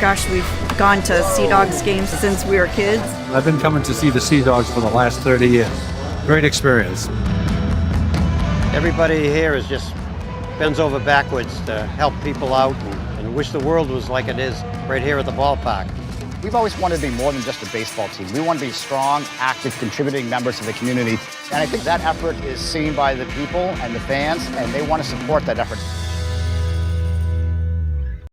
Gosh, we've gone to Sea Dogs games since we were kids. I've been coming to see the Sea Dogs for the last 30 years. Great experience. Everybody here is just bends over backwards to help people out and wish the world was like it is right here at the ballpark. We've always wanted to be more than just a baseball team. We want to be strong, active, contributing members of the community. And I think that effort is seen by the people and the fans, and they want to support that effort.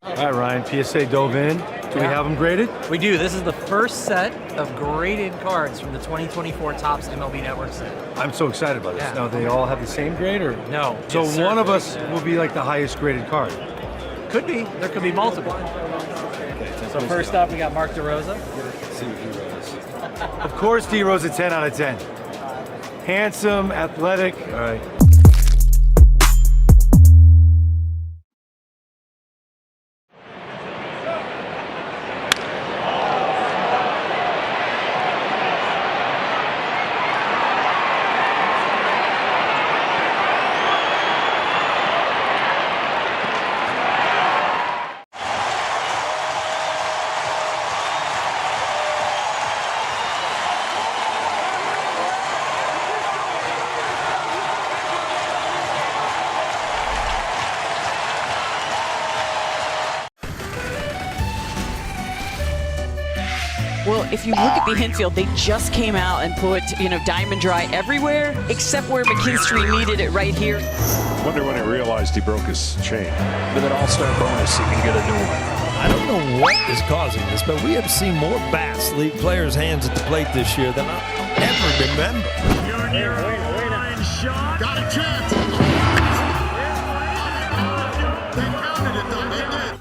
All right, Ryan, PSA dove in. Do we have them graded? We do. This is the first set of graded cards from the 2024 Topps MLB Network set. I'm so excited about this. Now, they all have the same grade, or? No. So one of us will be like the highest graded card. Could be. There could be multiple. So first up, we got Mark DeRosa. Let's see what D-Rose. Of course, D-Rose a 10 out of 10. Handsome, athletic. All right. Well, if you look at the infield, they just came out and put, Diamond Dry everywhere, except where McKinstry needed it right here. Wonder when he realized he broke his chain. With an all-star bonus, he can get a new one. I don't know what is causing this, but we have seen more bats leave players' hands at the plate this year than I ever remember. You're in your line shot. Got a chance. They counted it, though. They did.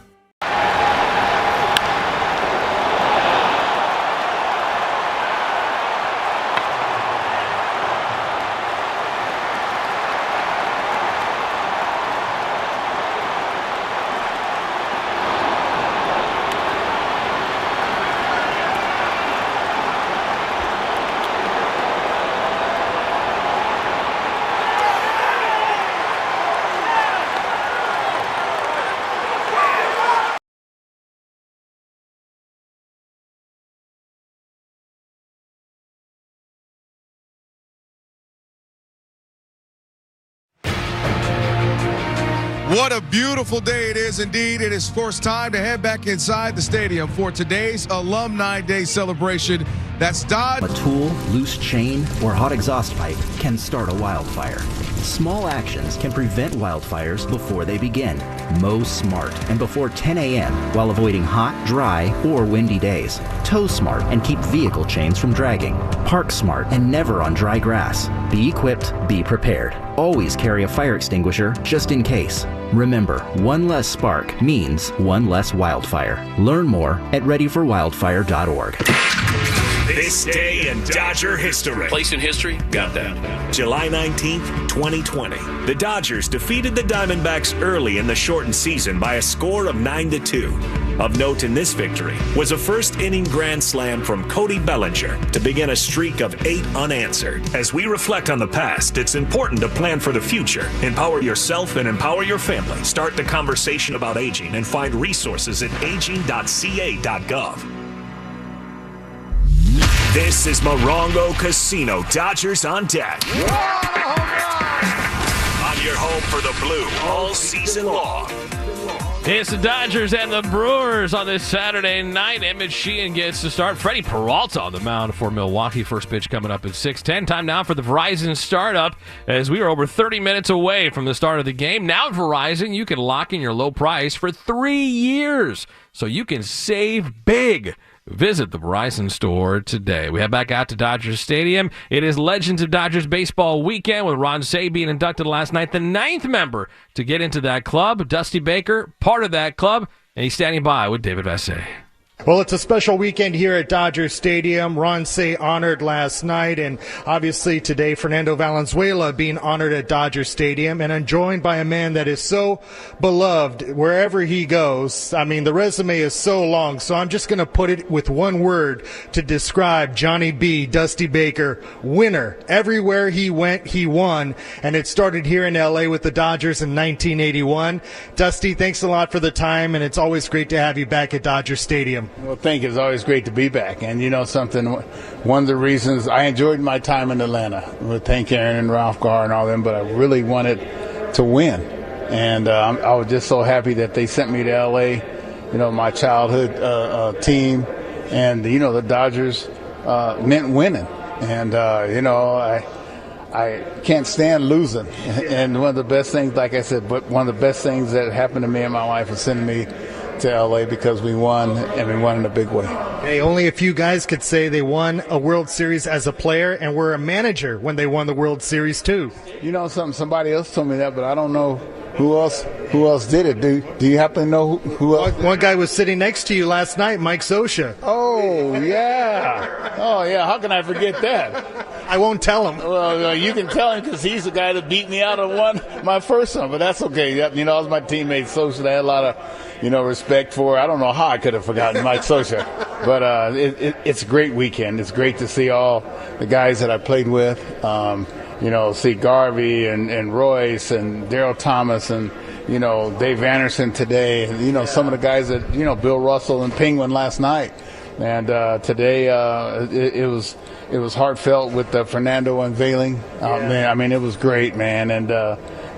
What a beautiful day it is indeed. It is forced time to head back inside the stadium for today's Alumni Day celebration. That's Dodge. A tool, loose chain, or hot exhaust pipe can start a wildfire. Small actions can prevent wildfires before they begin. Mow smart and before 10 a.m. while avoiding hot, dry, or windy days. Tow smart and keep vehicle chains from dragging. Park smart and never on dry grass. Be equipped, be prepared. Always carry a fire extinguisher just in case. Remember, one less spark means one less wildfire. Learn more at readyforwildfire.org. This day in Dodger history. Place in history? Got that. July 19th, 2020. The Dodgers defeated the Diamondbacks early in the shortened season by a score of 9-2. Of note in this victory was a first-inning grand slam from Cody Bellinger to begin a streak of 8 unanswered. As we reflect on the past, it's important to plan for the future. Empower yourself and empower your family. Start the conversation about aging and find resources at aging.ca.gov. This is Morongo Casino. Dodgers on deck. On your home for the blue all season long. It's the Dodgers and the Brewers on this Saturday night. Emmett Sheehan gets to start. Freddie Peralta on the mound for Milwaukee. First pitch coming up at 6:10. Time now for the Verizon startup, as we are over 30 minutes away from the start of the game. Now at Verizon, you can lock in your low price for 3 years, so you can save big. Visit the Verizon store today. We head back out to Dodgers Stadium. It is Legends of Dodgers Baseball Weekend, with Ron Cey being inducted last night, the 9th member to get into that club. Dusty Baker, part of that club, and he's standing by with David Vassegh. Well, it's a special weekend here at Dodger Stadium. Ron Cey honored last night, and obviously today Fernando Valenzuela being honored at Dodger Stadium. And I'm joined by a man that is so beloved wherever he goes. I mean, the resume is so long, so I'm just going to put it with one word to describe Johnny B, Dusty Baker, winner. Everywhere he went, he won, and it started here in L.A. with the Dodgers in 1981. Dusty, thanks a lot for the time, and it's always great to have you back at Dodger Stadium. Well, thank you. It's always great to be back. And you know something, one of the reasons I enjoyed my time in Atlanta with Hank Aaron and Ralph Garr and all them, but I really wanted to win. And I was just so happy that they sent me to L.A., you know, my childhood team. And, you know, the Dodgers meant winning. And, you know, I can't stand losing. And one of the best things, like I said, but one of the best things that happened to me in my life was sending me to L.A. because we won, and we won in a big way. Hey, only a few guys could say they won a World Series as a player and were a manager when they won the World Series too. You know something? Somebody else told me that, but I don't know who else did it. Do you happen to know who else? One guy was sitting next to you last night, Mike Scioscia. Oh, yeah. Oh, yeah. How can I forget that? I won't tell him. Well, you can tell him because he's the guy that beat me out of my first one, but that's okay. You know, I was my teammate Scioscia. I had a lot of, you know, respect for. I don't know how I could have forgotten Mike Scioscia, but it's a great weekend. It's great to see all the guys that I played with. You know, see Garvey and Royce and Darryl Thomas and, you know, Dave Anderson today. And, you know, some of the guys that, you know, Bill Russell and Penguin last night. And today it was heartfelt with the Fernando unveiling. Man, I mean, it was great, man. And,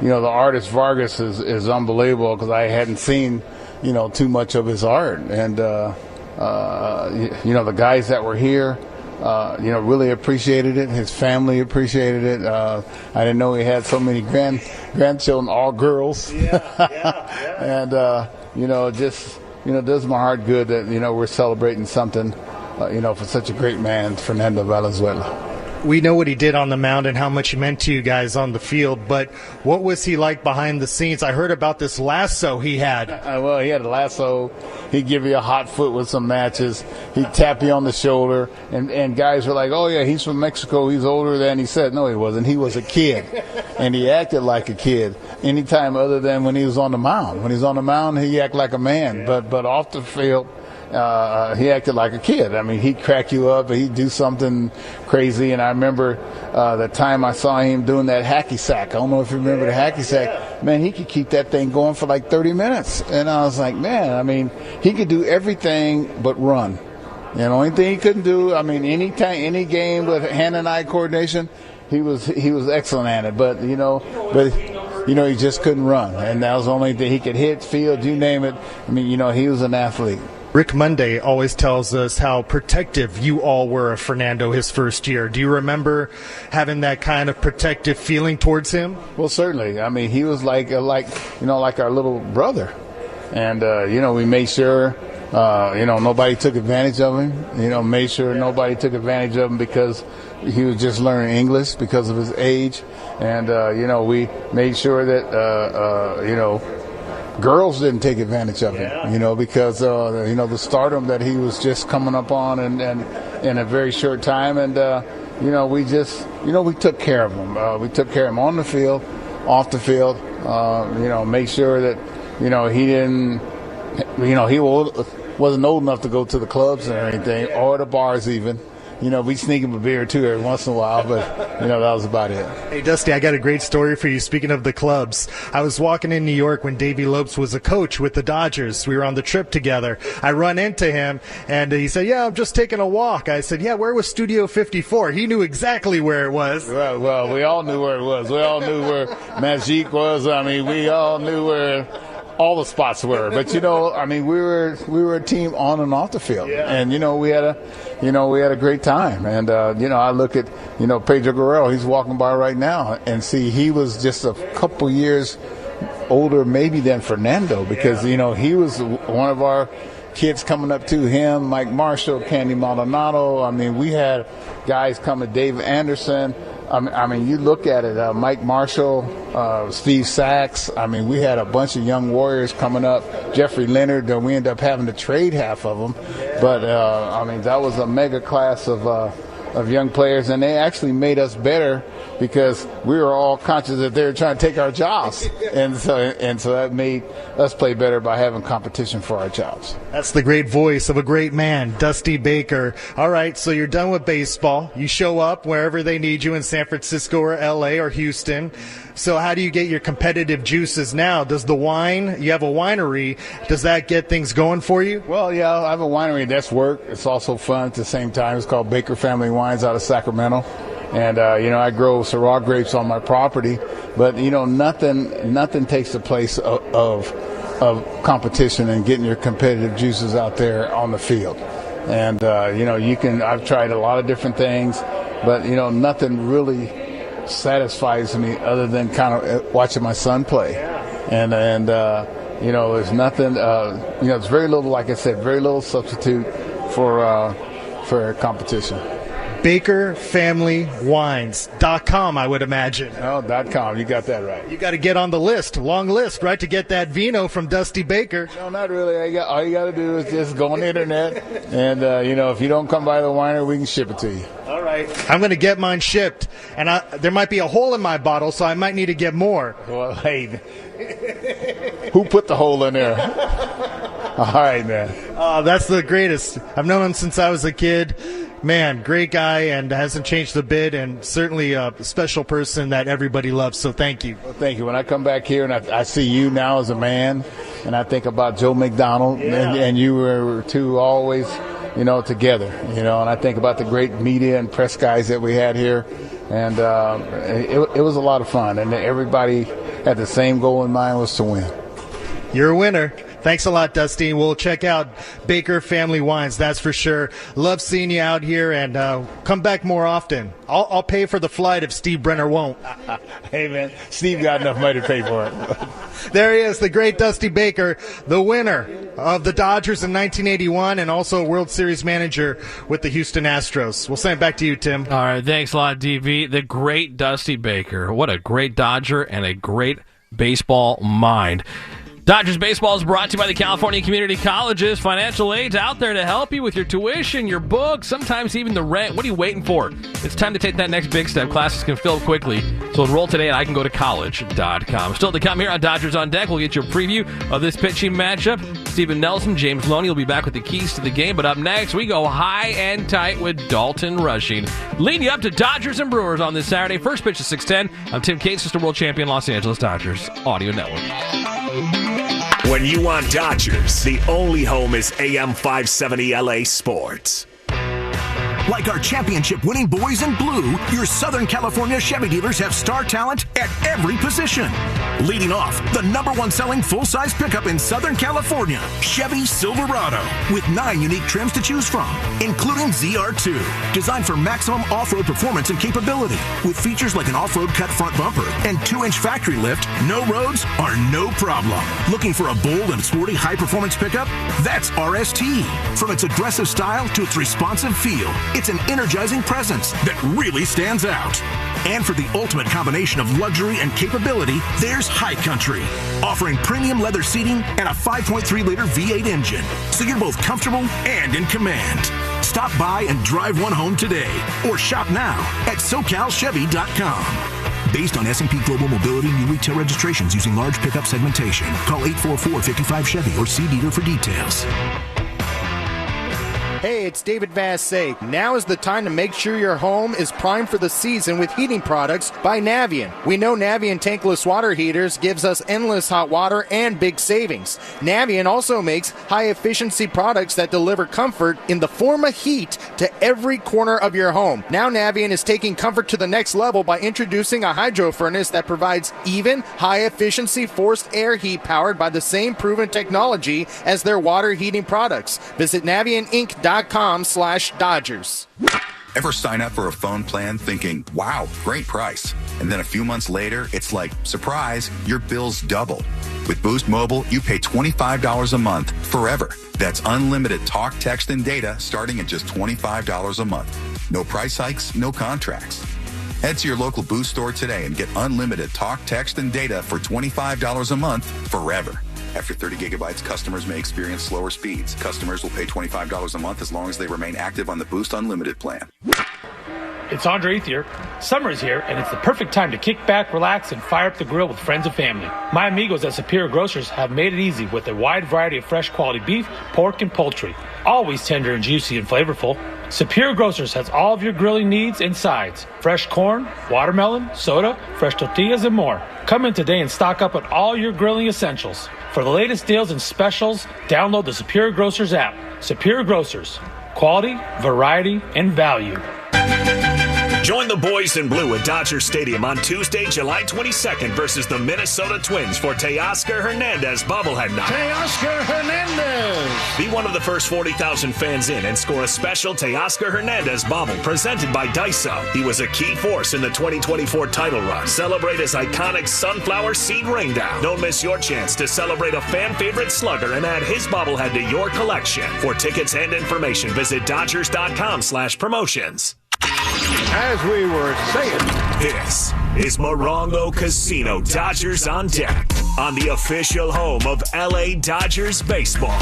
you know, the artist Vargas is unbelievable because I hadn't seen, you know, too much of his art. And, you know, the guys that were here, you know, really appreciated it. His family appreciated it. I didn't know he had so many grandchildren, all girls. And, you know, just, you know, it does my heart good that, you know, we're celebrating something, you know, for such a great man, Fernando Valenzuela. We know what he did on the mound and how much he meant to you guys on the field, but what was he like behind the scenes? I heard about this lasso he had. Well, he had a lasso. He'd give you a hot foot with some matches. He'd tap you on the shoulder, and guys were like, oh, yeah, he's from Mexico. He's older than. He said, no, he wasn't. He was a kid, and he acted like a kid anytime other than when he was on the mound. When he was on the mound, he acted like a man, but off the field, he acted like a kid. I mean, he'd crack you up, he'd do something crazy. And I remember the time I saw him doing that hacky sack. I don't know if you remember the hacky sack. Man, he could keep that thing going for like 30 minutes. And I was like, man, I mean, he could do everything but run. And the only thing he couldn't do, I mean, any game with hand and eye coordination, he was excellent at it. But you know, he just couldn't run. And that was the only thing. He could hit, field, you name it. I mean, you know, he was an athlete. Rick Monday always tells us how protective you all were of Fernando his first year. Do you remember having that kind of protective feeling towards him? Well, certainly. I mean, he was like our little brother. And, you know, we made sure, you know, nobody took advantage of him. You know, made sure nobody took advantage of him because he was just learning English because of his age. And, you know, we made sure that, you know, girls didn't take advantage of him, you know, because, you know, the stardom that he was just coming up on and in a very short time. And, you know, we just, you know, we took care of him. We took care of him on the field, off the field, you know, make sure that, you know, he didn't, you know, he wasn't old enough to go to the clubs or anything, or the bars even. You know, we sneak him a beer or two every once in a while, but, you know, that was about it. Hey, Dusty, I got a great story for you. Speaking of the clubs, I was walking in New York when Davey Lopes was a coach with the Dodgers. We were on the trip together. I run into him, and he said, yeah, I'm just taking a walk. I said, yeah, where was Studio 54? He knew exactly where it was. Well, we all knew where it was. We all knew where Magic was. I mean, we all knew where all the spots were. But, you know, I mean, we were a team on and off the field. And, you know, we had a great time. And, you know, I look at, you know, Pedro Guerrero, he's walking by right now, and see, he was just a couple years older maybe than Fernando because, you know, he was one of our kids coming up to him, Mike Marshall, Candy Maldonado. I mean, we had guys coming, Dave Anderson, I mean, you look at it, Mike Marshall, Steve Sachs. I mean, we had a bunch of young warriors coming up. Jeffrey Leonard, we ended up having to trade half of them. But, I mean, that was a mega class of young players, and they actually made us better because we were all conscious that they were trying to take our jobs. And so that made us play better by having competition for our jobs. That's the great voice of a great man, Dusty Baker. All right, so you're done with baseball. You show up wherever they need you in San Francisco or L.A. or Houston. So how do you get your competitive juices now? Does the wine, you have a winery, does that get things going for you? Well, yeah, I have a winery. That's work. It's also fun at the same time. It's called Baker Family Wines out of Sacramento. And, I grow Syrah grapes on my property. But, nothing takes the place of competition and getting your competitive juices out there on the field. And, I've tried a lot of different things, but, nothing really satisfies me other than kind of watching my son play. And there's nothing, there's very little, like I said, very little substitute for competition. BakerFamilyWines.com, I would imagine. Oh, .com. You got that right. You got to get on the list, long list, right, to get that vino from Dusty Baker. No, not really. All you got to do is just go on the internet, and, if you don't come by the winery, we can ship it to you. All right. I'm going to get mine shipped, and there might be a hole in my bottle, so I might need to get more. Well, hey, who put the hole in there? All right, man. That's the greatest. I've known him since I was a kid. Man, great guy, and hasn't changed a bit, and certainly a special person that everybody loves, so thank you. Well, thank you. When I come back here and I see you now as a man, and I think about Joe McDonald, and you were two always, together, and I think about the great media and press guys that we had here, and it was a lot of fun, and everybody had the same goal in mind, was to win. You're a winner. Thanks a lot, Dusty. We'll check out Baker Family Wines, that's for sure. Love seeing you out here, and come back more often. I'll pay for the flight if Steve Brenner won't. Hey, man, Steve got enough money to pay for it. There he is, the great Dusty Baker, the winner of the Dodgers in 1981 and also a World Series manager with the Houston Astros. We'll send it back to you, Tim. All right, thanks a lot, DV. The great Dusty Baker. What a great Dodger and a great baseball mind. Dodgers baseball is brought to you by the California Community Colleges. Financial aid's out there to help you with your tuition, your books, sometimes even the rent. What are you waiting for? It's time to take that next big step. Classes can fill quickly, so enroll today at icangotocollege.com. Still to come here on Dodgers on Deck, we'll get you a preview of this pitching matchup. Stephen Nelson, James Loney will be back with the keys to the game, but up next, we go high and tight with Dalton Rushing. Leading you up to Dodgers and Brewers on this Saturday. First pitch is 6:10. I'm Tim Cates, Mr. World Champion Los Angeles Dodgers Audio Network. When you want Dodgers, the only home is AM 570 LA Sports. Like our championship-winning boys in blue, your Southern California Chevy dealers have star talent at every position. Leading off, the #1 selling full-size pickup in Southern California, Chevy Silverado, with 9 unique trims to choose from, including ZR2, designed for maximum off-road performance and capability. With features like an off-road cut front bumper and 2-inch factory lift, no roads are no problem. Looking for a bold and sporty high-performance pickup? That's RST. From its aggressive style to its responsive feel, it's an energizing presence that really stands out. And for the ultimate combination of luxury and capability, there's High Country, offering premium leather seating and a 5.3-liter V8 engine, so you're both comfortable and in command. Stop by and drive one home today, or shop now at SoCalChevy.com. Based on S&P Global Mobility new retail registrations using large pickup segmentation. Call 844-55-CHEVY or see dealer for details. Hey, it's David Vassay. Now is the time to make sure your home is primed for the season with heating products by Navien. We know Navien tankless water heaters gives us endless hot water and big savings. Navien also makes high-efficiency products that deliver comfort in the form of heat to every corner of your home. Now Navien is taking comfort to the next level by introducing a hydro furnace that provides even, high-efficiency forced air heat powered by the same proven technology as their water heating products. Visit NavienInc.com/Dodgers. Ever sign up for a phone plan thinking, wow, great price? And then a few months later, it's like, surprise, your bills double. With Boost Mobile, you pay $25 a month forever. That's unlimited talk, text, and data starting at just $25 a month. No price hikes, no contracts. Head to your local Boost store today and get unlimited talk, text, and data for $25 a month forever. After 30 gigabytes, customers may experience slower speeds. Customers will pay $25 a month as long as they remain active on the Boost Unlimited plan. It's Andre here. Summer is here, and it's the perfect time to kick back, relax, and fire up the grill with friends and family. My amigos at Superior Grocers have made it easy with a wide variety of fresh quality beef, pork, and poultry. Always tender and juicy and flavorful. Superior Grocers has all of your grilling needs and sides. Fresh corn, watermelon, soda, fresh tortillas, and more. Come in today and stock up on all your grilling essentials. For the latest deals and specials, download the Superior Grocers app. Superior Grocers. Quality, variety, and value. Join the boys in blue at Dodger Stadium on Tuesday, July 22nd versus the Minnesota Twins for Teoscar Hernandez bobblehead night. Teoscar Hernandez! Be one of the first 40,000 fans in and score a special Teoscar Hernandez bobble presented by Daiso. He was a key force in the 2024 title run. Celebrate his iconic sunflower seed raindown. Don't miss your chance to celebrate a fan favorite slugger and add his bobblehead to your collection. For tickets and information, visit Dodgers.com/promotions. As we were saying, this is Morongo Casino Dodgers on Deck on the official home of LA Dodgers baseball.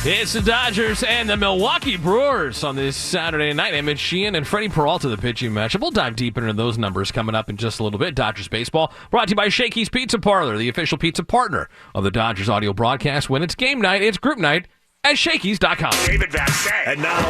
It's the Dodgers and the Milwaukee Brewers on this Saturday night. Emmett Sheehan and Freddie Peralta, the pitching matchup. We'll dive deeper into those numbers coming up in just a little bit. Dodgers baseball brought to you by Shakey's Pizza Parlor, the official pizza partner of the Dodgers audio broadcast. When it's game night, it's group night at Shakey's.com. David Vassay. And now,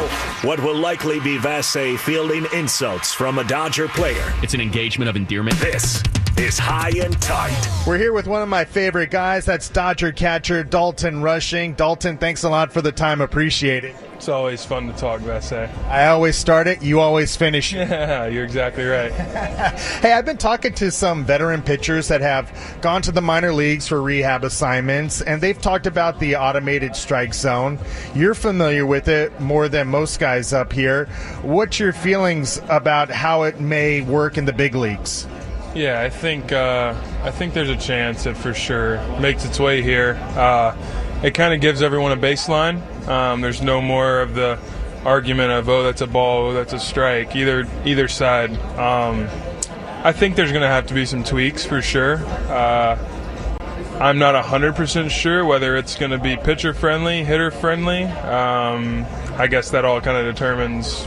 what will likely be Vassay fielding insults from a Dodger player. It's an engagement of endearment. This is High and Tight. We're here with one of my favorite guys. That's Dodger catcher Dalton Rushing. Dalton, thanks a lot for the time. Appreciate it. It's always fun to talk, Vassay. I always start it. You always finish it. Yeah, you're exactly right. Hey, I've been talking to some veteran pitchers that have gone to the minor leagues for rehab assignments, and they've talked about the automated strike zone. You're familiar with it more than most guys up here. What's your feelings about how it may work in the big leagues? Yeah, I think there's a chance it for sure makes its way here. It kind of gives everyone a baseline. There's no more of the argument of, oh, that's a ball, oh, that's a strike, either side. I think there's going to have to be some tweaks for sure. I'm not 100% sure whether it's going to be pitcher-friendly, hitter-friendly. I guess that all kind of determines,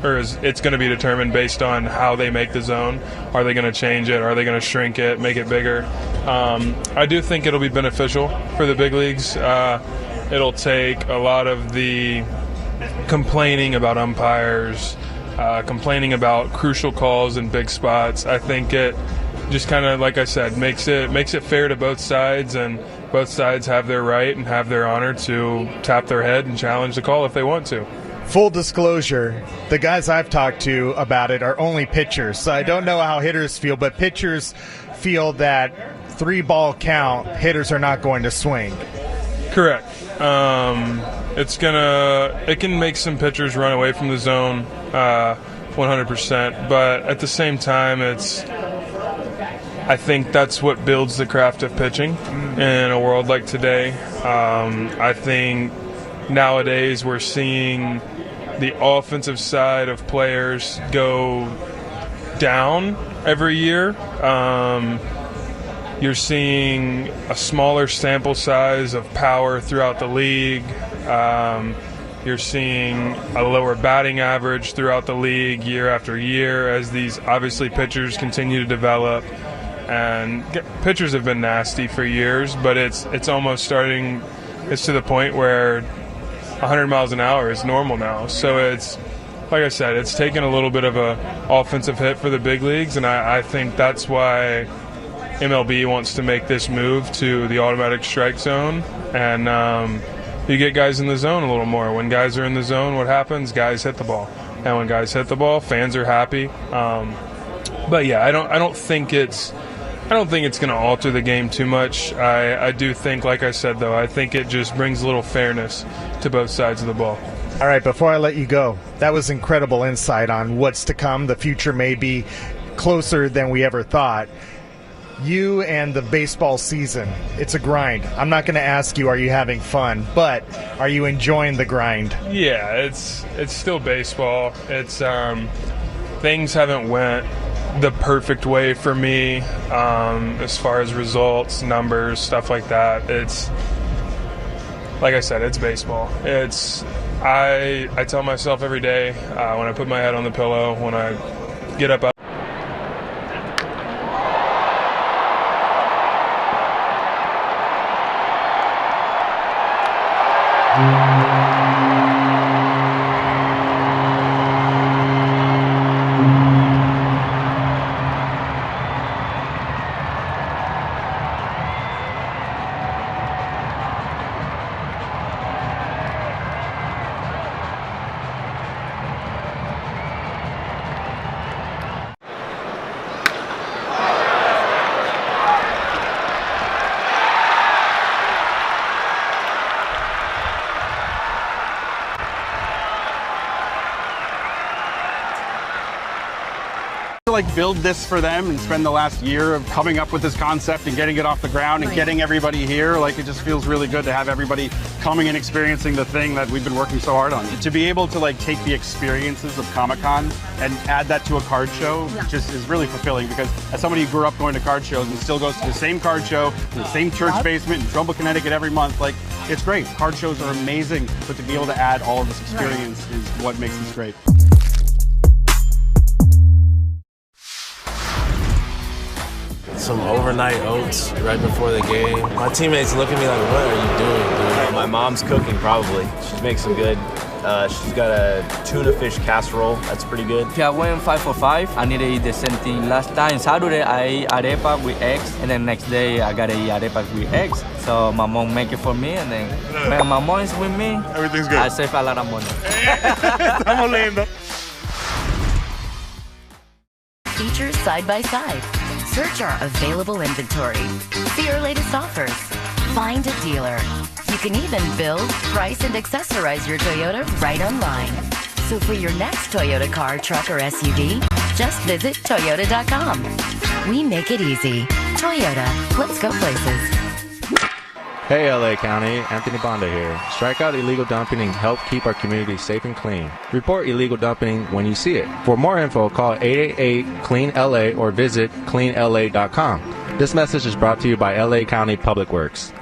or it's going to be determined based on how they make the zone. Are they going to change it? Are they going to shrink it, make it bigger? I do think it'll be beneficial for the big leagues. It'll take a lot of the complaining about umpires, complaining about crucial calls in big spots. I think it just kind of, like I said, makes it fair to both sides, and both sides have their right and have their honor to tap their head and challenge the call if they want to. Full disclosure, the guys I've talked to about it are only pitchers, so I don't know how hitters feel, but pitchers feel that 3-ball count, hitters are not going to swing. Correct. It can make some pitchers run away from the zone 100%, but at the same time, I think that's what builds the craft of pitching in a world like today. I think nowadays we're seeing the offensive side of players go down every year. You're seeing a smaller sample size of power throughout the league. You're seeing a lower batting average throughout the league year after year as these, obviously, pitchers continue to develop. And pitchers have been nasty for years, but it's almost starting, it's to the point where 100 miles an hour is normal now. So it's, like I said, it's taken a little bit of a offensive hit for the big leagues, and I think that's why MLB wants to make this move to the automatic strike zone, and you get guys in the zone a little more. When guys are in the zone, what happens? Guys hit the ball, and when guys hit the ball, fans are happy. But yeah, I don't think it's going to alter the game too much. I do think, like I said, though, I think it just brings a little fairness to both sides of the ball. All right, before I let you go, that was incredible insight on what's to come. The future may be closer than we ever thought. You and the baseball season, it's a grind. I'm not going to ask you, are you having fun, but are you enjoying the grind? Yeah, it's still baseball. It's things haven't went the perfect way for me as far as results, numbers, stuff like that. It's like I said, it's baseball. I tell myself every day when I put my head on the pillow, when I get up out. Like build this for them and spend the last year of coming up with this concept and getting it off the ground and getting everybody here. Like, it just feels really good to have everybody coming and experiencing the thing that we've been working so hard on. To be able to like take the experiences of Comic-Con and add that to a card show just is really fulfilling, because as somebody who grew up going to card shows and still goes to the same card show in the same church basement in Trumbull, Connecticut every month, like, it's great. Card shows are amazing, but to be able to add all of this experience is what makes this great. Some overnight oats right before the game. My teammates look at me like, what are you doing, dude? My mom's cooking, probably. She makes some good. She's got a tuna fish casserole. That's pretty good. I went 5 for 5. I need to eat the same thing. Last time, Saturday, I ate arepa with eggs, and then next day, I gotta eat arepa with eggs. So my mom make it for me, and then when my mom is with me, everything's good. I save a lot of money. Estamos lindo. Features side by side. Search our available inventory. See our latest offers. Find a dealer. You can even build, price, and accessorize your Toyota right online. So for your next Toyota car, truck, or SUV, just visit Toyota.com. We make it easy. Toyota. Let's go places. Hey LA County, Anthony Bonda here. Strike out illegal dumping and help keep our community safe and clean. Report illegal dumping when you see it. For more info, call 888-CLEAN-LA or visit cleanla.com. This message is brought to you by LA County Public Works.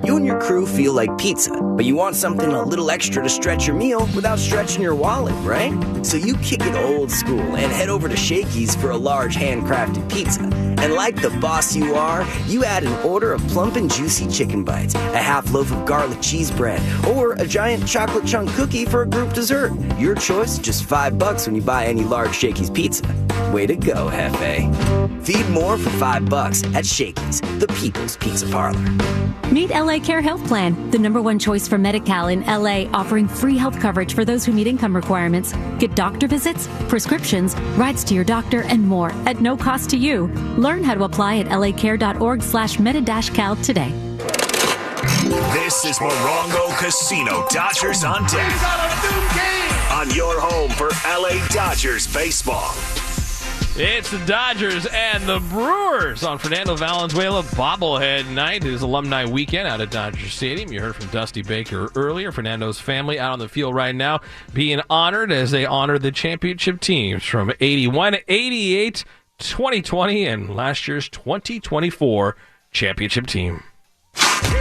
You and your crew feel like pizza, but you want something a little extra to stretch your meal without stretching your wallet, right? So you kick it old school and head over to Shakey's for a large handcrafted pizza. And like the boss you are, you add an order of plump and juicy chicken bites, a half loaf of garlic cheese bread, or a giant chocolate chunk cookie for a group dessert. Your choice, just $5 when you buy any large Shakey's pizza. Way to go, Hefe. Feed more for $5 at Shakey's, the People's Pizza Parlor. Meet LA Care Health Plan, the #1 choice for Medi-Cal in LA, offering free health coverage for those who meet income requirements. Get doctor visits, prescriptions, rides to your doctor, and more at no cost to you. Learn how to apply at lacare.org/medi-cal today. This is Morongo Casino Dodgers on deck. On your home for LA Dodgers baseball. It's the Dodgers and the Brewers on Fernando Valenzuela bobblehead night. His alumni weekend out at Dodger Stadium. You heard from Dusty Baker earlier. Fernando's family out on the field right now being honored as they honor the championship teams from 81, 88, 2020, and last year's 2024 championship team.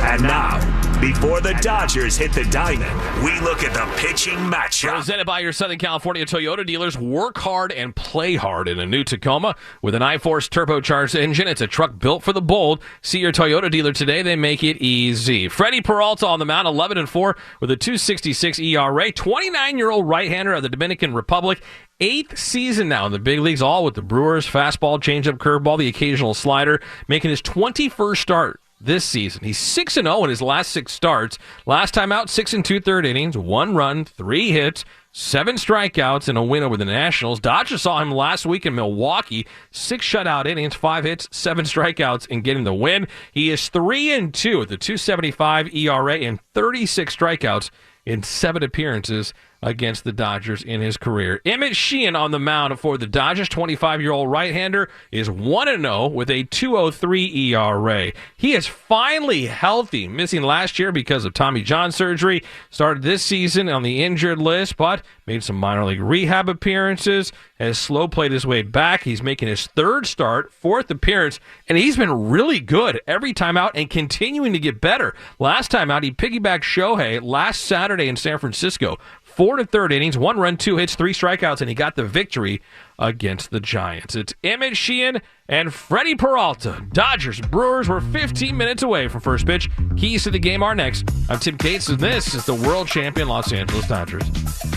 And now, before the Dodgers hit the diamond, we look at the pitching matchup. Presented by your Southern California Toyota dealers. Work hard and play hard in a new Tacoma with an iForce turbocharged engine. It's a truck built for the bold. See your Toyota dealer today. They make it easy. Freddie Peralta on the mound, 11-4 with a 2.66 ERA. 29-year-old right-hander of the Dominican Republic. 8th season now in the big leagues, all with the Brewers. Fastball, changeup, curveball, the occasional slider. Making his 21st start this season. He's 6-0 in his last 6 starts. Last time out, 6 2/3 innings, 1 run, 3 hits, 7 strikeouts, and a win over the Nationals. Dodgers saw him last week in Milwaukee. 6 shutout innings, 5 hits, 7 strikeouts, and getting the win. He is 3-2 with a 2.75 ERA and 36 strikeouts in 7 appearances against the Dodgers in his career. Emmett Sheehan on the mound for the Dodgers. 25-year-old right-hander is 1-0 with a 2.03 ERA. He is finally healthy, missing last year because of Tommy John surgery. Started this season on the injured list, but made some minor league rehab appearances, has slow played his way back. He's making his third start, fourth appearance, and he's been really good every time out and continuing to get better. Last time out, he piggybacked Shohei last Saturday in San Francisco. 4 1/3 innings, 1 run, 2 hits, 3 strikeouts, and he got the victory against the Giants. It's Emmett Sheehan and Freddie Peralta. Dodgers Brewers were 15 minutes away from first pitch. Keys to the game are next. I'm Tim Cates, and this is the world champion Los Angeles Dodgers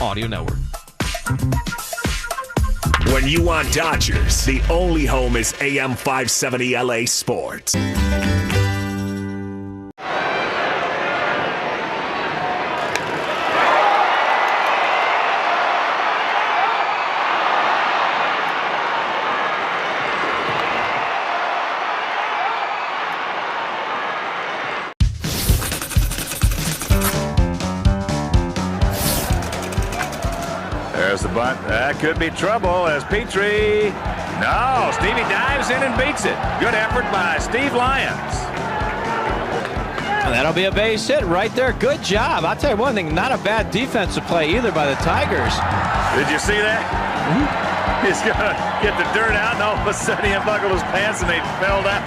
Audio Network. When you want Dodgers, the only home is AM 570 LA Sports. There's the bunt. That could be trouble as Petrie. No, Stevie dives in and beats it. Good effort by Steve Lyons. And that'll be a base hit right there. Good job. I'll tell you one thing, not a bad defensive play either by the Tigers. Did you see that? He's going to get the dirt out, and all of a sudden he unbuckled his pants and they fell down.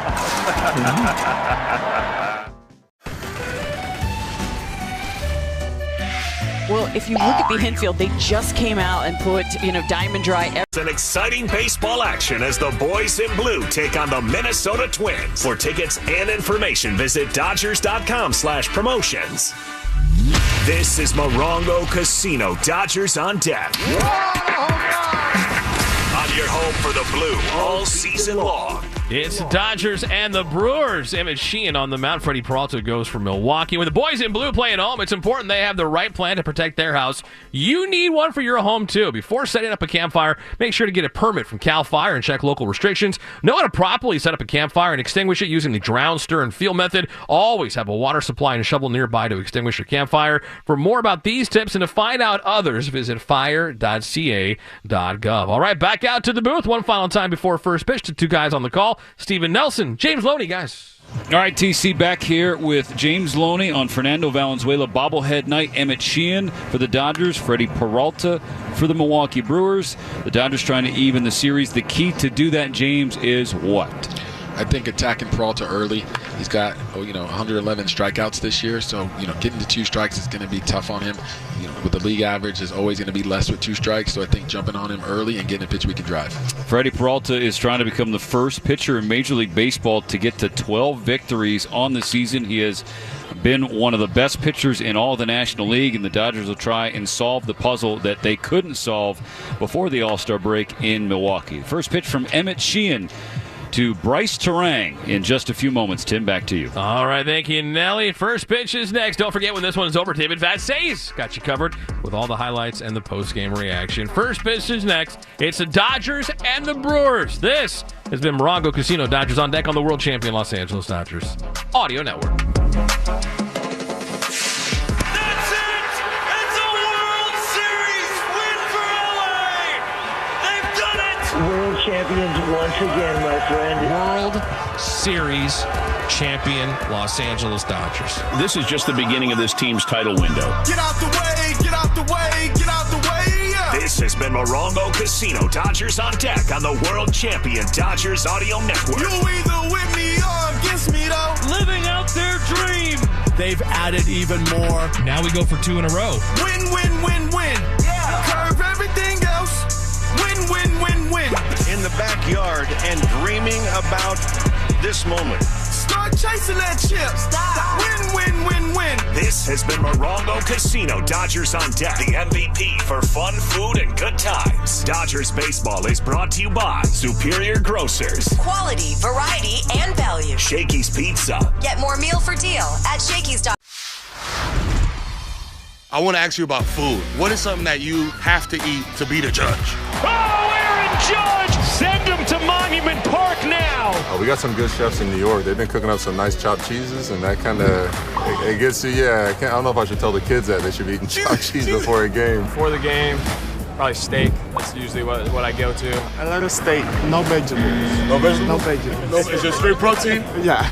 Well, if you look at the infield, they just came out and put, Diamond Dry. It's an exciting baseball action as the boys in blue take on the Minnesota Twins. For tickets and information, visit Dodgers.com/promotions. This is Morongo Casino. Dodgers on deck. On your home for the blue all season long. It's the Dodgers and the Brewers. Emmett Sheehan on the mound. Freddie Peralta goes for Milwaukee. When the boys in blue play at home, it's important they have the right plan to protect their house. You need one for your home, too. Before setting up a campfire, make sure to get a permit from CAL FIRE and check local restrictions. Know how to properly set up a campfire and extinguish it using the drown, stir, and feel method. Always have a water supply and a shovel nearby to extinguish your campfire. For more about these tips and to find out others, visit fire.ca.gov. All right, back out to the booth one final time before first pitch to two guys on the call. Stephen Nelson, James Loney, guys. All right, TC back here with James Loney on Fernando Valenzuela bobblehead night. Emmett Sheehan for the Dodgers, Freddie Peralta for the Milwaukee Brewers. The Dodgers trying to even the series. The key to do that, James, is what? I think attacking Peralta early. He's got 111 strikeouts this year, so getting to 2 strikes is going to be tough on him. With the league average is always going to be less with 2 strikes, so I think jumping on him early and getting a pitch we can drive. Freddie Peralta is trying to become the first pitcher in Major League Baseball to get to 12 victories on the season. He has been one of the best pitchers in all the National League, and the Dodgers will try and solve the puzzle that they couldn't solve before the All-Star break in Milwaukee. First pitch from Emmett Sheehan to Bryce Terang in just a few moments. Tim, back to you. All right, thank you, Nelly. First pitch is next. Don't forget when this one is over, David Vassay's got you covered with all the highlights and the post-game reaction. First pitch is next. It's the Dodgers and the Brewers. This has been Morongo Casino. Dodgers on deck on the world champion Los Angeles Dodgers Audio Network. World champions once again, my friend. World Series champion Los Angeles Dodgers. This is just the beginning of this team's title window. Get out the way, get out the way, get out the way. Yeah. This has been Morongo Casino. Dodgers on deck on the world champion Dodgers Audio Network. You either with me or against me, though. Living out their dream. They've added even more. Now we go for 2 in a row. Win, win, win, win. Yeah. Curve everything else. Win, win, win, win. In the backyard and dreaming about this moment. Start chasing that chip. Stop. Win, win, win, win. This has been Morongo Casino. Dodgers on deck. The MVP for fun, food, and good times. Dodgers baseball is brought to you by Superior Grocers. Quality, variety, and value. Shakey's Pizza. Get more meal for deal at Shakey's. I want to ask you about food. What is something that you have to eat to beat a judge? Oh, Aaron Judge! Send him to Monument Park now! We got some good chefs in New York. They've been cooking up some nice chopped cheeses, and that kind of it gets you. Yeah, I don't know if I should tell the kids that they should be eating chopped cheese before a game. Before the game, probably steak. That's usually what I go to. A lot of steak, no vegetables. No vegetables? No vegetables. No, it's just straight protein? Yeah.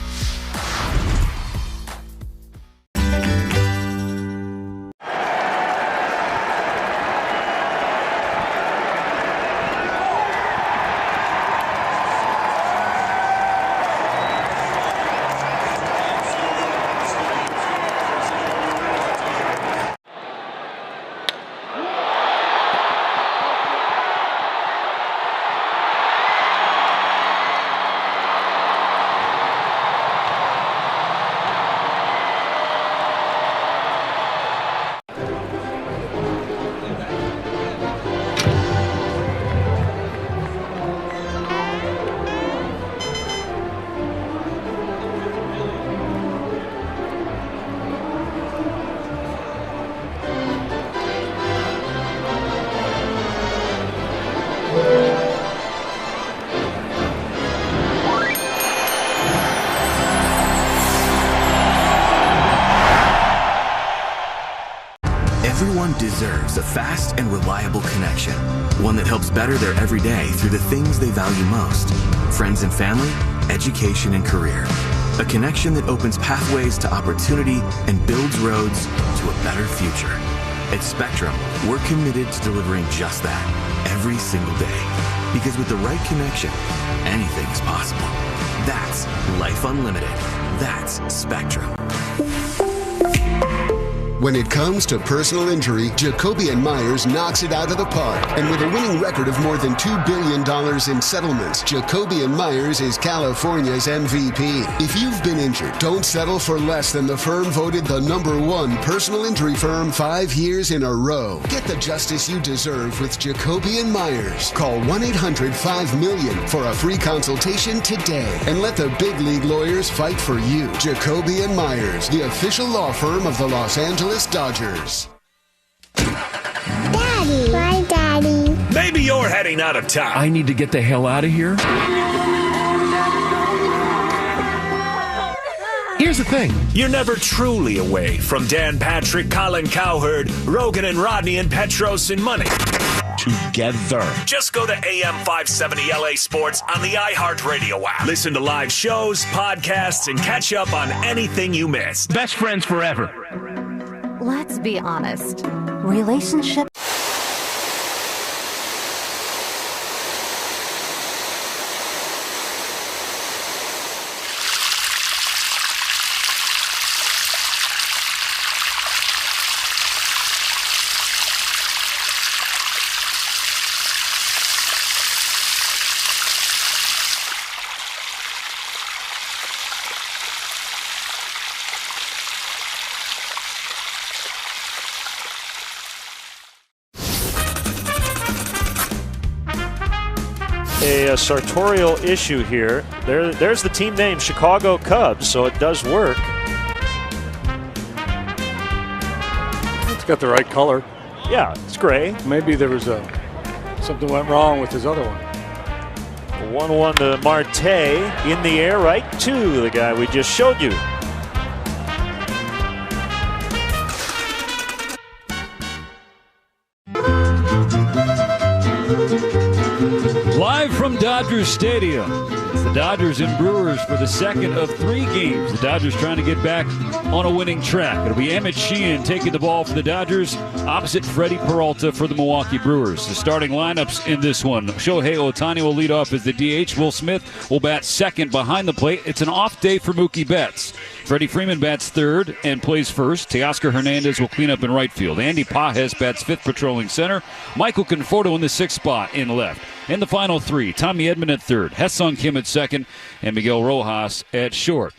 Everyone deserves a fast and reliable connection, one that helps better their everyday through the things they value most: friends and family, education and career. A connection that opens pathways to opportunity and builds roads to a better future. At Spectrum, we're committed to delivering just that every single day. Because with the right connection, anything is possible. That's Life Unlimited. That's Spectrum. When it comes to personal injury, Jacoby & Myers knocks it out of the park. And with a winning record of more than $2 billion in settlements, Jacoby & Myers is California's MVP. If you've been injured, don't settle for less than the firm voted the #1 personal injury firm 5 years in a row. Get the justice you deserve with Jacoby & Myers. Call 1-800-5-MILLION for a free consultation today. And let the big league lawyers fight for you. Jacoby & Myers, the official law firm of the Los Angeles Dodgers. Daddy. Bye, Daddy. Maybe you're heading out of town. I need to get the hell out of here. Here's the thing. You're never truly away from Dan Patrick, Colin Cowherd, Rogan and Rodney, and Petros and Money. Together. Just go to AM 570 LA Sports on the iHeartRadio app. Listen to live shows, podcasts, and catch up on anything you missed. Best friends forever. Let's be honest. Relationship. A sartorial issue here. There's the team name, Chicago Cubs, so it does work. It's got the right color. Yeah, it's gray. Maybe there was something went wrong with his other one. 1-1 to Marte, in the air, right to the guy we just showed you. Live from Dodgers Stadium, it's the Dodgers and Brewers for the second of 3 games. The Dodgers trying to get back on a winning track. It'll be Emmett Sheehan taking the ball for the Dodgers, opposite Freddie Peralta for the Milwaukee Brewers. The starting lineups in this one: Shohei Ohtani will lead off as the DH. Will Smith will bat second behind the plate. It's an off day for Mookie Betts. Freddie Freeman bats third and plays first. Teoscar Hernandez will clean up in right field. Andy Pages bats fifth, patrolling center. Michael Conforto in the 6th spot in left. In the final 3, Tommy Edman at third, Ha-Seong Kim at second, and Miguel Rojas at short.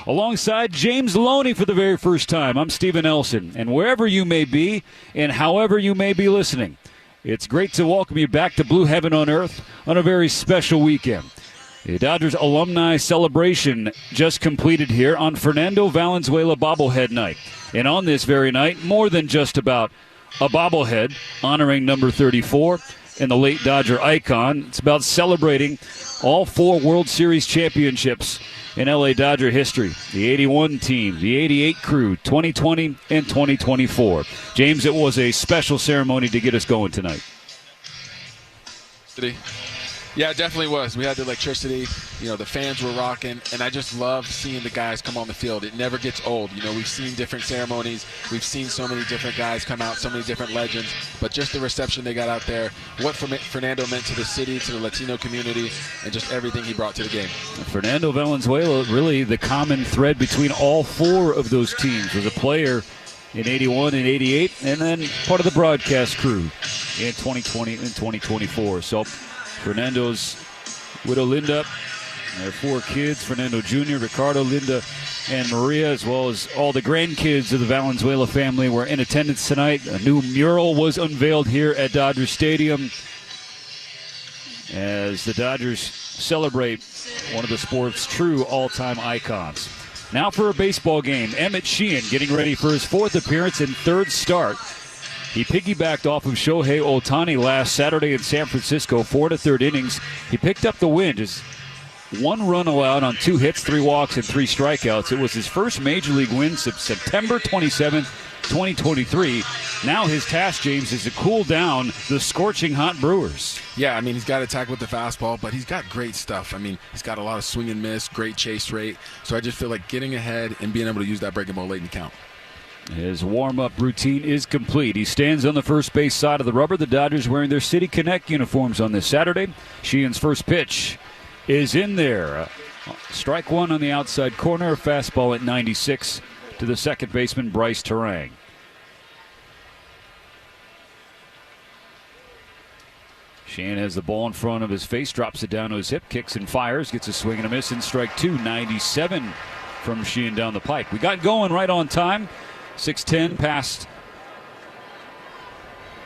Alongside James Loney for the very first time, I'm Steven Elson. And wherever you may be and however you may be listening, it's great to welcome you back to Blue Heaven on Earth on a very special weekend. The Dodgers alumni celebration just completed here on Fernando Valenzuela bobblehead night. And on this very night, more than just about a bobblehead honoring number 34, and the late Dodger icon. It's about celebrating all 4 World Series championships in LA Dodger history. The 81 team, the 88 crew, 2020 and 2024. James, it was a special ceremony to get us going tonight. Yeah, it definitely was. We had the electricity. You know, the fans were rocking, and I just love seeing the guys come on the field. It never gets old. You know, we've seen different ceremonies. We've seen so many different guys come out, so many different legends. But just the reception they got out there, what Fernando meant to the city, to the Latino community, and just everything he brought to the game. Fernando Valenzuela, really the common thread between all 4 of those teams, was a player in 81 and 88, and then part of the broadcast crew in 2020 and 2024. So Fernando's widow Linda, and their 4 kids, Fernando Jr., Ricardo, Linda, and Maria, as well as all the grandkids of the Valenzuela family, were in attendance tonight. A new mural was unveiled here at Dodger Stadium as the Dodgers celebrate one of the sport's true all-time icons. Now for a baseball game, Emmett Sheehan getting ready for his 4th appearance and 3rd start. He piggybacked off of Shohei Ohtani last Saturday in San Francisco, 4 1/3 innings. He picked up the win, just 1 run allowed on 2 hits, 3 walks, and 3 strikeouts. It was his first Major League win since September 27th, 2023. Now his task, James, is to cool down the scorching hot Brewers. Yeah, I mean, he's got to attack with the fastball, but he's got great stuff. I mean, he's got a lot of swing and miss, great chase rate. So I just feel like getting ahead and being able to use that breaking ball late in the count. His warm-up routine is complete. He stands on the first base side of the rubber. The Dodgers wearing their City Connect uniforms on this Saturday. Sheehan's first pitch is in there. Strike 1 on the outside corner. A fastball at 96 to the second baseman, Bryce Terang. Sheehan has the ball in front of his face, drops it down to his hip, kicks and fires, gets a swing and a miss in strike 2. 97 from Sheehan down the pipe. We got going right on time. 6:10 past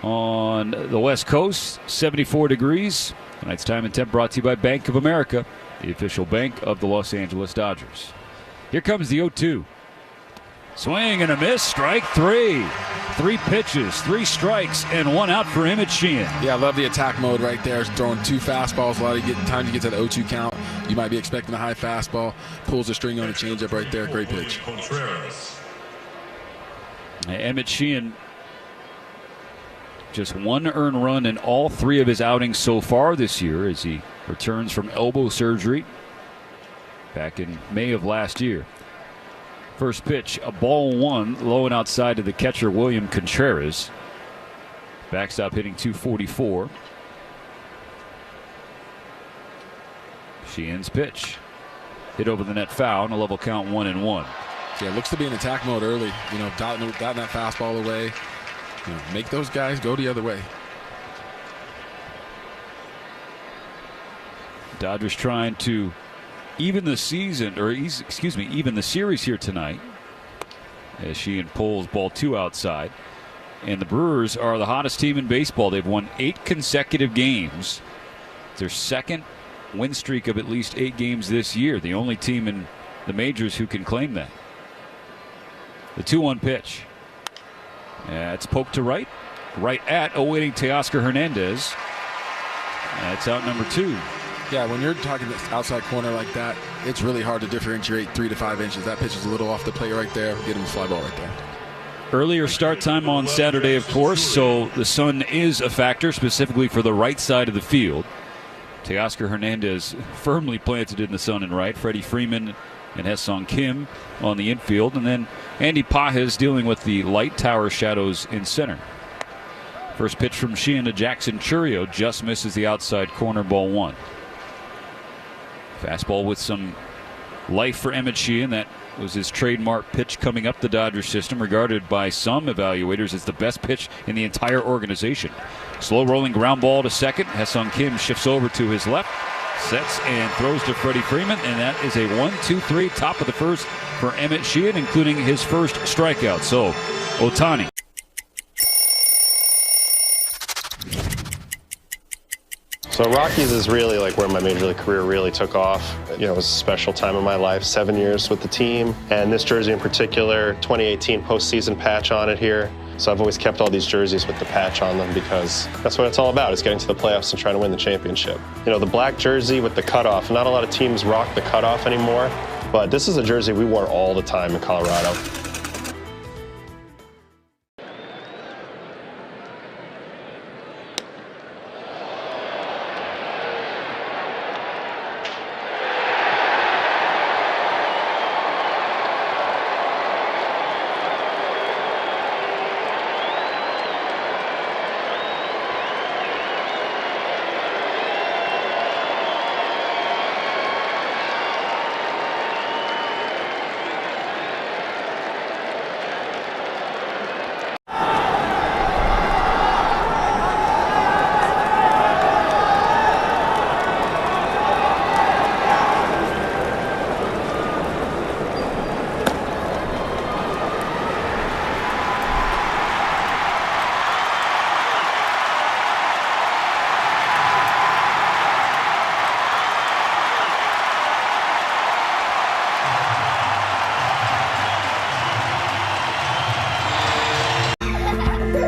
on the West Coast, 74 degrees. Tonight's time and temp brought to you by Bank of America, the official bank of the Los Angeles Dodgers. Here comes the 0-2. Swing and a miss, strike 3. 3 pitches, 3 strikes, and 1 out for Emmett Sheehan. Yeah, I love the attack mode right there. Throwing 2 fastballs, a lot of time to get to the 0-2 count. You might be expecting a high fastball. Pulls the string on a changeup right there. Great pitch. Emmett Sheehan, just 1 earned run in all 3 of his outings so far this year as he returns from elbow surgery back in May of last year. First pitch, a ball 1, low and outside to the catcher, William Contreras. Backstop hitting .244. Sheehan's pitch. Hit over the net foul, and a level count 1-1. Yeah, looks to be in attack mode early. You know, gotten that fastball away. You know, make those guys go the other way. Dodgers trying to even the season, or even the series here tonight, as Sheehan pulls ball 2 outside. And the Brewers are the hottest team in baseball. They've won 8 consecutive games. It's their second win streak of at least 8 games this year. The only team in the majors who can claim that. The 2-1 pitch. It's poked to right. Right at awaiting Teoscar Hernandez. That's out number 2. Yeah, when you're talking this outside corner like that, it's really hard to differentiate 3 to 5 inches. That pitch is a little off the plate right there. Get him a fly ball right there. Earlier start time on Saturday, of course, so the sun is a factor, specifically for the right side of the field. Teoscar Hernandez firmly planted in the sun and right. Freddie Freeman and Hesong Kim on the infield. And then Andy Pajes dealing with the light tower shadows in center. First pitch from Sheehan to Jackson Churio just misses the outside corner, ball 1. Fastball with some life for Emmett Sheehan. That was his trademark pitch coming up the Dodgers system, regarded by some evaluators as the best pitch in the entire organization. Slow rolling ground ball to second. Hesong Kim shifts over to his left, sets and throws to Freddie Freeman, and that is a 1-2-3 top of the first for Emmett Sheehan, including his first strikeout. So Ohtani. So Rockies is really like where my major league career really took off. You know, it was a special time in my life, 7 years with the team. And this jersey in particular, 2018 postseason patch on it here. So I've always kept all these jerseys with the patch on them because that's what it's all about, is getting to the playoffs and trying to win the championship. You know, the black jersey with the cutoff, not a lot of teams rock the cutoff anymore, but this is a jersey we wore all the time in Colorado.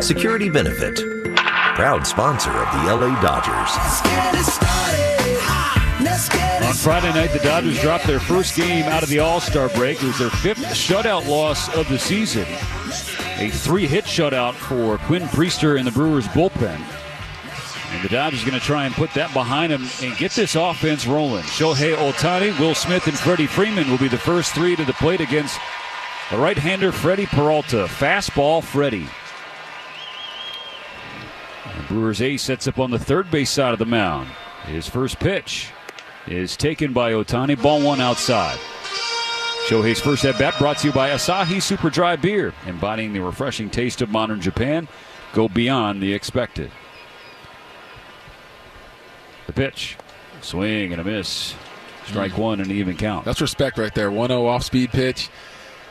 Security Benefit, proud sponsor of the LA Dodgers. On Friday night, the Dodgers dropped their first game out of the All-Star break. It was their 5th shutout loss of the season. A 3-hit shutout for Quinn Priester in the Brewers bullpen. And the Dodgers are going to try and put that behind them and get this offense rolling. Shohei Ohtani, Will Smith, and Freddie Freeman will be the first 3 to the plate against the right-hander Freddie Peralta. Fastball Freddie. The Brewers ace sets up on the third base side of the mound. His first pitch is taken by Ohtani. Ball 1 outside. Shohei's first at-bat brought to you by Asahi Super Dry Beer, embodying the refreshing taste of modern Japan. Go beyond the expected. The pitch. Swing and a miss. Strike 1 and an even count. That's respect right there. 1-0 off-speed pitch.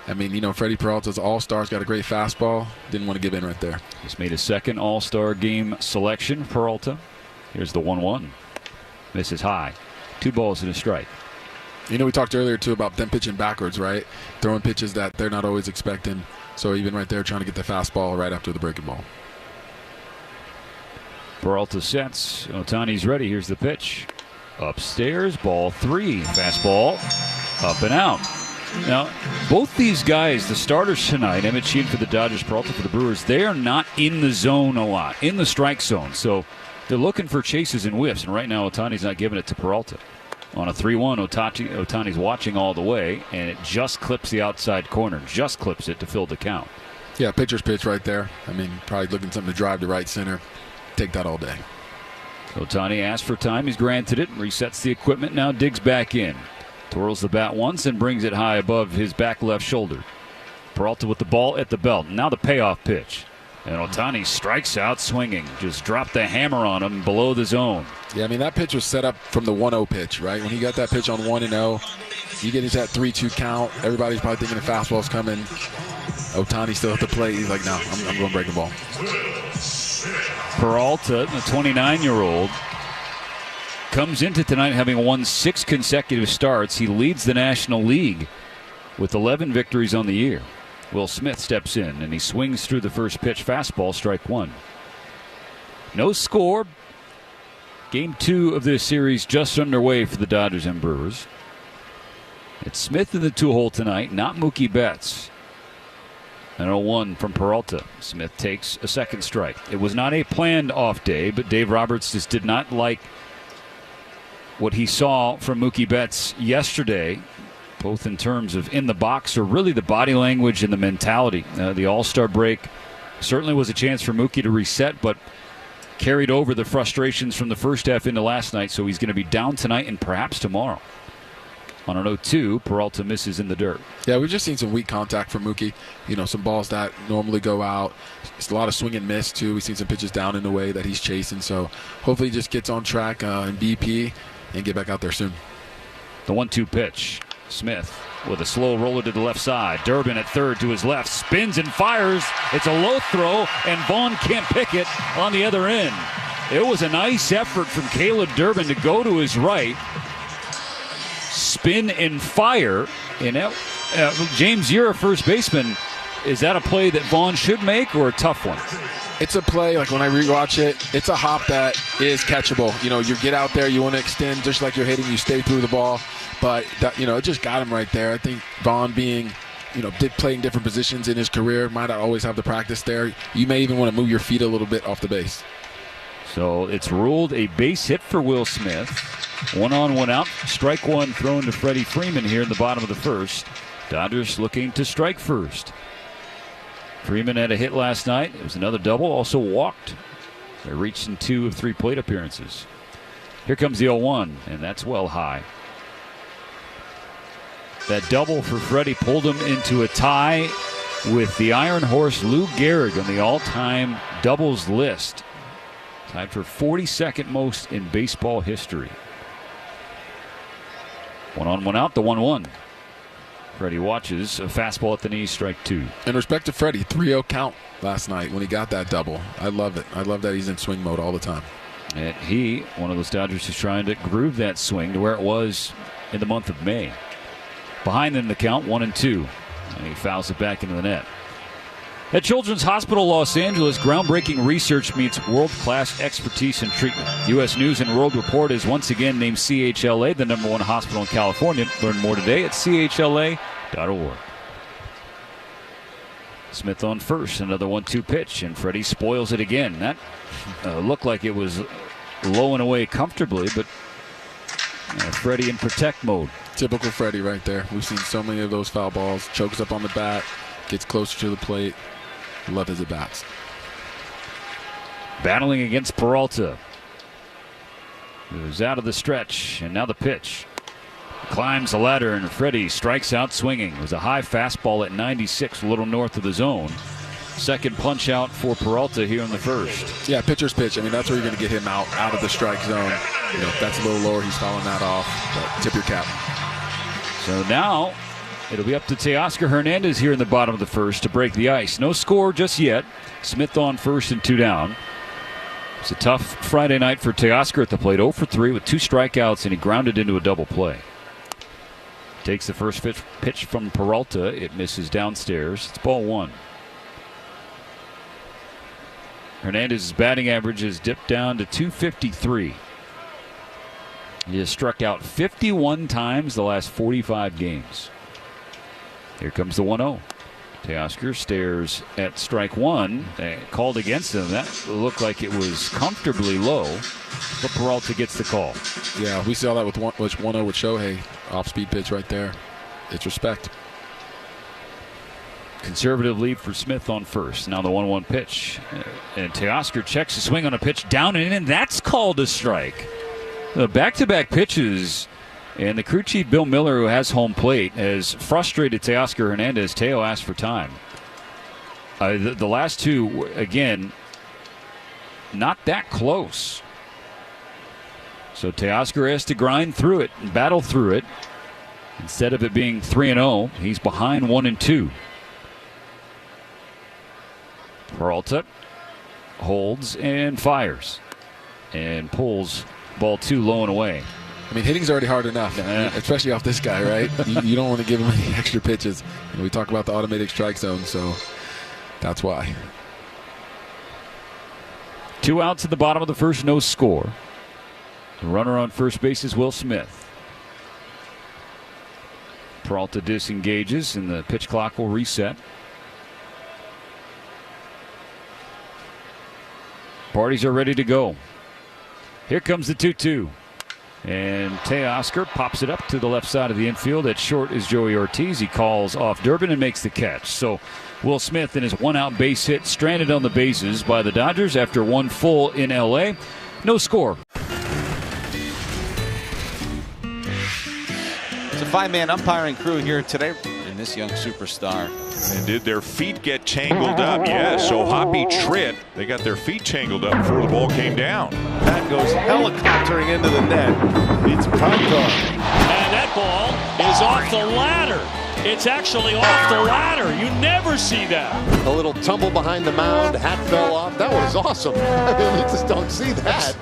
I mean, you know, Freddie Peralta's all-star's got a great fastball. Didn't want to give in right there. He's made his second all-star game selection, Peralta. Here's the 1-1. Misses high. 2 balls and a strike. You know, we talked earlier, too, about them pitching backwards, right? Throwing pitches that they're not always expecting. So even right there, trying to get the fastball right after the breaking ball. Peralta sets. Ohtani's ready. Here's the pitch. Upstairs, ball 3. Fastball, up and out. Now, both these guys, the starters tonight, Emmett Sheehan for the Dodgers, Peralta for the Brewers, they are not in the zone a lot, in the strike zone. So they're looking for chases and whiffs, and right now Ohtani's not giving it to Peralta. On a 3-1, Ohtani's watching all the way, and it just clips the outside corner, just clips it to fill the count. Yeah, pitcher's pitch right there. I mean, probably looking something to drive to right center. Take that all day. Ohtani asked for time. He's granted it, resets the equipment, now digs back in. Twirls the bat once and brings it high above his back left shoulder. Peralta with the ball at the belt. Now the payoff pitch. And Ohtani strikes out swinging. Just dropped the hammer on him below the zone. Yeah, I mean, that pitch was set up from the 1-0 pitch, right? When he got that pitch on 1-0, you get into that 3-2 count. Everybody's probably thinking the fastball's coming. Ohtani still at the plate. He's like, no, I'm going breaking ball. Peralta, the 29-year-old, comes into tonight having won 6 consecutive starts. He leads the National League with 11 victories on the year. Will Smith steps in, and he swings through the first pitch. Fastball, strike 1. No score. Game 2 of this series just underway for the Dodgers and Brewers. It's Smith in the 2-hole tonight, not Mookie Betts. An 0-1 from Peralta. Smith takes a second strike. It was not a planned off day, but Dave Roberts just did not like what he saw from Mookie Betts yesterday, both in terms of in the box or really the body language and the mentality. The All-Star break certainly was a chance for Mookie to reset, but carried over the frustrations from the first half into last night, so he's going to be down tonight and perhaps tomorrow. On an 0-2, Peralta misses in the dirt. Yeah, we've just seen some weak contact from Mookie. You know, some balls that normally go out. It's a lot of swing and miss, too. We've seen some pitches down in the way that he's chasing. So hopefully he just gets on track in BP and get back out there soon. The 1-2 pitch. Smith with a slow roller to the left side. Durbin at third to his left. Spins and fires. It's a low throw, and Vaughn can't pick it on the other end. It was a nice effort from Caleb Durbin to go to his right, spin and fire. And James, you're a first baseman. Is that a play that Vaughn should make or a tough one? It's a play, like when I rewatch it, it's a hop that is catchable. You know, you get out there, you want to extend just like you're hitting, you stay through the ball. But, it just got him right there. I think Vaughn being, playing different positions in his career, might not always have the practice there. You may even want to move your feet a little bit off the base. So it's ruled a base hit for Will Smith. 1 on, 1 out. Strike one thrown to Freddie Freeman here in the bottom of the first. Dodgers looking to strike first. Freeman had a hit last night. It was another double, also walked. They reached in 2 of 3 plate appearances. Here comes the 0-1, and that's well high. That double for Freddie pulled him into a tie with the Iron Horse Lou Gehrig on the all-time doubles list. Tied for 42nd most in baseball history. 1 on, 1 out, the 1-1. Freddie watches a fastball at the knee, strike 2. In respect to Freddie, 3-0 count last night when he got that double. I love it. I love that he's in swing mode all the time. And he, one of those Dodgers who's trying to groove that swing to where it was in the month of May. Behind in the count, 1-2. And he fouls it back into the net. At Children's Hospital Los Angeles, groundbreaking research meets world-class expertise and treatment. U.S. News and World Report has once again named CHLA the #1 hospital in California. Learn more today at chla.org. Smith on first, another 1-2 pitch, and Freddie spoils it again. That looked like it was low and away comfortably, but Freddie in protect mode. Typical Freddie right there. We've seen so many of those foul balls. Chokes up on the bat, gets closer to the plate. Love his at-bats. Battling against Peralta. Who's out of the stretch, and now the pitch. Climbs the ladder, and Freddie strikes out swinging. It was a high fastball at 96, a little north of the zone. Second punch out for Peralta here in the first. Yeah, pitcher's pitch. I mean, that's where you're going to get him out of the strike zone. If that's a little lower, he's fouling that off. But tip your cap. So now it'll be up to Teoscar Hernandez here in the bottom of the first to break the ice. No score just yet. Smith on first and 2 down. It's a tough Friday night for Teoscar at the plate. 0 for 3 with 2 strikeouts, and he grounded into a double play. Takes the first pitch from Peralta. It misses downstairs. It's ball 1. Hernandez's batting average has dipped down to .253. He has struck out 51 times the last 45 games. Here comes the 1-0. Teoscar stares at strike 1. Called against him. That looked like it was comfortably low, but Peralta gets the call. Yeah, we saw that with 1-0 with Shohei. Off-speed pitch right there. It's respect. Conservative lead for Smith on first. Now the 1-1 pitch. And Teoscar checks the swing on a pitch down and in, and that's called a strike. The back-to-back pitches. And the crew chief, Bill Miller, who has home plate, has frustrated Teoscar Hernandez. Teo asked for time. The last 2, again, not that close. So Teoscar has to grind through it and battle through it. Instead of it being 3-0, he's behind 1-2. Peralta holds and fires and pulls ball 2 low and away. I mean, hitting's already hard enough, especially off this guy, right? you don't want to give him any extra pitches. We talk about the automatic strike zone, so that's why. 2 outs at the bottom of the first, no score. The runner on first base is Will Smith. Peralta disengages, and the pitch clock will reset. Parties are ready to go. Here comes the 2-2. And Teoscar pops it up to the left side of the infield. At short is Joey Ortiz. He calls off Durbin and makes the catch. So Will Smith in his 1-out base hit, stranded on the bases by the Dodgers after 1 full in L.A. No score. It's a 5-man umpiring crew here today in this young superstar. And did their feet get tangled up? Yes. So Hoppy Tritt, they got their feet tangled up before the ball came down. That goes helicoptering into the net. It's prime time. And that ball is off the ladder. It's actually off the ladder. You never see that. A little tumble behind the mound. Hat fell off. That was awesome. I mean, you just don't see that.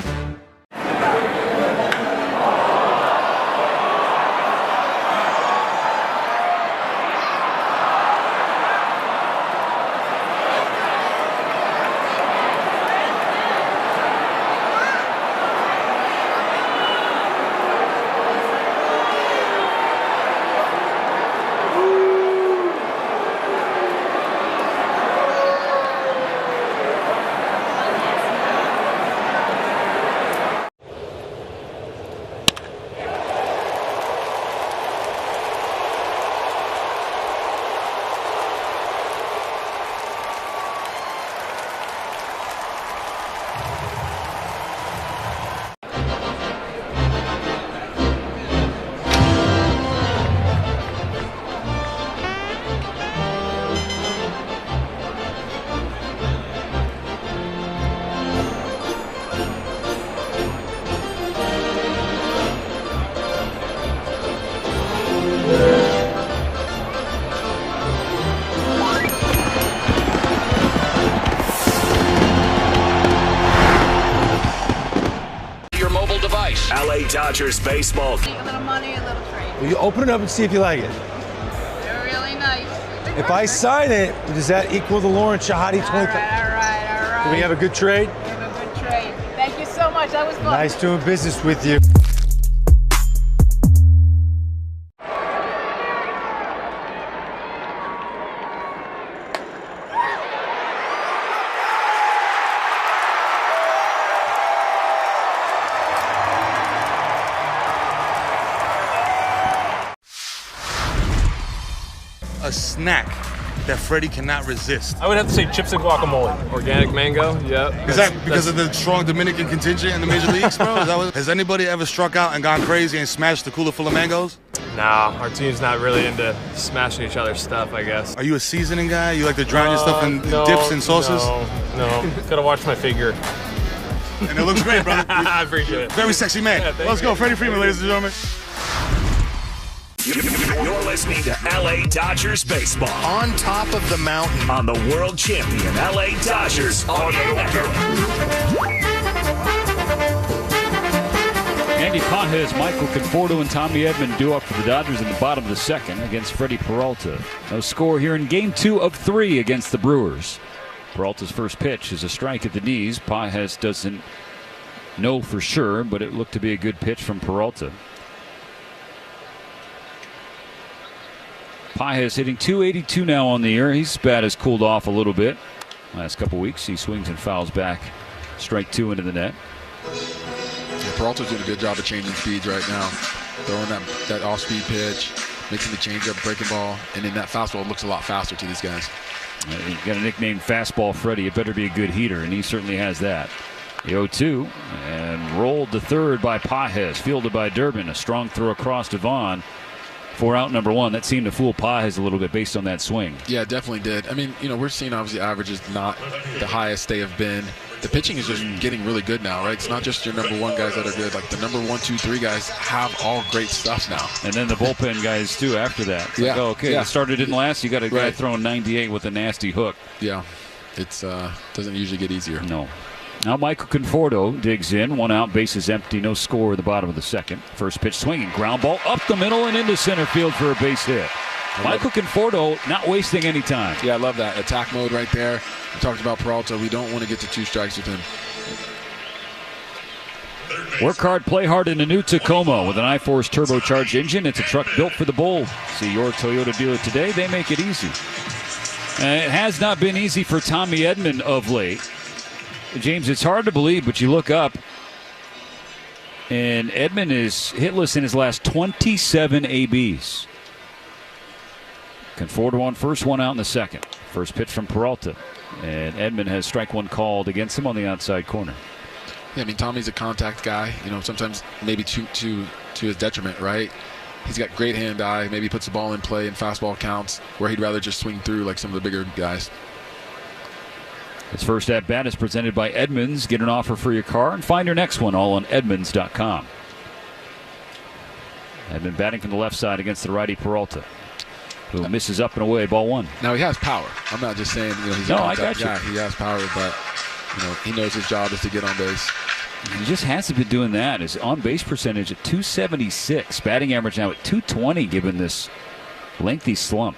Dodgers baseball. A little money, a little trade. Well, you open it up and see if you like it. They're really nice. If I sign it, does that equal the Lauren Shahadi 20? All right. Do we have a good trade? We have a good trade. Thank you so much. That was fun. Nice doing business with you. A snack that Freddie cannot resist. I would have to say chips and guacamole. Organic mango, yep. Is that because of the strong Dominican contingent in the major leagues, bro? Has anybody ever struck out and gone crazy and smashed the cooler full of mangoes? Nah, our team's not really into smashing each other's stuff, I guess. Are you a seasoning guy? You like to drown your stuff in dips and sauces? No. Gotta watch my figure. And it looks great, brother. I appreciate it. Very sexy man. Yeah, Let's go, Freddie Freeman, ladies and gentlemen. You're listening to LA Dodgers baseball. On top of the mountain. On the world champion LA Dodgers Audio Network. Andy Pages, Michael Conforto, and Tommy Edman due up for the Dodgers in the bottom of the second against Freddie Peralta. No score here in Game 2 of 3 against the Brewers. Peralta's first pitch is a strike at the knees. Pages doesn't know for sure, but it looked to be a good pitch from Peralta. Pages hitting .282 now on the year. His bat has cooled off a little bit. Last couple weeks, he swings and fouls back. Strike 2 into the net. Yeah, Peralta's doing a good job of changing speeds right now. Throwing that off-speed pitch, mixing the changeup, breaking ball, and then that fastball looks a lot faster to these guys. You got a nickname Fastball Freddie. It better be a good heater, and he certainly has that. The 0-2, and rolled to third by Pages, fielded by Durbin. A strong throw across to Vaughn. For out number 1, that seemed to fool Pages a little bit based on that swing. Yeah, it definitely did. I mean, we're seeing obviously averages not the highest they have been. The pitching is just getting really good now, right? It's not just your number 1 guys that are good. Like the number 1, 2, 3 guys have all great stuff now. And then the bullpen guys too after that. It's yeah. Like, oh, okay, the starter didn't last. You got a guy throwing 98 with a nasty hook. Yeah, it's doesn't usually get easier. No. Now Michael Conforto digs in. 1 out, bases empty, no score at the bottom of the second. First pitch swinging, ground ball up the middle and into center field for a base hit. Michael Conforto not wasting any time. Yeah, I love that. Attack mode right there. We talked about Peralta. We don't want to get to 2 strikes with him. Work hard, play hard in a new Tacoma with an iForce turbocharged engine. It's a truck built for the bold. See your Toyota dealer today. They make it easy. It has not been easy for Tommy Edman of late. James, it's hard to believe, but you look up, and Edman is hitless in his last 27 ABs. Conforto on first, 1 out in the second. First pitch from Peralta, and Edman has strike 1 called against him on the outside corner. Yeah, I mean, Tommy's a contact guy. Sometimes maybe to his detriment, right? He's got great hand-eye. Maybe puts the ball in play and fastball counts where he'd rather just swing through like some of the bigger guys. His first at-bat is presented by Edmunds. Get an offer for your car and find your next one all on Edmunds.com. Edman batting from the left side against the righty Peralta, who misses up and away, ball 1. Now he has power. I'm not just saying he's a contact guy. He has power, but he knows his job is to get on base. He just hasn't been doing that. His on-base percentage at .276. Batting average now at .220 given this lengthy slump.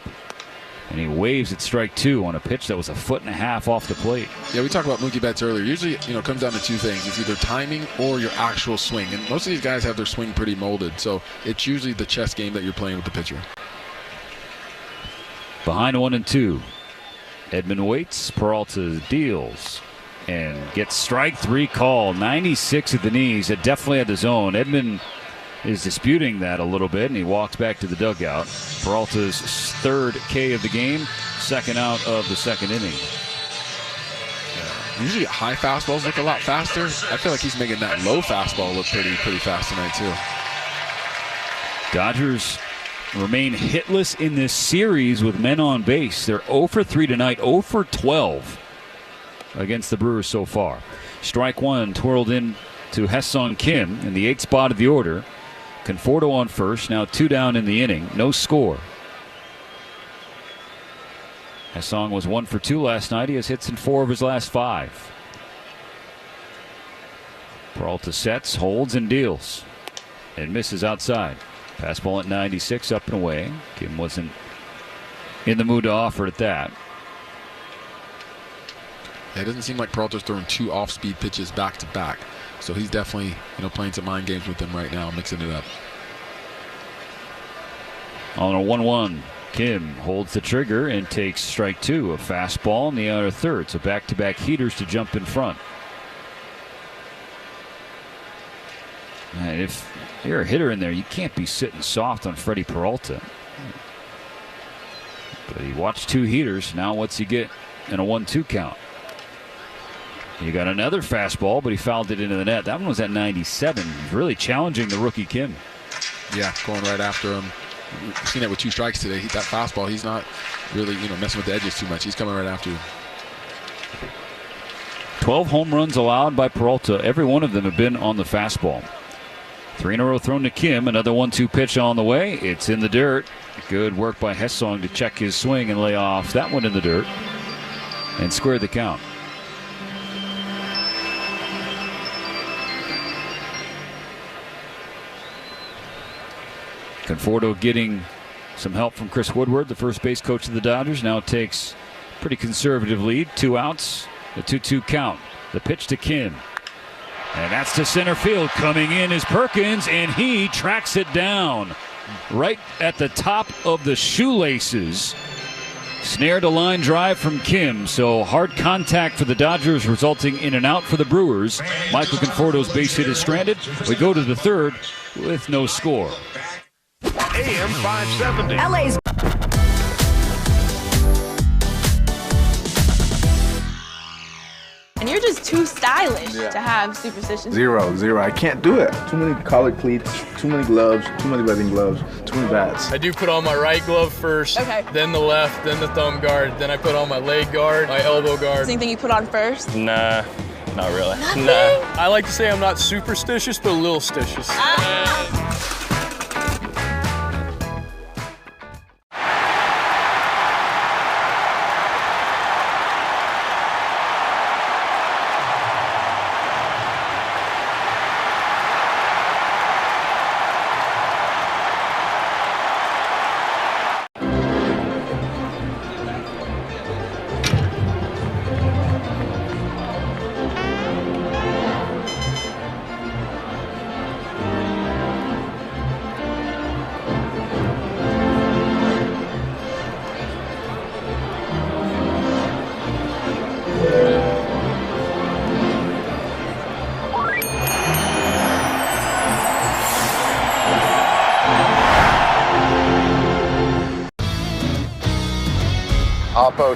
And he waves at strike 2 on a pitch that was 1.5 feet off the plate. Yeah, we talked about Mookie Betts earlier. Usually, it comes down to 2 things. It's either timing or your actual swing. And most of these guys have their swing pretty molded. So it's usually the chess game that you're playing with the pitcher. Behind 1-2. Edman waits. Peralta deals and gets strike 3 call. 96 at the knees. It definitely had the zone. Edman is disputing that a little bit, and he walks back to the dugout. Peralta's 3rd K of the game, 2nd out of the 2nd inning. Usually high fastballs look a lot faster. I feel like he's making that low fastball look pretty fast tonight too. Dodgers remain hitless in this series with men on base. They're 0 for 3 tonight, 0 for 12 against the Brewers so far. Strike 1 twirled in to Ha-Seong Kim in the 8th spot of the order. Conforto on first, now 2 down in the inning, no score. Ha-Seong was 1 for 2 last night. He has hits in 4 of his last 5. Peralta sets, holds, and deals. and misses outside. Fastball at 96, up and away. Kim wasn't in the mood to offer at that. Yeah, it doesn't seem like Peralta's throwing 2 off-speed pitches back to back. So he's definitely, playing some mind games with them right now, mixing it up. On a 1-1, Kim holds the trigger and takes strike 2, a fastball in the outer third. So back-to-back heaters to jump in front. And if you're a hitter in there, you can't be sitting soft on Freddie Peralta. But he watched 2 heaters. Now what's he get in a 1-2 count? You got another fastball, but he fouled it into the net. That one was at 97. He's really challenging the rookie Kim. Yeah, going right after him. We've seen that with 2 strikes today. That fastball, he's not really, messing with the edges too much. He's coming right after you. 12 home runs allowed by Peralta. Every one of them have been on the fastball. 3 in a row thrown to Kim. Another 1-2 pitch on the way. It's in the dirt. Good work by Hessong to check his swing and lay off that one in the dirt and square the count. Conforto getting some help from Chris Woodward, the first base coach of the Dodgers. Now takes a pretty conservative lead. 2 outs, a 2-2 count. The pitch to Kim. And that's to center field. Coming in is Perkins, and he tracks it down right at the top of the shoelaces. Snared a line drive from Kim, so hard contact for the Dodgers, resulting in an out for the Brewers. Michael Conforto's base hit is stranded. We go to the third with no score. AM 570. LA's. And you're just too stylish to have superstitions. Zero. I can't do it. Too many collared cleats, too many gloves, too many webbing gloves, too many bats. I do put on my right glove first, then the left, then the thumb guard, then I put on my leg guard, my elbow guard. Anything you put on first? Nah, not really. Nothing? Nah. I like to say I'm not superstitious, but a little stitious.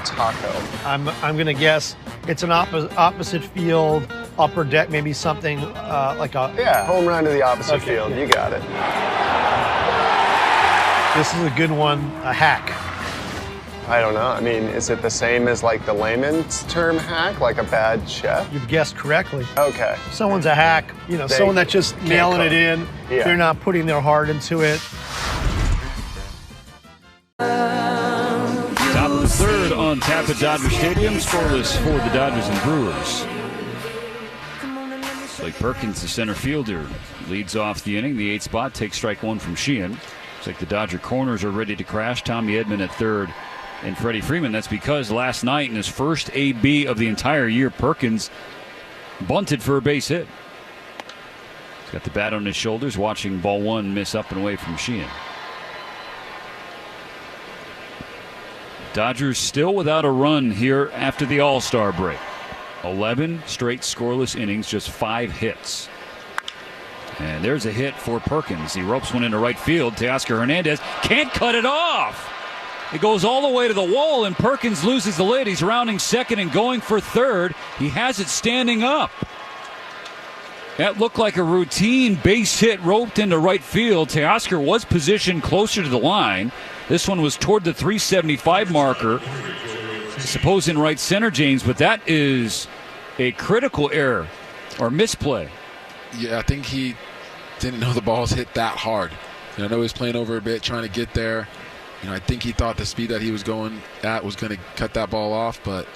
Taco. I'm gonna guess it's an opposite field, upper deck, maybe something like a home run to the opposite field. Yeah. You got it. This is a good one. A hack. I don't know. I mean, is it the same as like the layman's term hack, like a bad chef? You've guessed correctly. Okay. Someone's a hack. Someone that's just nailing it in. Yeah. They're not putting their heart into it. Top of the third on tap at Dodger Stadium. Scoreless for the Dodgers and Brewers. Blake Perkins, the center fielder, leads off the inning. The 8th spot takes strike 1 from Sheehan. Looks like the Dodger corners are ready to crash. Tommy Edman at third and Freddie Freeman. That's because last night in his first AB of the entire year, Perkins bunted for a base hit. He's got the bat on his shoulders, watching ball 1 miss up and away from Sheehan. Dodgers still without a run here after the All-Star break. 11 straight scoreless innings, just 5 hits. And there's a hit for Perkins. He ropes one into right field. Teoscar Hernandez can't cut it off. It goes all the way to the wall, and Perkins loses the lid. He's rounding second and going for third. He has it standing up. That looked like a routine base hit roped into right field. Teoscar was positioned closer to the line. This one was toward the 375 marker. Suppose in right center, James, but that is a critical error or misplay. Yeah, I think he didn't know the balls hit that hard. I know he was playing over a bit, trying to get there. I think he thought the speed that he was going at was going to cut that ball off, but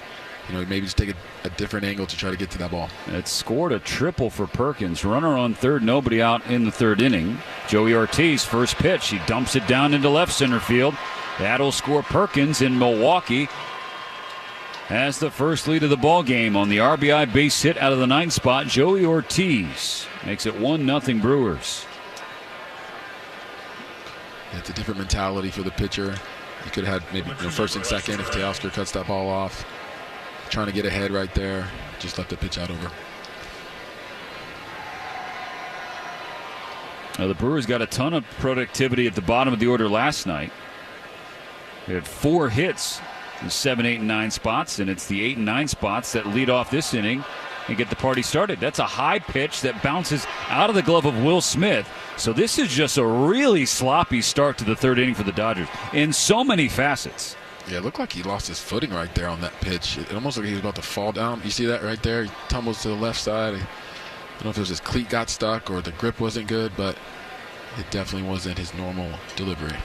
maybe just take a different angle to try to get to that ball. It scored a triple for Perkins. Runner on third, nobody out in the third inning. Joey Ortiz, first pitch. He dumps it down into left center field. That'll score Perkins, in Milwaukee has the first lead of the ball game on the RBI base hit out of the 9th spot. Joey Ortiz makes it 1-0 Brewers. It's a different mentality for the pitcher. He could have had maybe first and second if Teoscar cuts that ball off. Trying to get ahead right there. Just left the pitch out over. Now the Brewers got a ton of productivity at the bottom of the order last night. They had 4 hits in 7, 8, and 9 spots, and it's the 8 and 9 spots that lead off this inning and get the party started. That's a high pitch that bounces out of the glove of Will Smith. So this is just a really sloppy start to the third inning for the Dodgers in so many facets. Yeah, it looked like he lost his footing right there on that pitch. It almost like he was about to fall down. You see that right there? He tumbles to the left side. I don't know if it was his cleat got stuck or the grip wasn't good, but it definitely wasn't his normal delivery.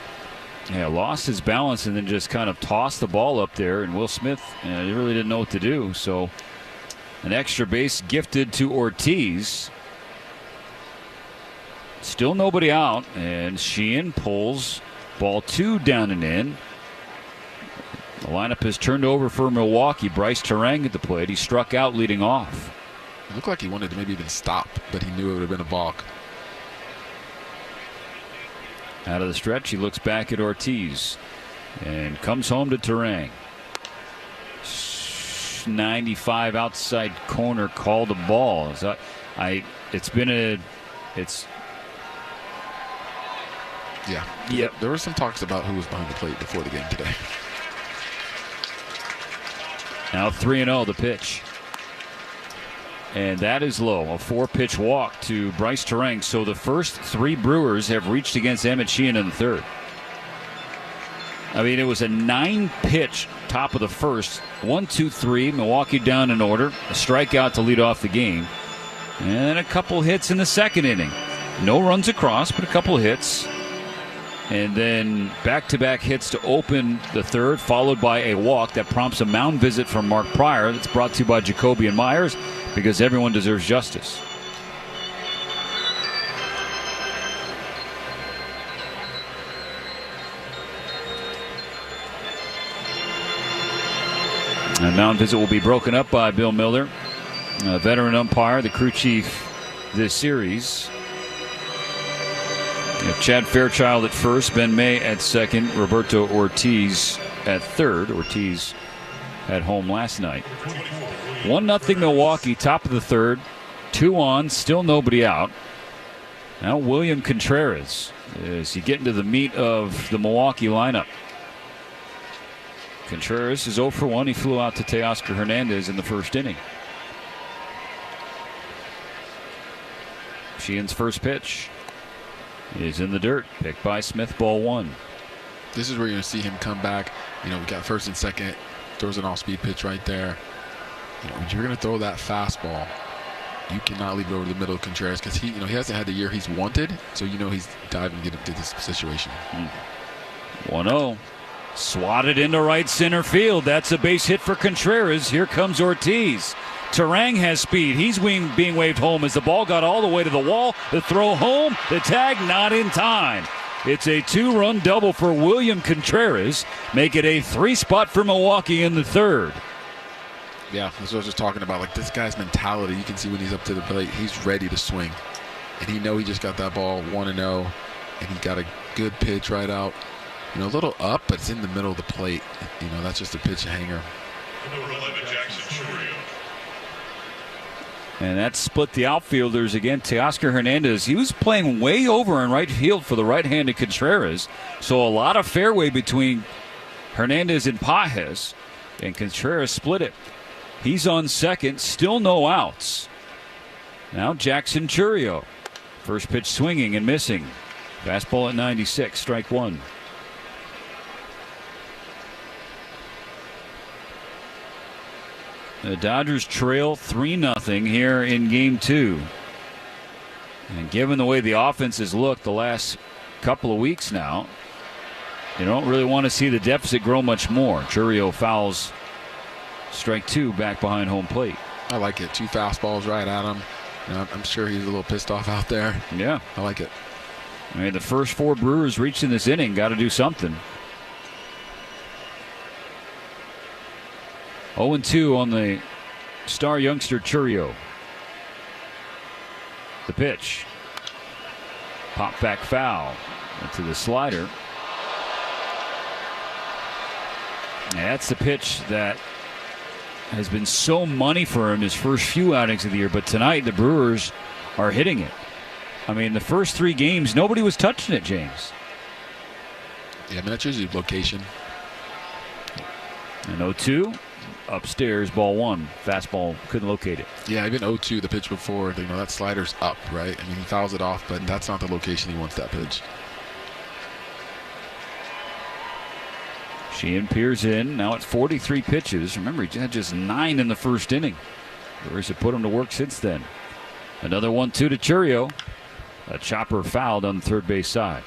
Yeah, lost his balance and then just kind of tossed the ball up there, and Will Smith he really didn't know what to do. So an extra base gifted to Ortiz. Still nobody out, and Sheehan pulls ball 2 down and in. The lineup has turned over for Milwaukee. Bryce Terang at the plate. He struck out leading off. It looked like he wanted to maybe even stop, but he knew it would have been a balk. Out of the stretch, he looks back at Ortiz and comes home to Terang. 95 outside corner, called a ball. Yeah. There were some talks about who was behind the plate before the game today. Now 3-0 the pitch. And that is low. A 4-pitch walk to Bryce Terang. So the first 3 Brewers have reached against Emmett Sheehan in the third. I mean, it was a 9-pitch top of the first. 1, 2, 3. Milwaukee down in order. A strikeout to lead off the game. And a couple hits in the second inning. No runs across, but a couple hits. And then back-to-back hits to open the third, followed by a walk that prompts a mound visit from Mark Pryor. That's brought to you by Jacoby and Myers, because everyone deserves justice. The mound visit will be broken up by Bill Miller, a veteran umpire, the crew chief this series. Chad Fairchild at first, Ben May at second, Roberto Ortiz at third. Ortiz at home last night. 1-0 Milwaukee, top of the third. 2 on, still nobody out. Now William Contreras as you get into the meat of the Milwaukee lineup. Contreras is 0 for 1. He flew out to Teoscar Hernandez in the first inning. Sheehan's first pitch is in the dirt, picked by Smith, ball 1. This is where you're going to see him come back. We got first and second, throws an off-speed pitch right there. When you're going to throw that fastball, you cannot leave it over the middle of Contreras, because he hasn't had the year he's wanted, so he's diving to get into this situation. 1-0. Swatted into right center field. That's a base hit for Contreras. Here comes Ortiz. Terang has speed. He's being waved home as the ball got all the way to the wall. The throw home, the tag not in time. It's a 2-run double for William Contreras. Make it a 3-spot for Milwaukee in the third. Yeah, that's what I was just talking about. Like, this guy's mentality, you can see when he's up to the plate, he's ready to swing. And he just got that ball 1-0, and he got a good pitch right out. A little up, but it's in the middle of the plate. That's just a pitch hanger. And that split the outfielders again. Teoscar Hernandez, he was playing way over in right field for the right-handed Contreras. So a lot of fairway between Hernandez and Pages. And Contreras split it. He's on second, still no outs. Now Jackson Chourio. First pitch swinging and missing. Fastball at 96, strike 1. The Dodgers trail 3-0 here in Game 2. And given the way the offense has looked the last couple of weeks now, you don't really want to see the deficit grow much more. Chourio fouls Strike 2 back behind home plate. I like it. 2 fastballs right at him. You know, I'm sure he's a little pissed off out there. Yeah. I like it. I mean, the first 4 Brewers reached in this inning. Got to do something. 0-2 on the star youngster Chourio. The pitch. Pop back foul into the slider. And that's the pitch that has been so money for him his first few outings of the year. But tonight the Brewers are hitting it. I mean, the first 3 games, nobody was touching it, James. Yeah, I mean, that's usually location. And 0-2. Upstairs, ball 1. Fastball, couldn't locate it. Yeah, even 0-2, the pitch before, you know, that slider's up, right? I mean, he fouls it off, but that's not the location he wants that pitch. Sheehan peers in, now at 43 pitches. Remember, he had just 9 in the first inning. Brewers have put him to work since then. Another 1-2 to Chourio. A chopper fouled on the third base side.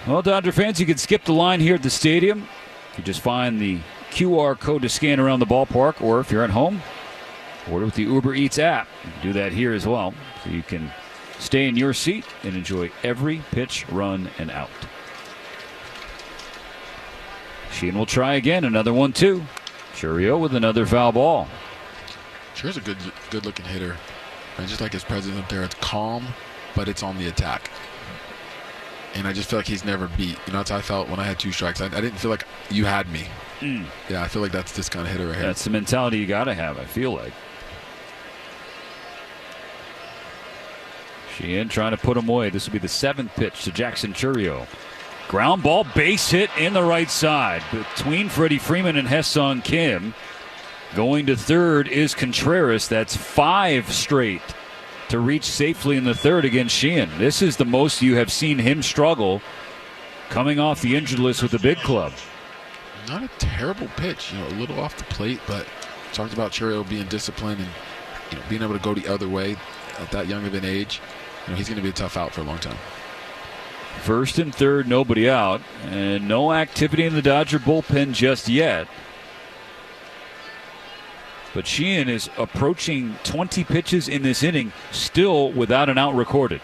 Well, Dodger fans, you can skip the line here at the stadium. You just find the QR code to scan around the ballpark, or if you're at home, order with the Uber Eats app. You can do that here as well, so you can stay in your seat and enjoy every pitch, run, and out. Sheehan will try again, another 1-2. Chourio with another foul ball. Chourio's a good looking hitter. And just like his presence up there, it's calm, but it's on the attack. And I just feel like he's never beat. You know, that's how I felt when I had 2 strikes. I didn't feel like you had me. Yeah, I feel like that's this kind of hitter right here. That's the mentality you got to have, I feel like. Sheehan trying to put him away. This will be the 7th pitch to Jackson Chourio. Ground ball, base hit in the right side between Freddie Freeman and Ha-Seong Kim. Going to third is Contreras. That's 5 straight to reach safely in the third against Sheehan. This is the most you have seen him struggle coming off the injured list with the big club. Not a terrible pitch, you know, a little off the plate, but talked about Chourio being disciplined and, you know, being able to go the other way at that young of an age. You know, he's going to be a tough out for a long time. First and third, nobody out, and no activity in the Dodger bullpen just yet. But Sheehan is approaching 20 pitches in this inning, still without an out recorded.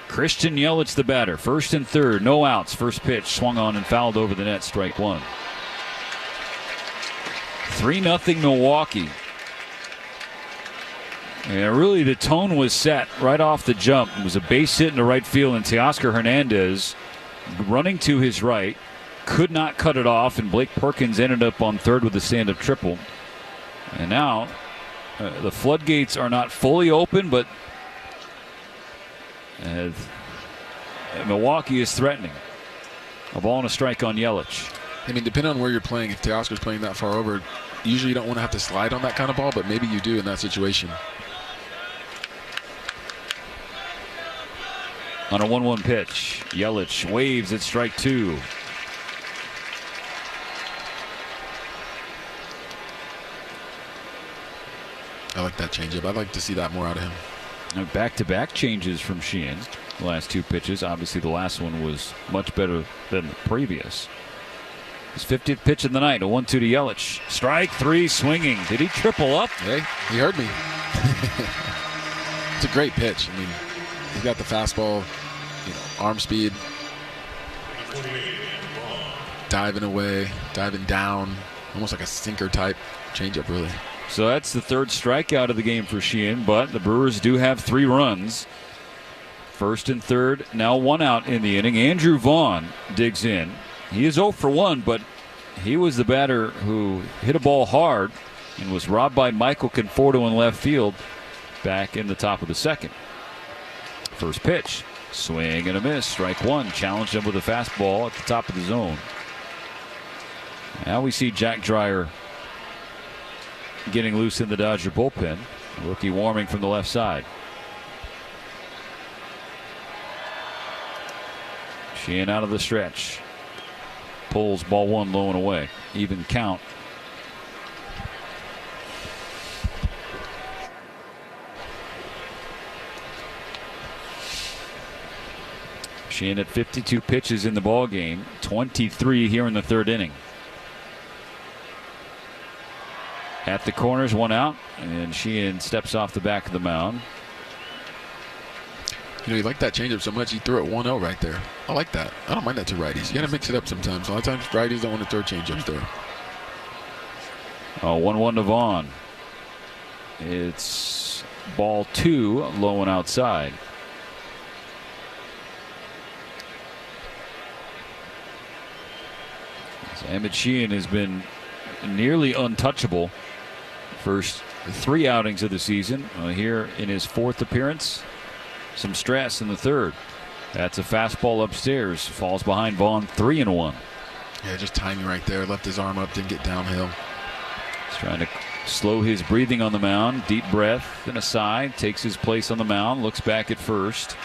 Christian Yelich, the batter. First and third, no outs. First pitch swung on and fouled over the net, strike 1. 3-0 Milwaukee. And really the tone was set right off the jump. It was a base hit in the right field, and Teoscar Hernandez running to his right. Could not cut it off, and Blake Perkins ended up on third with a stand-up triple. And now the floodgates are not fully open, but Milwaukee is threatening. A ball and a strike on Yelich. I mean, depending on where you're playing, if Teoscar's playing that far over, usually you don't want to have to slide on that kind of ball, but maybe you do in that situation. On a 1-1 pitch, Yelich waves at strike 2. I like that changeup. I'd like to see that more out of him. Now back-to-back changes from Sheehan. The last 2 pitches. Obviously, the last one was much better than the previous. His 50th pitch of the night, a 1-2 to Yelich. Strike 3, swinging. Did he triple up? Hey, he heard me. It's a great pitch. I mean, he's got the fastball, you know, arm speed, diving away, diving down, almost like a sinker type changeup, really. So that's the 3rd strikeout of the game for Sheehan, but the Brewers do have 3 runs. First and third, now 1 out in the inning. Andrew Vaughn digs in. He is 0 for 1, but he was the batter who hit a ball hard and was robbed by Michael Conforto in left field back in the top of the 2nd. First pitch, swing and a miss. Strike 1, challenged him with a fastball at the top of the zone. Now we see Jack Dreyer getting loose in the Dodger bullpen. Rookie warming from the left side. Sheehan out of the stretch. Pulls ball 1 low and away. Even count. Sheehan at 52 pitches in the ball game. 23 here in the 3rd inning. At the corners, one out, and Sheehan steps off the back of the mound. You know, he liked that changeup so much, he threw it 1-0 right there. I like that. I don't mind that to righties. You got to mix it up sometimes. A lot of times, righties don't want to throw changeups there. 1-1 to Vaughn. It's ball 2, low and outside. So Emmett Sheehan has been nearly untouchable first 3 outings of the season. Here in his 4th appearance, some stress in the 3rd. That's a fastball upstairs. Falls behind Vaughn, 3-1. Yeah, just timing right there. Left his arm up, didn't get downhill. He's trying to slow his breathing on the mound. Deep breath and a sigh. Takes his place on the mound. Looks back at first.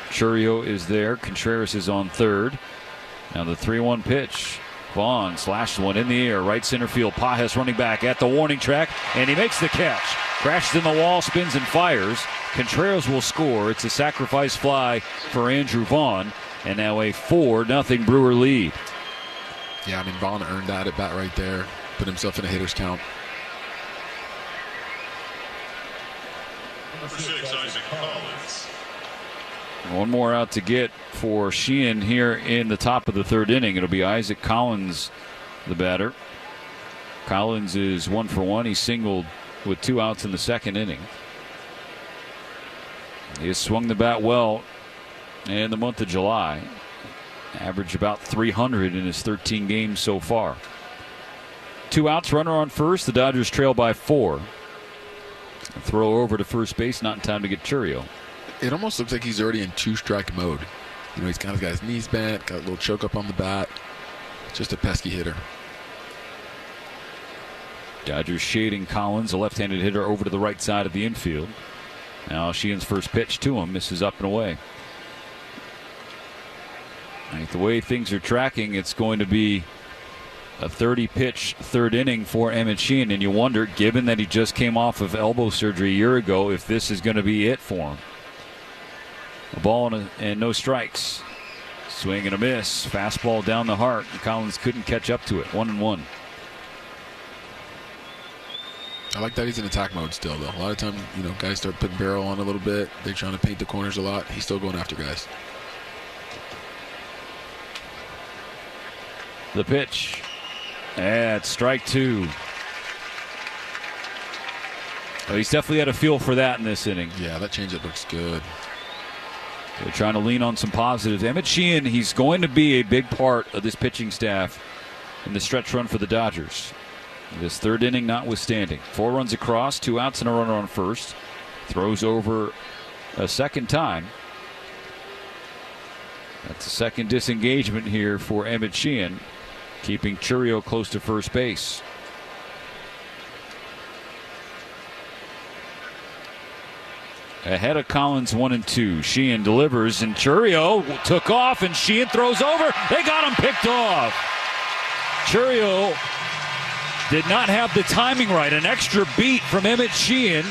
Churio is there. Contreras is on 3rd. Now the 3-1 pitch. Vaughn slashes one in the air. Right center field. Pages running back at the warning track. And he makes the catch. Crashes in the wall, spins and fires. Contreras will score. It's a sacrifice fly for Andrew Vaughn. And now a 4-0 Brewer lead. Yeah, I mean, Vaughn earned that at bat right there. Put himself in a hitter's count. Number 6, Isaac Collins. One more out to get for Sheehan here in the top of the 3rd inning. It'll be Isaac Collins, the batter. Collins is 1 for 1. He singled with 2 outs in the 2nd inning. He has swung the bat well in the month of July. Averaged about 300 in his 13 games so far. 2 outs, runner on first. The Dodgers trail by 4. A throw over to first base, not in time to get Churio. It almost looks like he's already in 2-strike mode. You know, he's kind of got his knees bent, got a little choke up on the bat. Just a pesky hitter. Dodgers shading Collins, a left-handed hitter, over to the right side of the infield. Now Sheehan's first pitch to him misses up and away. Right, the way things are tracking, it's going to be a 30-pitch 3rd inning for Emmett Sheehan, and you wonder, given that he just came off of elbow surgery a year ago, if this is going to be it for him. A ball and no strikes. Swing and a miss. Fastball down the heart. And Collins couldn't catch up to it. 1-1. I like that he's in attack mode still, though. A lot of times, you know, guys start putting barrel on a little bit. They're trying to paint the corners a lot. He's still going after guys. The pitch. And strike 2. Oh, he's definitely had a feel for that in this inning. Yeah, that changeup looks good. They're trying to lean on some positives. Emmett Sheehan, he's going to be a big part of this pitching staff in the stretch run for the Dodgers. This 3rd inning notwithstanding. 4 runs across, 2 outs and a runner on first. Throws over a 2nd time. That's the 2nd disengagement here for Emmett Sheehan, keeping Churio close to first base. Ahead of Collins, 1-2. Sheehan delivers, and Churio took off, and Sheehan throws over. They got him picked off. Churio did not have the timing right. An extra beat from Emmett Sheehan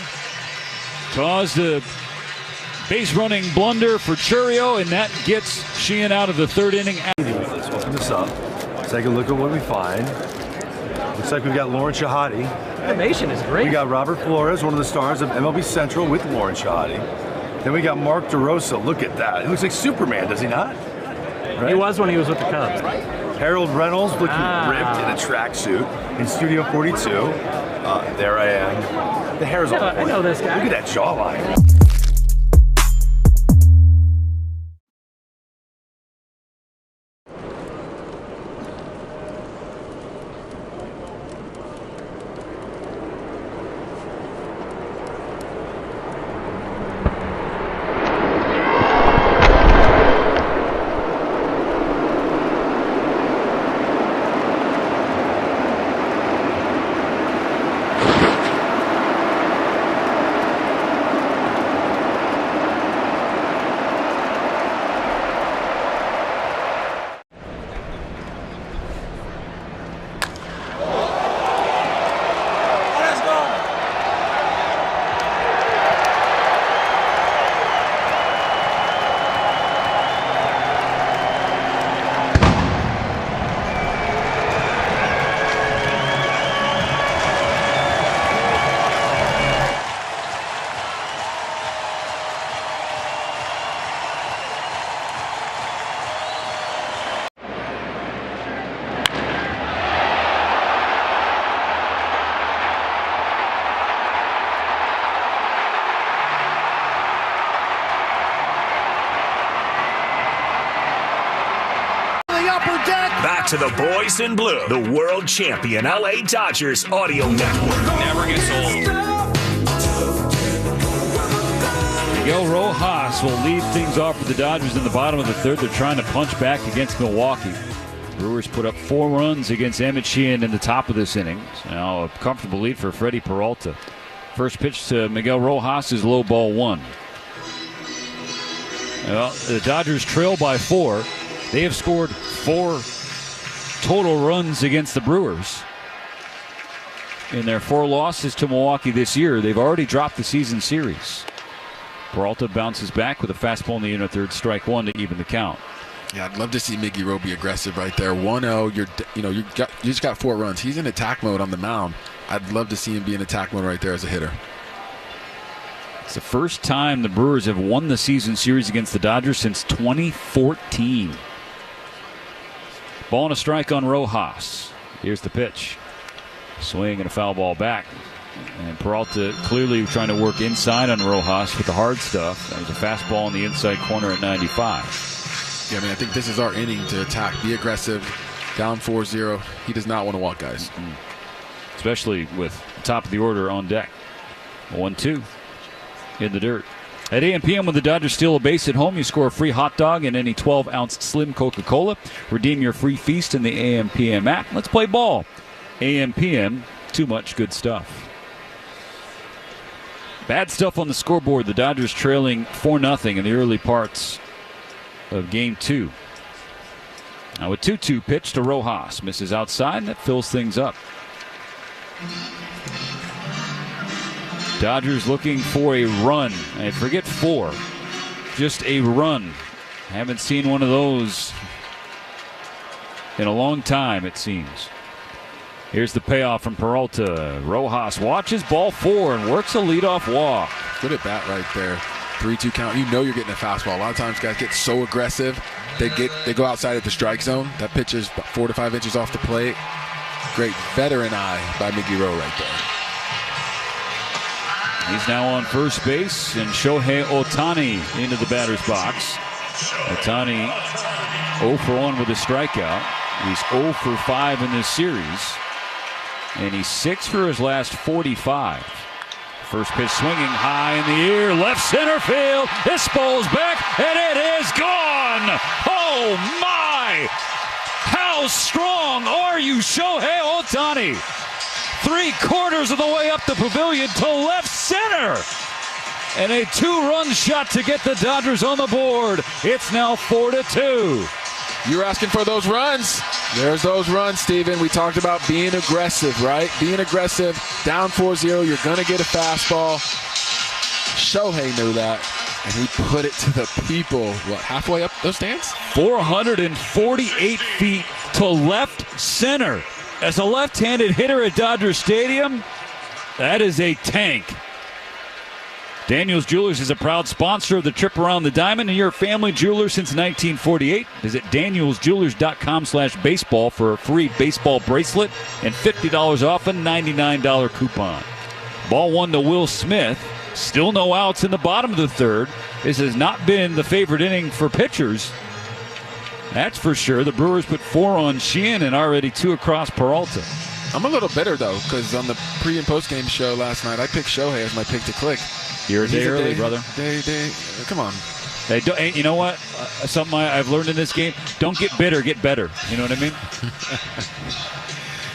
caused a base running blunder for Churio, and that gets Sheehan out of the 3rd inning. Let's open this up. Take a look at what we find. Looks like we've got Lauren Shahadi. Animation is great. We got Robert Flores, one of the stars of MLB Central, with Lauren Shahadi. Then we got Mark DeRosa. Look at that. He looks like Superman, does he not? Right? He was when he was with the Cubs. Harold Reynolds looking ripped in a tracksuit in Studio 42. There I am. The hair's on point. I know this guy. Look at that jawline. to the Boys in Blue, the world champion LA Dodgers audio network. Never gets old. Miguel Rojas will lead things off for the Dodgers in the bottom of the third. They're trying to punch back against Milwaukee. Brewers put up 4 runs against Emmett Sheehan in the top of this inning. Now a comfortable lead for Freddie Peralta. First pitch to Miguel Rojas is low ball 1. Well, the Dodgers trail by 4. They have scored 4 total runs against the Brewers. In their 4 losses to Milwaukee this year, they've already dropped the season series. Peralta bounces back with a fastball in the inner third, strike 1 to even the count. Yeah, I'd love to see Miggy Rowe be aggressive right there. 1-0, you just got 4 runs. He's in attack mode on the mound. I'd love to see him be in attack mode right there as a hitter. It's the first time the Brewers have won the season series against the Dodgers since 2014. Ball and a strike on Rojas. Here's the pitch. Swing and a foul ball back. And Peralta clearly trying to work inside on Rojas with the hard stuff. That was a fastball in the inside corner at 95. Yeah, I mean, I think this is our inning to attack. Be aggressive. Down 4-0. He does not want to walk guys. Mm-hmm. Especially with the top of the order on deck. 1-2 in the dirt. At AM/PM, when the Dodgers steal a base at home, you score a free hot dog and any 12-ounce slim Coca-Cola. Redeem your free feast in the AM/PM app. Let's play ball. AM/PM, too much good stuff. Bad stuff on the scoreboard. The Dodgers trailing 4-0 in the early parts of Game 2. Now a 2-2 pitch to Rojas. Misses outside, and that fills things up. Dodgers looking for a run. I forget 4. Just a run. Haven't seen one of those in a long time, it seems. Here's the payoff from Peralta. Rojas watches ball 4 and works a leadoff walk. Good at bat right there. 3-2 count. You know you're getting a fastball. A lot of times guys get so aggressive. They go outside of the strike zone. That pitch is about 4 to 5 inches off the plate. Great veteran eye by Miggy Rowe right there. He's now on first base, and Shohei Ohtani into the batter's box. Ohtani 0 for 1 with a strikeout. He's 0 for 5 in this series. And he's 6 for his last 45. First pitch swinging high in the air, left center field. This ball's back, and it is gone. Oh my! How strong are you, Shohei Ohtani? 3/4 of the way up the pavilion to left center. And a 2-run shot to get the Dodgers on the board. It's now 4-2. You're asking for those runs. There's those runs, Steven. We talked about being aggressive, right? Being aggressive. Down 4-0, you're going to get a fastball. Shohei knew that, and he put it to the people. What, halfway up those stands? 448 feet to left center. As a left-handed hitter at Dodger Stadium, that is a tank. Daniels Jewelers is a proud sponsor of the Trip Around the Diamond, and you're a family jeweler since 1948. Visit danielsjewelers.com/baseball for a free baseball bracelet and $50 off a $99 coupon. Ball 1 to Will Smith. Still no outs in the bottom of the third. This has not been the favorite inning for pitchers. That's for sure. The Brewers put 4 on Sheehan and already 2 across Peralta. I'm a little bitter, though, because on the pre- and post-game show last night, I picked Shohei as my pick to click. You're a day early, brother. Come on. Hey, you know what? Something I've learned in this game: don't get bitter, get better. You know what I mean?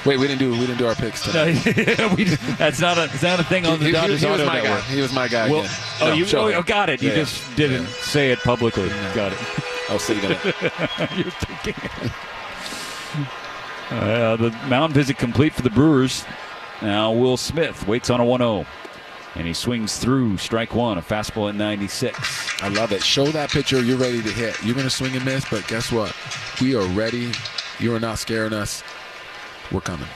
Wait, we didn't do our picks tonight. That's not a thing on the Dodgers Auto Network. He was my guy. Well, again. Got it. You just didn't say it publicly. Got it. I'll see you. You're thinking. The mound visit complete for the Brewers. Now Will Smith waits on a 1-0. And he swings through strike 1, a fastball at 96. I love it. Show that pitcher you're ready to hit. You're going to swing and miss, but guess what? We are ready. You are not scaring us. We're coming.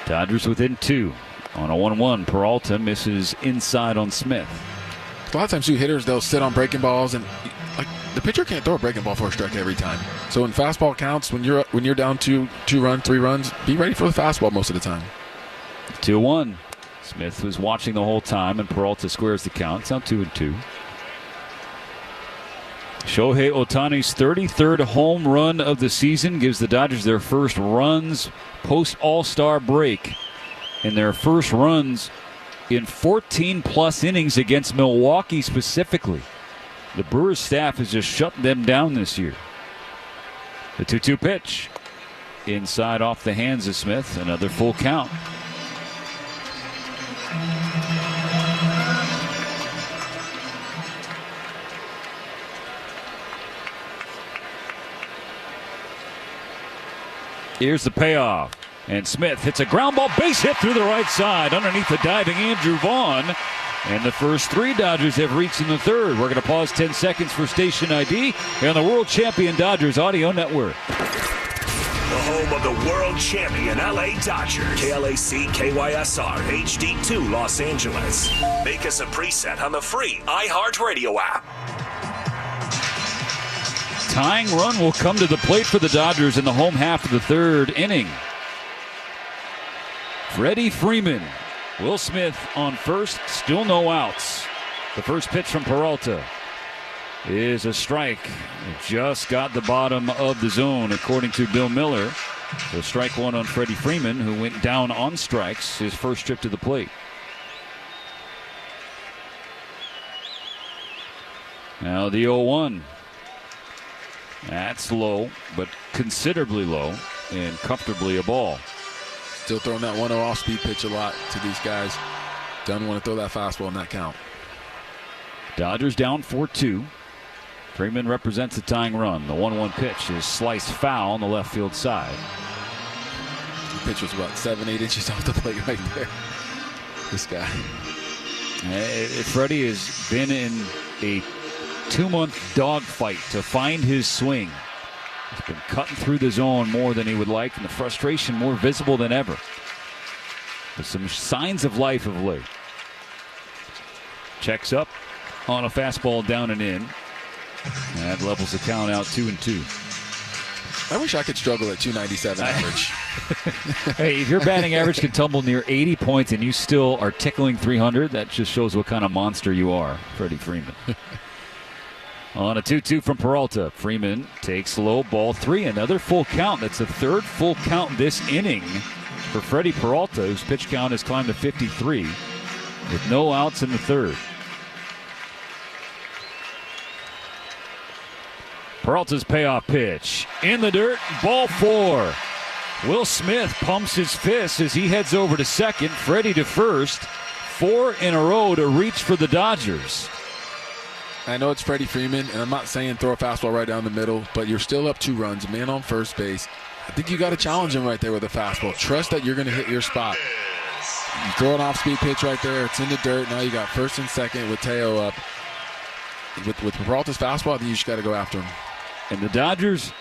Dodgers within 2. On a 1-1, Peralta misses inside on Smith. A lot of times, hitters, they'll sit on breaking balls, and the pitcher can't throw a breaking ball for a strike every time. So when fastball counts, when you're down 2 runs, 3 runs, be ready for the fastball most of the time. 2-1. Smith was watching the whole time, and Peralta squares the count. It's now 2-2. Shohei Ohtani's 33rd home run of the season gives the Dodgers their first runs post All-Star break, and their first runs in 14-plus innings against Milwaukee specifically. The Brewers staff has just shut them down this year. The 2-2 pitch. Inside off the hands of Smith. Another full count. Here's the payoff. And Smith hits a ground ball base hit through the right side underneath the diving Andrew Vaughn. And the first 3 Dodgers have reached in the third. We're going to pause 10 seconds for station ID on the World Champion Dodgers Audio Network. The home of the world champion LA Dodgers. KLAC KYSR HD2 Los Angeles. Make us a preset on the free iHeartRadio app. Tying run will come to the plate for the Dodgers in the home half of the third inning. Freddie Freeman. Will Smith on first, still no outs. The first pitch from Peralta is a strike. It just got the bottom of the zone, according to Bill Miller. So strike one on Freddie Freeman, who went down on strikes his first trip to the plate. Now the 0-1. That's low, but considerably low and comfortably a ball. Still throwing that 1-0 off-speed pitch a lot to these guys. Don't want to throw that fastball in that count. Dodgers down 4-2. Freeman represents the tying run. The 1-1 pitch is sliced foul on the left field side. The pitch was about 7-8 inches off the plate right there. This guy. Freddie has been in a 2-month dogfight to find his swing. He's been cutting through the zone more than he would like, and the frustration more visible than ever. With some signs of life of late. Checks up on a fastball down and in. That levels the count out 2-2. I wish I could struggle at 297 average. Hey, if your batting average can tumble near 80 points and you still are tickling 300, that just shows what kind of monster you are, Freddie Freeman. On a 2-2 from Peralta, Freeman takes low, ball 3. Another full count. That's the third full count this inning for Freddie Peralta, whose pitch count has climbed to 53 with no outs in the third. Peralta's payoff pitch in the dirt, ball 4. Will Smith pumps his fist as he heads over to second. Freddie to first. 4 in a row to reach for the Dodgers. I know it's Freddie Freeman, and I'm not saying throw a fastball right down the middle, but you're still up 2 runs, man on first base. I think you got to challenge him right there with a fastball. Trust that you're going to hit your spot. You throw an off-speed pitch right there. It's in the dirt. Now you got first and second with Teo up. With Peralta's fastball, I think you just got to go after him. And the Dodgers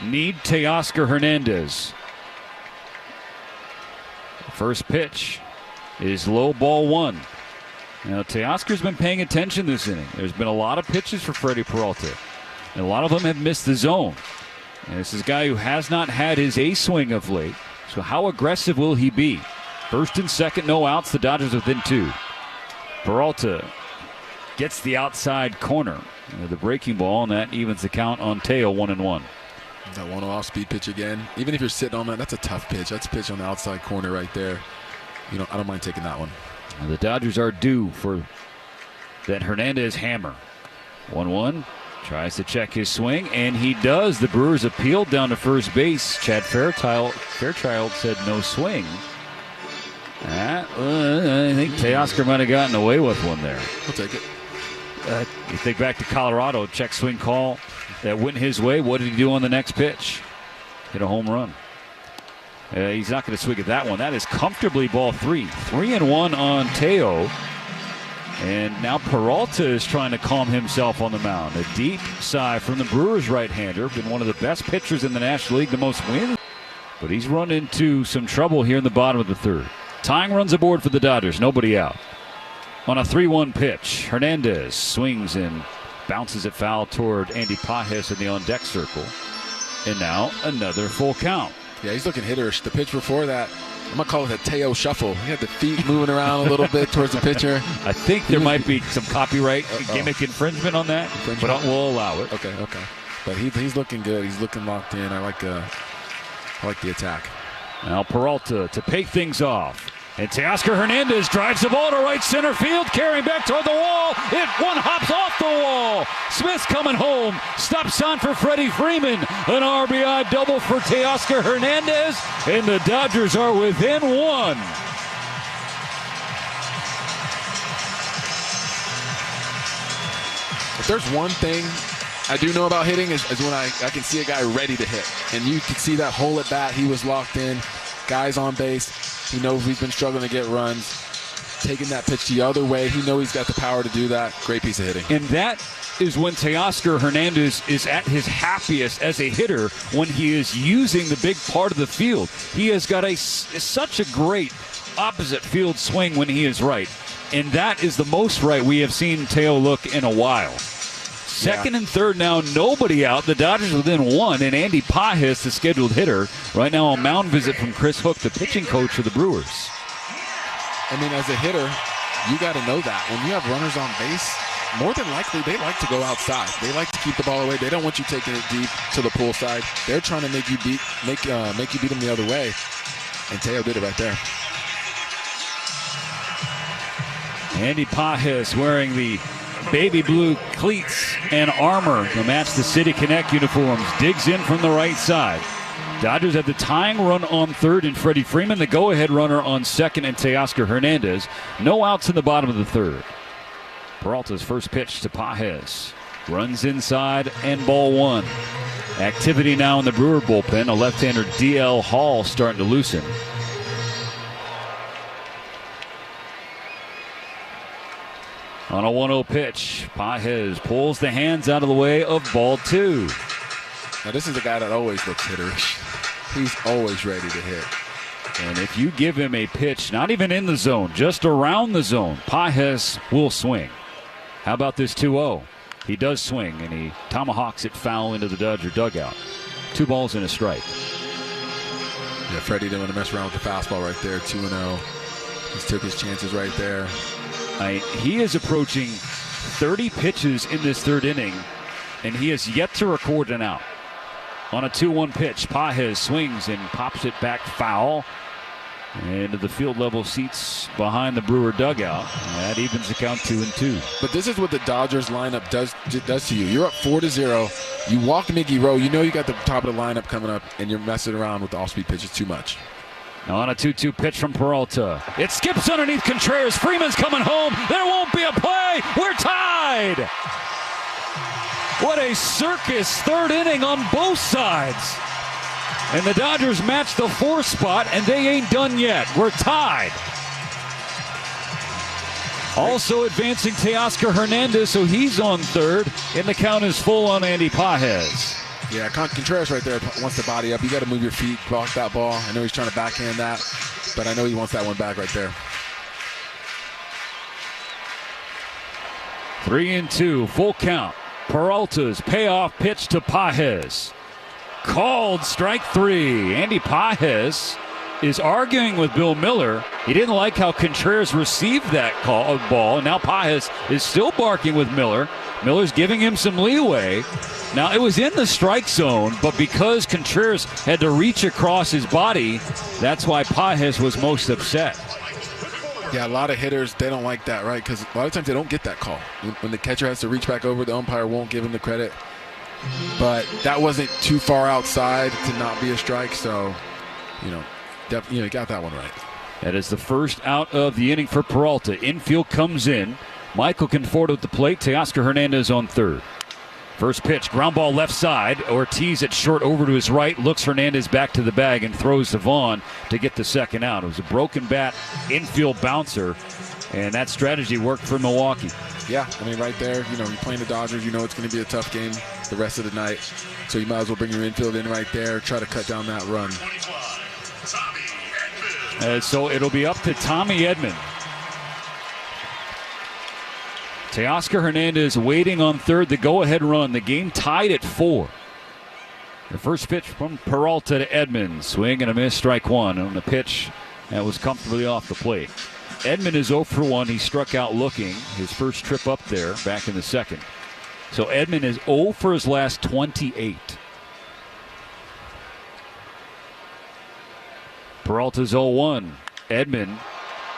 need Teoscar Hernandez. The first pitch is low, ball 1. Now, Teoscar's been paying attention this inning. There's been a lot of pitches for Freddie Peralta, and a lot of them have missed the zone. And this is a guy who has not had his A swing of late. So how aggressive will he be? First and second, no outs. The Dodgers within 2. Peralta gets the outside corner. The breaking ball, and that evens the count on Teo 1-1. That 1-0 off-speed pitch again. Even if you're sitting on that, that's a tough pitch. That's a pitch on the outside corner right there. You know, I don't mind taking that one. And the Dodgers are due for that Hernandez hammer. 1-1. Tries to check his swing, and he does. The Brewers appealed down to first base. Chad Fairchild said no swing. I think Teoscar might have gotten away with one there. We'll take it. You think back to Colorado, check swing call that went his way. What did he do on the next pitch? Hit a home run. He's not going to swing at that one. That is comfortably ball 3. 3-1 on Teo. And now Peralta is trying to calm himself on the mound. A deep sigh from the Brewers right-hander. Been one of the best pitchers in the National League, the most wins. But he's run into some trouble here in the bottom of the third. Tying runs aboard for the Dodgers. Nobody out. On a 3-1 pitch, Hernandez swings and bounces it foul toward Andy Pajes in the on-deck circle. And now another full count. Yeah, he's looking hitterish. The pitch before that, I'm going to call it a Teo shuffle. He had the feet moving around a little bit towards the pitcher. I think there might be some copyright gimmick infringement on that, but we'll allow it. Okay. But he's looking good. He's looking locked in. I like the attack. Now Peralta to pay things off. And Teoscar Hernandez drives the ball to right center field, carrying back toward the wall. One hops off the wall. Smith's coming home. Stop sign for Freddie Freeman. An RBI double for Teoscar Hernandez. And the Dodgers are within one. If there's one thing I do know about hitting is when I can see a guy ready to hit. And you can see that whole at bat. He was locked in. Guys on base. He knows we've been struggling to get runs. Taking that pitch the other way. He knows he's got the power to do that. Great piece of hitting. And that is when Teoscar Hernandez is at his happiest as a hitter, when he is using the big part of the field. He has got such a great opposite field swing when he is right. And that is the most right we have seen Teo look in a while. Second and third now, nobody out. The Dodgers within one, and Andy Pajes, the scheduled hitter. Right now, a mound visit from Chris Hook, the pitching coach of the Brewers. I mean, as a hitter, you got to know that. When you have runners on base, more than likely, they like to go outside. They like to keep the ball away. They don't want you taking it deep to the pull side. They're trying to make you beat them the other way. And Teo did it right there. Andy Pajes wearing the baby blue cleats and armor to match the City Connect uniforms. Digs in from the right side. Dodgers have the tying run on third and Freddie Freeman, the go-ahead runner on second, and Teoscar Hernandez. No outs in the bottom of the third. Peralta's first pitch to Pajes. Runs inside and ball one. Activity now in the Brewer bullpen. A left-hander DL Hall starting to loosen. On a 1-0 pitch, Pajes pulls the hands out of the way of ball two. Now this is a guy that always looks hitterish. He's always ready to hit. And if you give him a pitch, not even in the zone, just around the zone, Pajes will swing. How about this 2-0? He does swing, and he tomahawks it foul into the Dodger dugout. 2 balls and a strike. Yeah, Freddie didn't want to mess around with the fastball right there, 2-0. He took his chances right there. He is approaching 30 pitches in this third inning, and he has yet to record an out. On a 2-1 pitch, Pajes swings and pops it back foul into the field level seats behind the Brewer dugout. That evens the count 2-2. But this is what the Dodgers lineup does to you. You're up 4-0. You walk Miggy Rowe. You know you got the top of the lineup coming up, and you're messing around with the off-speed pitches too much. Now on a 2-2 pitch from Peralta. It skips underneath Contreras. Freeman's coming home. There won't be a play. We're tied. What a circus third inning on both sides. And the Dodgers match the 4th spot, and they ain't done yet. We're tied. Also advancing Teoscar Hernandez, so he's on third, and the count is full on Andy Pajes. Yeah, Contreras right there wants to body up. You got to move your feet, block that ball. I know he's trying to backhand that, but I know he wants that one back right there. 3-2, full count. Peralta's payoff pitch to Pajes. Called strike 3. Andy Pajes is arguing with Bill Miller. He didn't like how Contreras received that ball. Now Pajes is still barking with Miller. Miller's giving him some leeway. Now, it was in the strike zone, but because Contreras had to reach across his body, that's why Pajes was most upset. Yeah, a lot of hitters, they don't like that, right? Because a lot of times they don't get that call. When the catcher has to reach back over, the umpire won't give him the credit. But that wasn't too far outside to not be a strike, so, you got that one right. That is the first out of the inning for Peralta. Infield comes in. Michael Conforto at the plate. Teoscar Hernandez on third. First pitch, ground ball left side. Ortiz at short over to his right. Looks Hernandez back to the bag and throws to Vaughn to get the second out. It was a broken bat infield bouncer, and that strategy worked for Milwaukee. Yeah, I mean, right there, you're playing the Dodgers. You know it's going to be a tough game the rest of the night. So you might as well bring your infield in right there, try to cut down that run. So it'll be up to Tommy Edman. Teoscar Hernandez waiting on third, the go-ahead run. The game tied at 4. The first pitch from Peralta to Edman. Swing and a miss, strike 1. On the pitch and was comfortably off the plate. Edman is 0 for 1. He struck out looking his first trip up there back in the second. So Edman is 0 for his last 28. Peralta's 0-1. Edman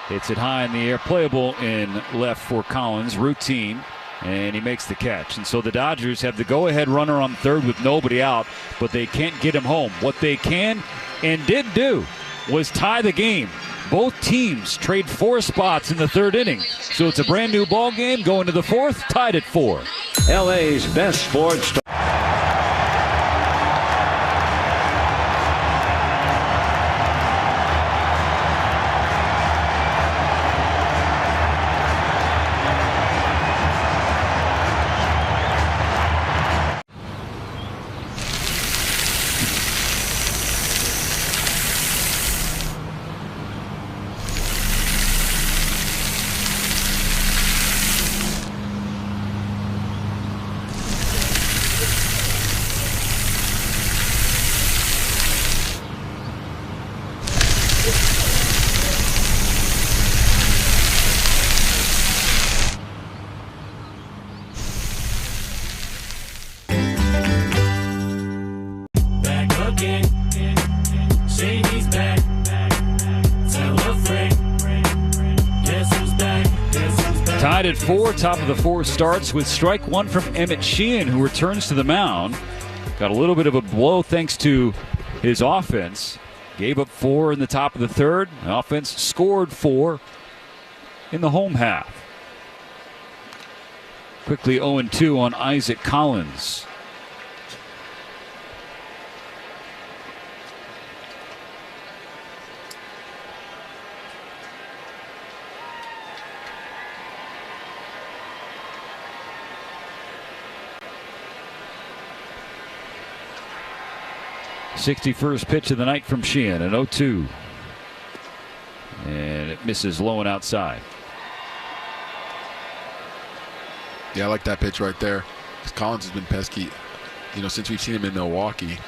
hits it high in the air, playable in left for Collins, routine, and he makes the catch. And so the Dodgers have the go-ahead runner on third with nobody out, but they can't get him home. What they can and did do was tie the game. Both teams trade 4 spots in the third inning. So it's a brand new ball game going to the fourth, tied at 4. LA's best sports. Tied at 4, top of the 4 starts with strike 1 from Emmett Sheehan, who returns to the mound. Got a little bit of a blow thanks to his offense. Gave up 4 in the top of the third. The offense scored 4 in the home half. Quickly 0-2 on Isaac Collins. '61st pitch of the night from Sheehan, an 0-2. And it misses low and outside. Yeah, I like that pitch right there. Collins has been pesky, since we've seen him in Milwaukee.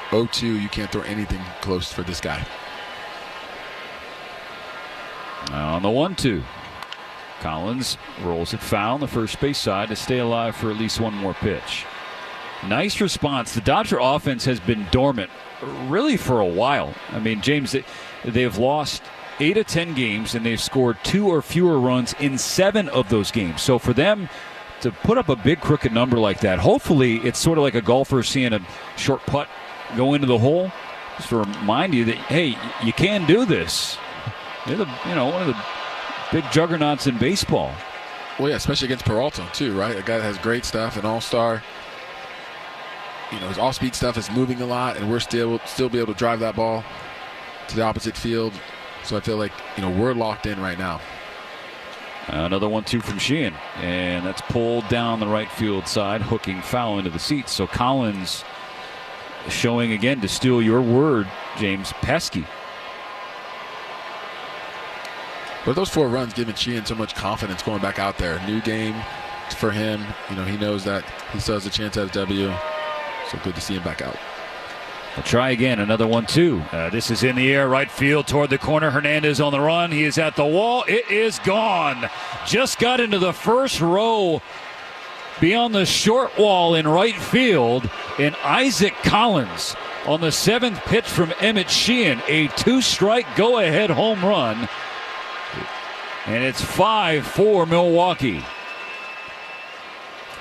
0-2, you can't throw anything close for this guy. On the 1-2. Collins rolls it foul on the first base side to stay alive for at least one more pitch. Nice response. The Dodger offense has been dormant really for a while. I mean, James, they've lost 8 of 10 games, and they've scored 2 or fewer runs in 7 of those games. So for them to put up a big crooked number like that, hopefully it's sort of like a golfer seeing a short putt go into the hole, just to remind you that, hey, you can do this. They're one of the big juggernauts in baseball. Well, yeah, especially against Peralta too, right? A guy that has great stuff, an all-star. His off-speed stuff is moving a lot, and we're still be able to drive that ball to the opposite field. So I feel like, we're locked in right now. Another 1-2 from Sheehan, and that's pulled down the right field side, hooking foul into the seats. So Collins showing again, to steal your word, James, pesky. But those 4 runs giving Sheehan so much confidence going back out there. New game for him. He knows that he still has a chance at a W. So good to see him back out. We'll try again. Another 1-2. This is in the air, right field toward the corner. Hernandez on the run. He is at the wall. It is gone. Just got into the first row beyond the short wall in right field. And Isaac Collins on the 7th pitch from Emmett Sheehan. A 2-strike go-ahead home run. And it's 5-4 Milwaukee.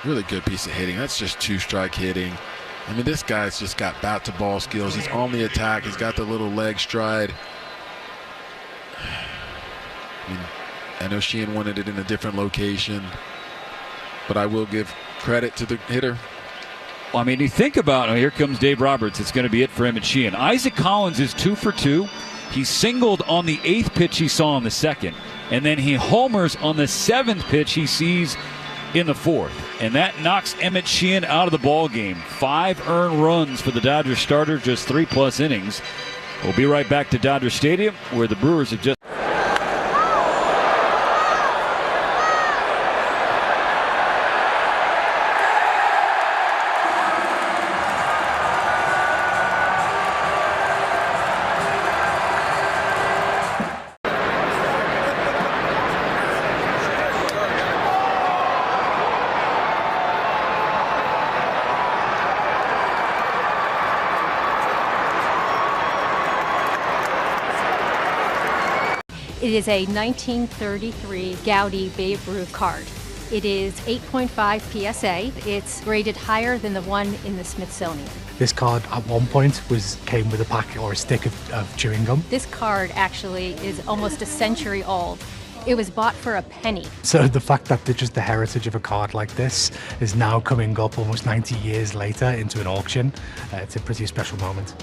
Really good piece of hitting. That's just 2-strike hitting. I mean, this guy's just got bat-to-ball skills. He's on the attack. He's got the little leg stride. I know Sheehan wanted it in a different location, but I will give credit to the hitter. Well, I mean, you think about, here comes Dave Roberts. It's going to be it for Emmett Sheehan. Isaac Collins is 2 for 2. He singled on the 8th pitch he saw in the 2nd, and then he homers on the 7th pitch he sees in the 4th. And that knocks Emmett Sheehan out of the ball game. 5 earned runs for the Dodgers starter, just 3+ innings. We'll be right back to Dodger Stadium, where the Brewers have just... It is a 1933 Gaudy Babe Ruth card. It is 8.5 PSA. It's graded higher than the one in the Smithsonian. This card at one point came with a packet or a stick of chewing gum. This card actually is almost a century old. It was bought for a penny. So the fact that just the heritage of a card like this is now coming up almost 90 years later into an auction, it's a pretty special moment.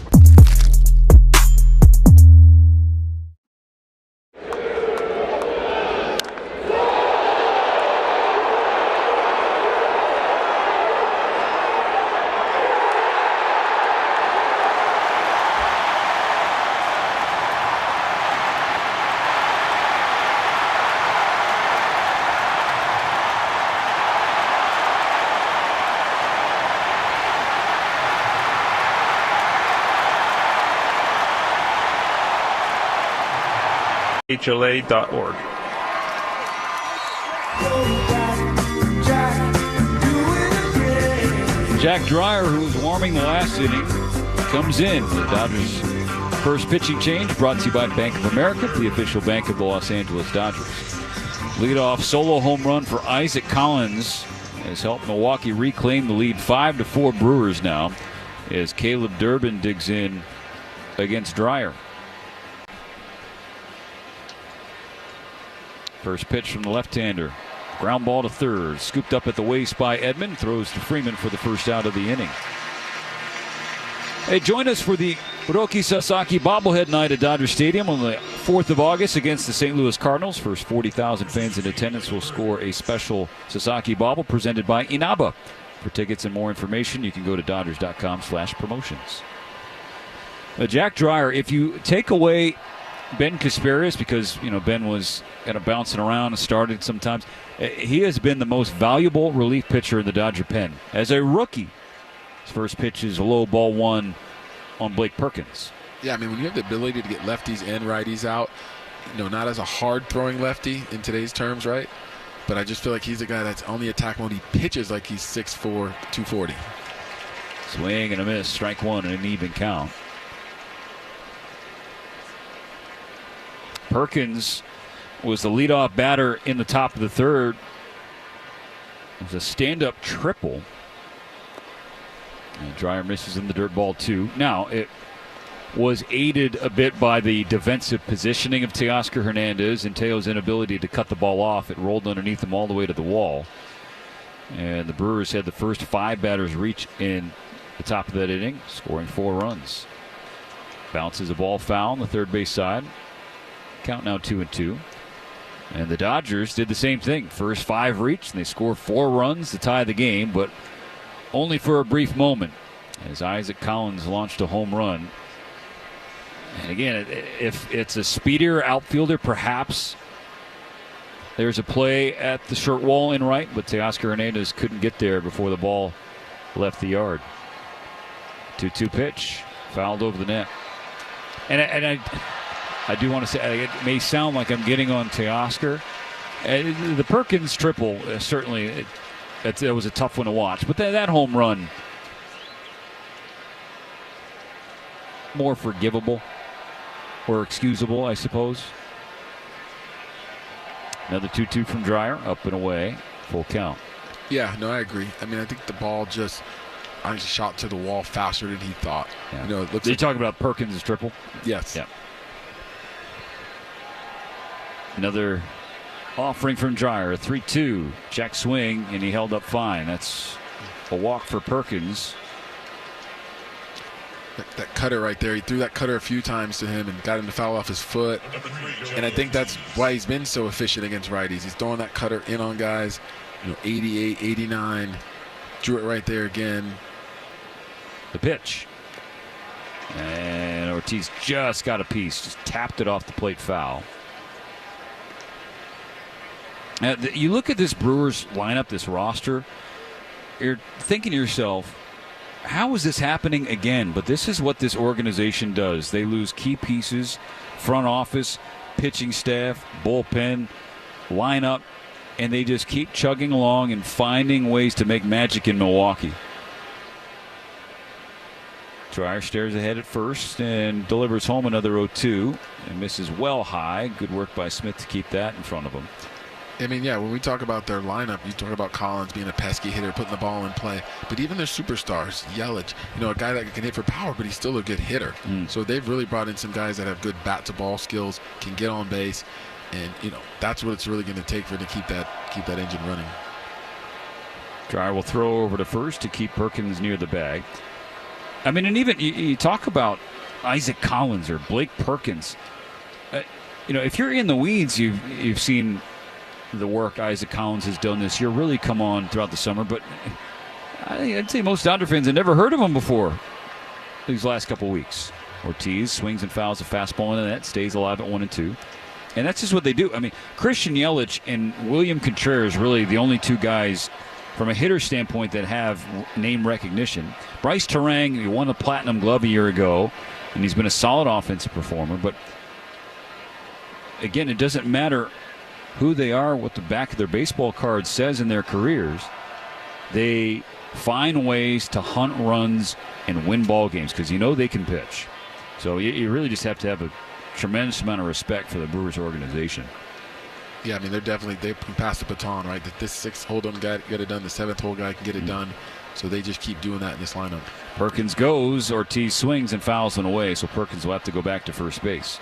HLA.org. Jack Dreyer, who was warming the last inning, comes in. The Dodgers' first pitching change brought to you by Bank of America, the official bank of the Los Angeles Dodgers. Leadoff solo home run for Isaac Collins has helped Milwaukee reclaim the lead 5-4 Brewers now as Caleb Durbin digs in against Dreyer. First pitch from the left-hander. Ground ball to third. Scooped up at the waist by Edman. Throws to Freeman for the first out of the inning. Hey, join us for the Hiroki Sasaki bobblehead night at Dodger Stadium on the 4th of August against the St. Louis Cardinals. First 40,000 fans in attendance will score a special Sasaki bobble presented by Inaba. For tickets and more information, you can go to Dodgers.com/promotions. Jack Dreyer, if you take away Ben Kasparius, because Ben was kind of bouncing around and started sometimes, he has been the most valuable relief pitcher in the Dodger pen. As a rookie, his first pitch is a low ball one on Blake Perkins. Yeah, I mean, when you have the ability to get lefties and righties out, not as a hard-throwing lefty in today's terms, right? But I just feel like he's a guy that's on the attack mode. He pitches like he's 6'4", 240. Swing and a miss, strike one and an even count. Perkins was the leadoff batter in the top of the third. It was a stand-up triple. And Dreyer misses in the dirt ball, too. Now, it was aided a bit by the defensive positioning of Teoscar Hernandez and Teo's inability to cut the ball off. It rolled underneath him all the way to the wall. And the Brewers had the first 5 batters reach in the top of that inning, scoring 4 runs. Bounces a ball foul on the third base side. Count now 2-2. And the Dodgers did the same thing. First 5 reached, and they scored 4 runs to tie the game, but only for a brief moment as Isaac Collins launched a home run. And again, if it's a speedier outfielder, perhaps there's a play at the short wall in right, but Teoscar Hernandez couldn't get there before the ball left the yard. 2-2 pitch, fouled over the net. And I do want to say, it may sound like I'm getting on Teoscar. The Perkins triple, certainly, it was a tough one to watch. But that home run, more forgivable or excusable, I suppose. Another 2-2 from Dreyer, up and away, full count. Yeah, no, I agree. I mean, I think the ball just shot to the wall faster than he thought. Yeah. It looks You're talking about Perkins' triple? Yes. Yeah. Another offering from Dreyer, a 3-2. Check swing, and he held up fine. That's a walk for Perkins. That cutter right there, he threw that cutter a few times to him and got him to foul off his foot. And I think that's why he's been so efficient against righties. He's throwing that cutter in on guys, 88, 89. Drew it right there again. The pitch. And Ortiz just got a piece, just tapped it off the plate foul. Now, you look at this Brewers lineup, this roster, you're thinking to yourself, how is this happening again? But this is what this organization does. They lose key pieces, front office, pitching staff, bullpen, lineup, and they just keep chugging along and finding ways to make magic in Milwaukee. Dreyer stares ahead at first and delivers home another 0-2 and misses well high. Good work by Smith to keep that in front of him. I mean, yeah, when we talk about their lineup, you talk about Collins being a pesky hitter, putting the ball in play. But even their superstars, Yelich, a guy that can hit for power, but he's still a good hitter. So they've really brought in some guys that have good bat-to-ball skills, can get on base, and that's what it's really going to take for them to keep that engine running. Dreyer will throw over to first to keep Perkins near the bag. I mean, and even you talk about Isaac Collins or Blake Perkins. If you're in the weeds, you've seen the work Isaac Collins has done this year really come on throughout the summer. But I'd say most Dodger fans have never heard of him before these last couple weeks. Ortiz swings and fouls a fastball into that, stays alive at 1-2. And that's just what they do. I mean, Christian Yelich and William Contreras really the only two guys from a hitter standpoint that have name recognition. Bryce Terang, he won the Platinum Glove a year ago, and he's been a solid offensive performer. But again, it doesn't matter who they are, what the back of their baseball card says in their careers. They find ways to hunt runs and win ball games because they can pitch. So you really just have to have a tremendous amount of respect for the Brewers organization. Yeah, I mean, they can pass the baton, right? That this 6th-hole don't get it done, the 7th-hole guy can get it done. So they just keep doing that in this lineup. Perkins goes, Ortiz swings and fouls him away, so Perkins will have to go back to first base.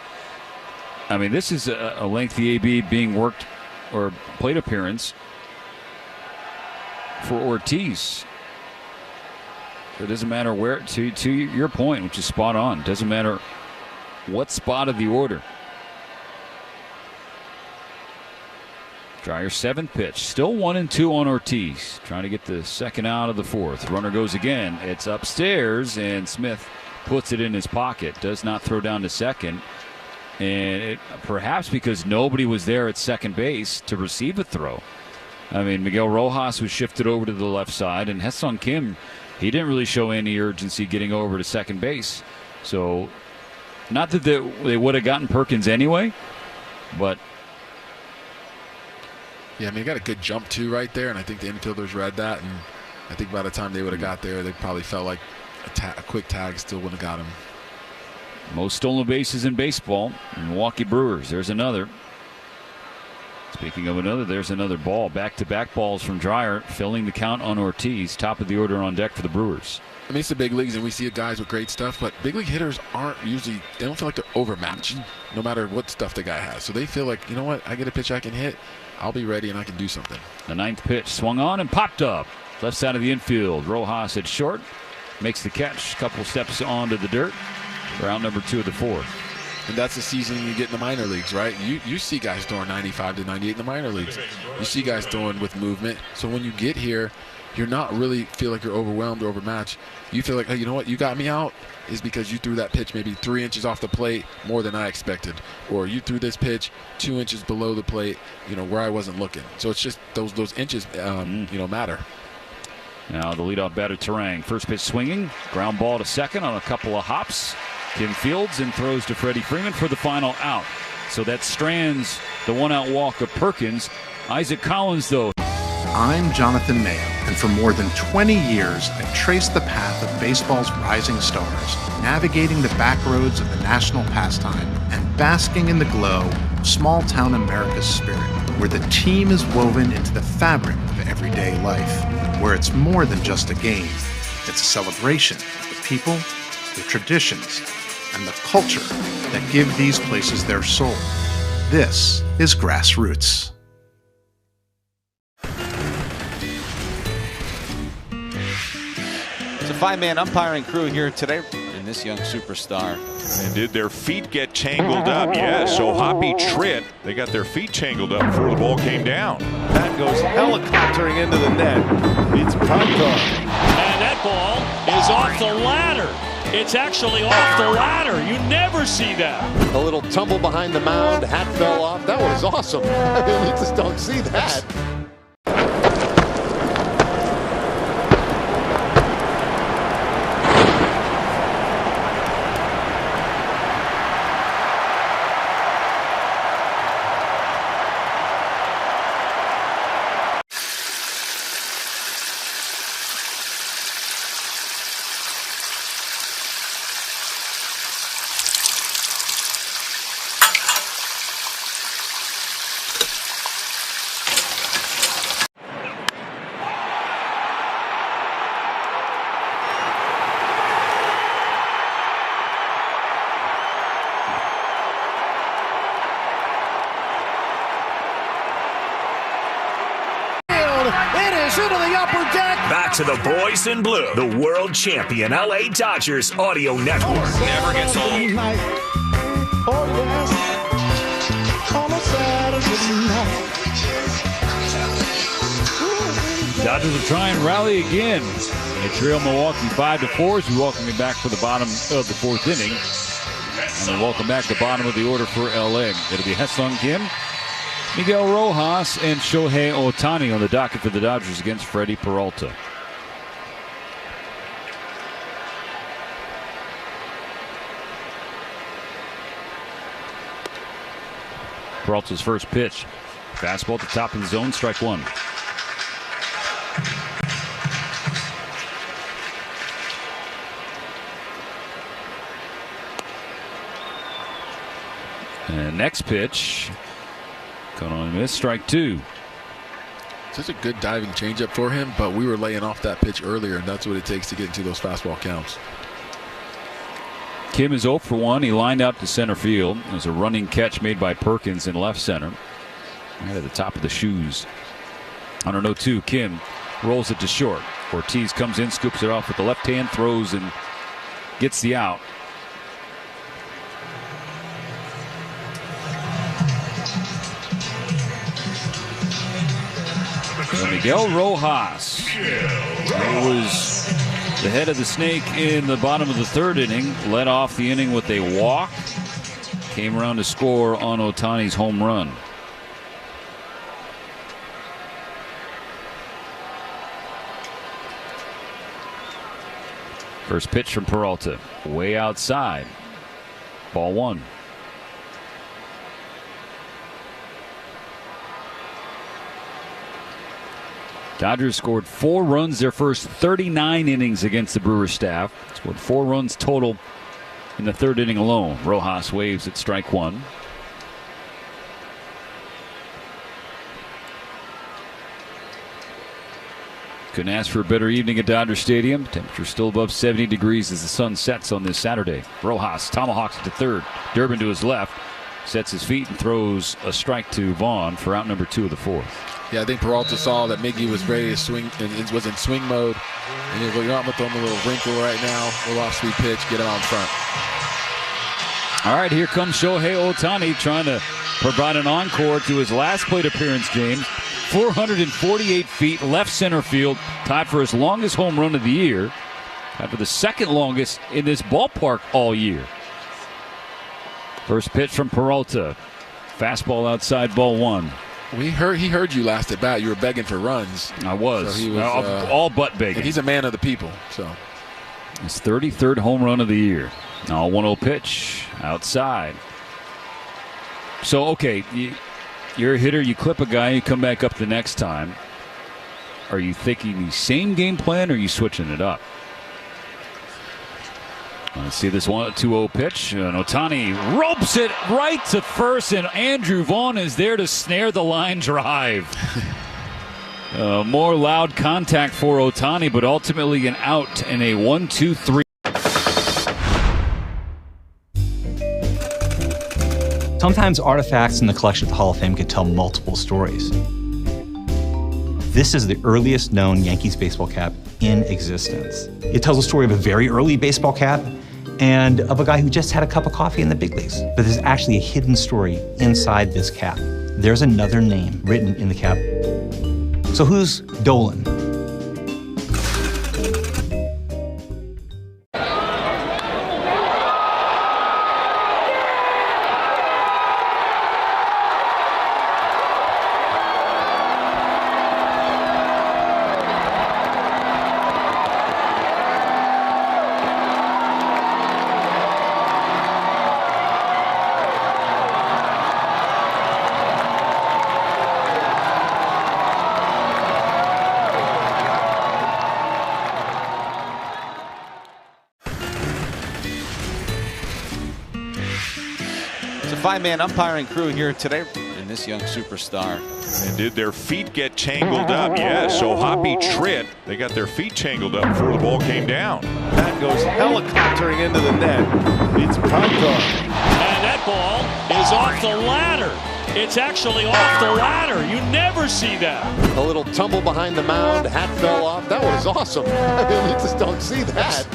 I mean, this is a lengthy AB being worked or plate appearance for Ortiz. So it doesn't matter where, to your point, which is spot on, doesn't matter what spot of the order. Dreyer's 7th pitch. Still 1-2 on Ortiz. Trying to get the second out of the 4th. Runner goes again. It's upstairs, and Smith puts it in his pocket. Does not throw down to second. And perhaps because nobody was there at second base to receive a throw. I mean, Miguel Rojas was shifted over to the left side, and Ha-Seong Kim, he didn't really show any urgency getting over to second base. So, not that they would have gotten Perkins anyway, but yeah, I mean, he got a good jump, too, right there, and I think the infielders read that, and I think by the time they would have got there, they probably felt like a quick tag still wouldn't have got him. Most stolen bases in baseball, Milwaukee Brewers. There's another. Speaking of another, there's another ball. Back-to-back balls from Dreyer, filling the count on Ortiz. Top of the order on deck for the Brewers. I mean, it's the big leagues, and we see guys with great stuff, but big league hitters aren't usually, they don't feel like they're overmatched, no matter what stuff the guy has. So they feel like, you know what, I get a pitch I can hit, I'll be ready and I can do something. The 9th pitch swung on and popped up. Left side of the infield. Rojas at short. Makes the catch. Couple steps onto the dirt. Round number 2 of the 4th. And that's the season you get in the minor leagues, right? You see guys throwing 95 to 98 in the minor leagues. You see guys throwing with movement. So when you get here, you're not really feel like you're overwhelmed or overmatched. You feel like, hey, you know what, you got me out is because you threw that pitch maybe 3 inches off the plate more than I expected. Or you threw this pitch 2 inches below the plate, where I wasn't looking. So it's just those inches, matter. Now the leadoff batter, Terang. First pitch swinging. Ground ball to second on a couple of hops. Tim fields and throws to Freddie Freeman for the final out. So that strands the one-out walk of Perkins. Isaac Collins, though. I'm Jonathan Mayo, and for more than 20 years, I've traced the path of baseball's rising stars, navigating the back roads of the national pastime and basking in the glow of small-town America's spirit, where the team is woven into the fabric of everyday life, where it's more than just a game. It's a celebration of the people, the traditions, and the culture that give these places their soul. This is Grassroots. It's a 5-man umpiring crew here today in this young superstar. And did their feet get tangled up? Yes, so Hoppy Tritt, they got their feet tangled up before the ball came down. That goes helicoptering into the net. It's Pronto. And that ball is off the ladder. It's actually off the ladder. You never see that. A little tumble behind the mound. Hat fell off. That was awesome. I mean, you just don't see that. the upper deck. Back to the boys in blue, the world champion LA Dodgers audio network. Never gets old. Oh, yes. On a Saturday night. Dodgers will try and rally again. They trail Milwaukee 5-4 as we welcome you back for the bottom of the fourth inning. And then welcome back the bottom of the order for LA. It'll be Ha-Seong Kim, Miguel Rojas, and Shohei Ohtani on the docket for the Dodgers against Freddie Peralta. Peralta's first pitch. Fastball at the top of the zone, strike one. And next pitch, going on miss, strike two. Such a good diving changeup for him, but we were laying off that pitch earlier, and that's what it takes to get into those fastball counts. Kim is 0 for 1. He lined out to center field. There's a running catch made by Perkins in left center. Right at the top of the shoes. On an 0-2, Kim rolls it to short. Ortiz comes in, scoops it off with the left hand, throws and gets the out. So Miguel Rojas, who was the head of the snake in the bottom of the third inning, led off the inning with a walk. Came around to score on Ohtani's home run. First pitch from Peralta, way outside. Ball one. Dodgers scored 4 runs their first 39 innings against the Brewers staff. Scored 4 runs total in the third inning alone. Rojas waves at strike one. Couldn't ask for a better evening at Dodger Stadium. Temperature still above 70 degrees as the sun sets on this Saturday. Rojas tomahawks it to third. Durbin to his left. Sets his feet and throws a strike to Vaughn for out number 2 of the fourth. Yeah, I think Peralta saw that Miggy was ready to swing and was in swing mode. And he'll go, I'm going to throw him a little wrinkle right now. Little off-speed pitch, get him out in front. All right, here comes Shohei Ohtani trying to provide an encore to his last plate appearance game. 448 feet, left center field, tied for his longest home run of the year. Tied for the second longest in this ballpark all year. First pitch from Peralta. Fastball outside, ball one. He heard you last at bat. You were begging for runs. I was. So he was all but begging. And he's a man of the people. So his 33rd home run of the year. Now 1-0 pitch outside. So, okay, you're a hitter. You clip a guy. You come back up the next time. Are you thinking the same game plan or are you switching it up? Let's see this 1-2-0 pitch. And Ohtani ropes it right to first, and Andrew Vaughn is there to snare the line drive. More loud contact for Ohtani, but ultimately an out in a 1-2-3. Sometimes artifacts in the collection at the Hall of Fame could tell multiple stories. This is the earliest known Yankees baseball cap in existence. It tells a story of a very early baseball cap and of a guy who just had a cup of coffee in the big leagues. But there's actually a hidden story inside this cap. There's another name written in the cap. So who's Dolan? Five-man umpiring crew here today in this young superstar. And did their feet get tangled up? Yes, so Hoppy Tritt, they got their feet tangled up before the ball came down. That goes helicoptering into the net. It's Pronto. And that ball is off the ladder. It's actually off the ladder. You never see that. A little tumble behind the mound, hat fell off. That was awesome. I mean, you just don't see that.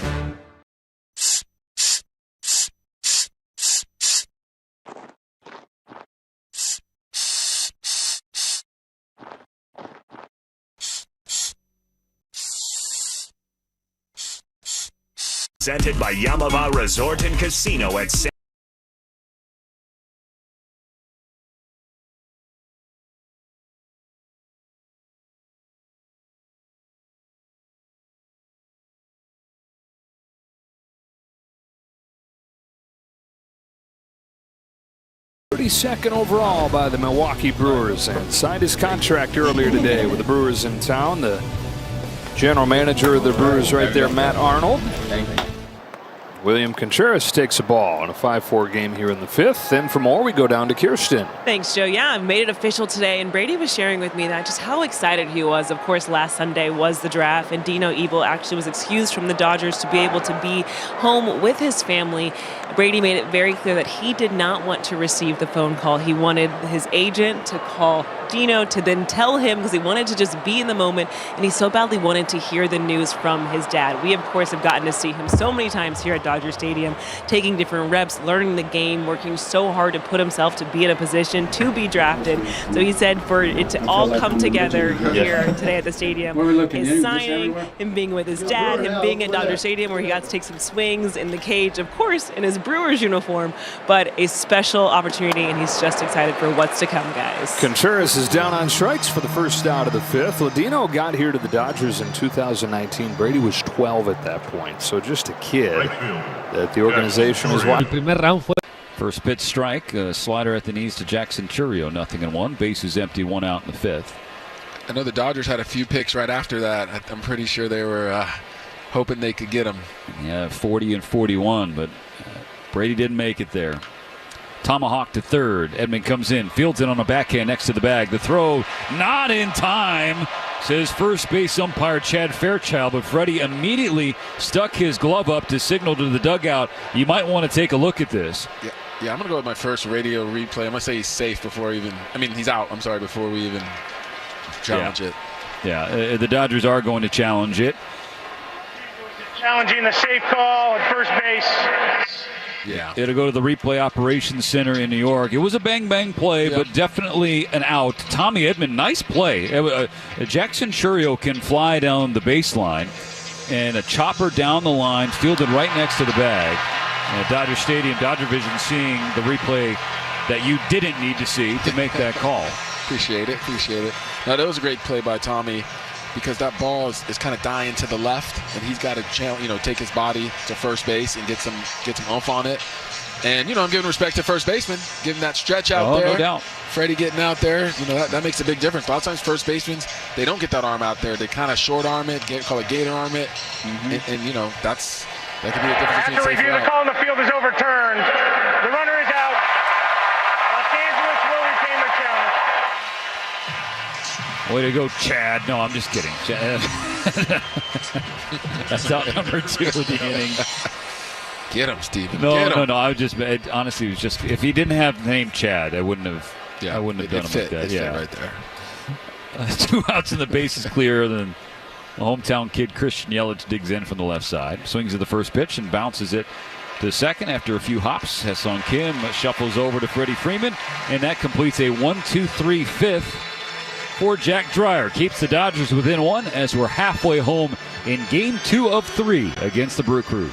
Presented by Yamava Resort and Casino at San Second overall by the Milwaukee Brewers, and signed his contract earlier today with the Brewers in town. The general manager of the Brewers right there, Matt Arnold. William Contreras takes a ball in a 5-4 game here in the 5th. Then for more, we go down to Kirsten. Thanks, Joe. Yeah, I made it official today, and Brady was sharing with me that just how excited he was. Of course, last Sunday was the draft, and Dino Evil actually was excused from the Dodgers to be able to be home with his family. Brady made it very clear that he did not want to receive the phone call. He wanted his agent to call Dino to then tell him, because he wanted to just be in the moment, and he so badly wanted to hear the news from his dad. We, of course, have gotten to see him so many times here at Dodger Stadium, taking different reps, learning the game, working so hard to put himself to be in a position to be drafted. So he said for it to all come together here today at the stadium, his signing, him being with his dad, him being at Dodger Stadium where he got to take some swings in the cage, of course, in his Brewers uniform, but a special opportunity, and he's just excited for what's to come, guys. Contreras is down on strikes for the first out of the 5th. Ladino got here to the Dodgers in 2019. Brady was 12 at that point, so just a kid that the organization is watching. First pitch strike, a slider at the knees to Jackson Churio, 0-1. Bases empty, 1 out in the 5th. I know the Dodgers had a few picks right after that. I'm pretty sure they were hoping they could get him. Yeah, 40 and 41, but Brady didn't make it there. Tomahawk to third. Edman comes in, fields it on a backhand next to the bag. The throw not in time, says first base umpire Chad Fairchild, but Freddie immediately stuck his glove up to signal to the dugout, you might want to take a look at this. Yeah, I'm going to go with my first radio replay. I'm going to say he's safe before he's out, before we even challenge it. Yeah, the Dodgers are going to challenge it. Challenging the safe call at first base. Yeah. It'll go to the replay operations center in New York. It was a bang-bang play, but definitely an out. Tommy Edman, nice play. Jackson Churio can fly down the baseline, and a chopper down the line, fielded right next to the bag. And at Dodger Stadium, Dodger Vision seeing the replay that you didn't need to see to make that call. Appreciate it. Now, that was a great play by Tommy, because that ball is kind of dying to the left, and he's got to take his body to first base and get some oomph on it. And I'm giving respect to first baseman, giving that stretch out there. No doubt. Freddie getting out there, that makes a big difference. A lot of times first basemen, they don't get that arm out there. They kind of short arm it, call it gator arm it, and that could be the difference between After review, the call on the field is overturned. The runner is out. Los Angeles will retain their challenge. Way to go, Chad. No, I'm just kidding. That's out number 2 of the inning. Get him, Steven. No. I was just honestly, it was just if he didn't have the name Chad, I wouldn't have done him like that. Yeah, right there. 2 outs and the base is clear. Then the hometown kid Christian Yelich digs in from the left side, swings at the first pitch and bounces it to second after a few hops. Ha-Seong Kim shuffles over to Freddie Freeman, and that completes a 1-2-3 fifth for Jack Dreyer. Keeps the Dodgers within 1 as we're halfway home in Game 2 of 3 against the Brew Crew.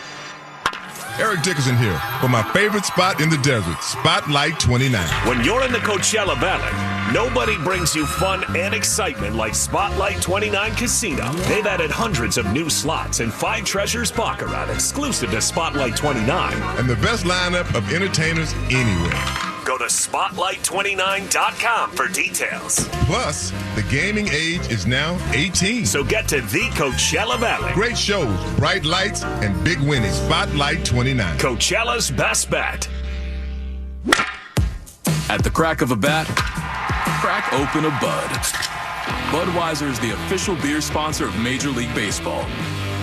Eric Dickerson here for my favorite spot in the desert, Spotlight 29. When you're in the Coachella Valley, nobody brings you fun and excitement like Spotlight 29 Casino. They've added hundreds of new slots and 5 treasures baccarat exclusive to Spotlight 29. And the best lineup of entertainers anywhere. Go to Spotlight29.com for details. Plus, the gaming age is now 18. So get to the Coachella Valley. Great shows, bright lights, and big winnings. Spotlight 29. Coachella's best bet. At the crack of a bat, crack open a Bud. Budweiser is the official beer sponsor of Major League Baseball.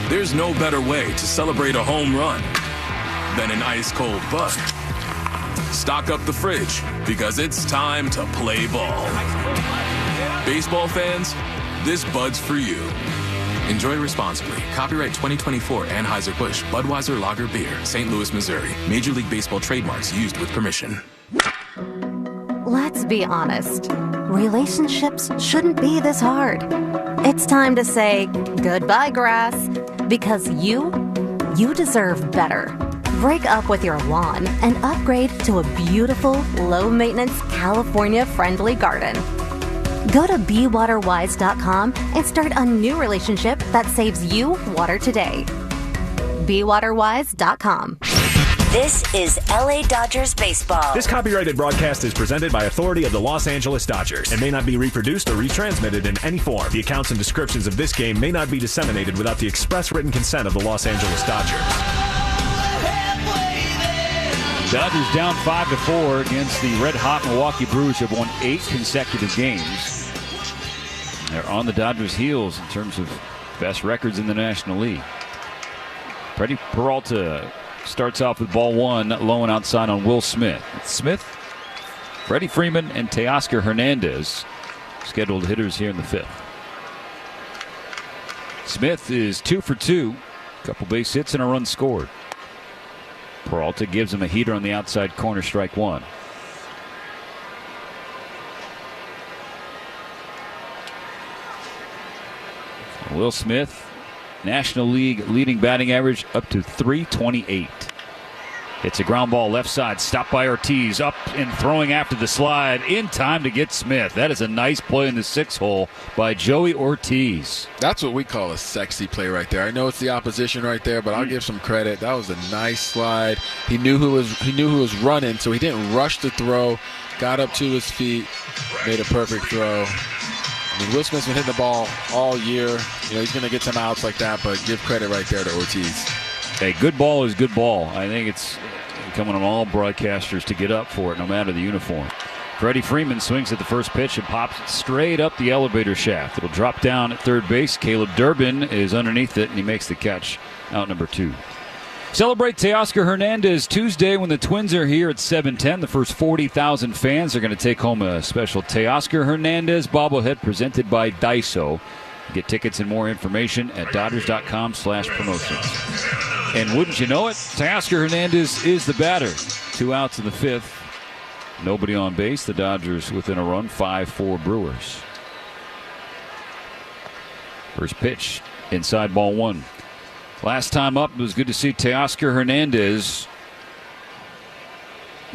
There's no better way to celebrate a home run than an ice-cold Bud. Stock up the fridge because it's time to play ball. Baseball fans, this Bud's for you. Enjoy responsibly. Copyright 2024 Anheuser-Busch Budweiser Lager Beer, St. Louis, Missouri. Major League Baseball trademarks used with permission. Let's be honest. Relationships shouldn't be this hard. It's time to say goodbye, grass, because you deserve better. Break up with your lawn and upgrade to a beautiful, low-maintenance, California-friendly garden. Go to BeWaterWise.com and start a new relationship that saves you water today. BeWaterWise.com. This is LA Dodgers baseball. This copyrighted broadcast is presented by authority of the Los Angeles Dodgers and may not be reproduced or retransmitted in any form. The accounts and descriptions of this game may not be disseminated without the express written consent of the Los Angeles Dodgers. Dodgers down 5-4 against the red-hot Milwaukee Brewers, have won 8 consecutive games. They're on the Dodgers' heels in terms of best records in the National League. Freddie Peralta starts off with ball 1, low and outside on Will Smith. Smith, Freddie Freeman, and Teoscar Hernandez, scheduled hitters here in the 5th. Smith is 2 for 2, a couple base hits and a run scored. Peralta gives him a heater on the outside corner, strike 1. Will Smith, National League leading batting average up to .328. It's a ground ball left side, stopped by Ortiz, up and throwing after the slide, in time to get Smith. That is a nice play in the 6th hole by Joey Ortiz. That's what we call a sexy play right there. I know it's the opposition right there, but I'll give some credit. That was a nice slide. He knew who was running, so he didn't rush the throw. Got up to his feet, made a perfect throw. I mean, Will Smith's been hitting the ball all year. You know, he's going to get some outs like that, but give credit right there to Ortiz. Hey, good ball is good ball. I think it's coming on all broadcasters to get up for it, no matter the uniform. Freddie Freeman swings at the first pitch and pops it straight up the elevator shaft. It'll drop down at third base. Caleb Durbin is underneath it, and he makes the catch, out number 2. Celebrate Teoscar Hernandez Tuesday when the Twins are here at 7:10. The first 40,000 fans are going to take home a special Teoscar Hernandez bobblehead presented by Daiso. Get tickets and more information at Dodgers.com/promotions. And wouldn't you know it, Teoscar Hernandez is the batter. 2 outs in the 5th. Nobody on base. The Dodgers within a run, 5-4 Brewers. First pitch, inside ball 1. Last time up, it was good to see Teoscar Hernandez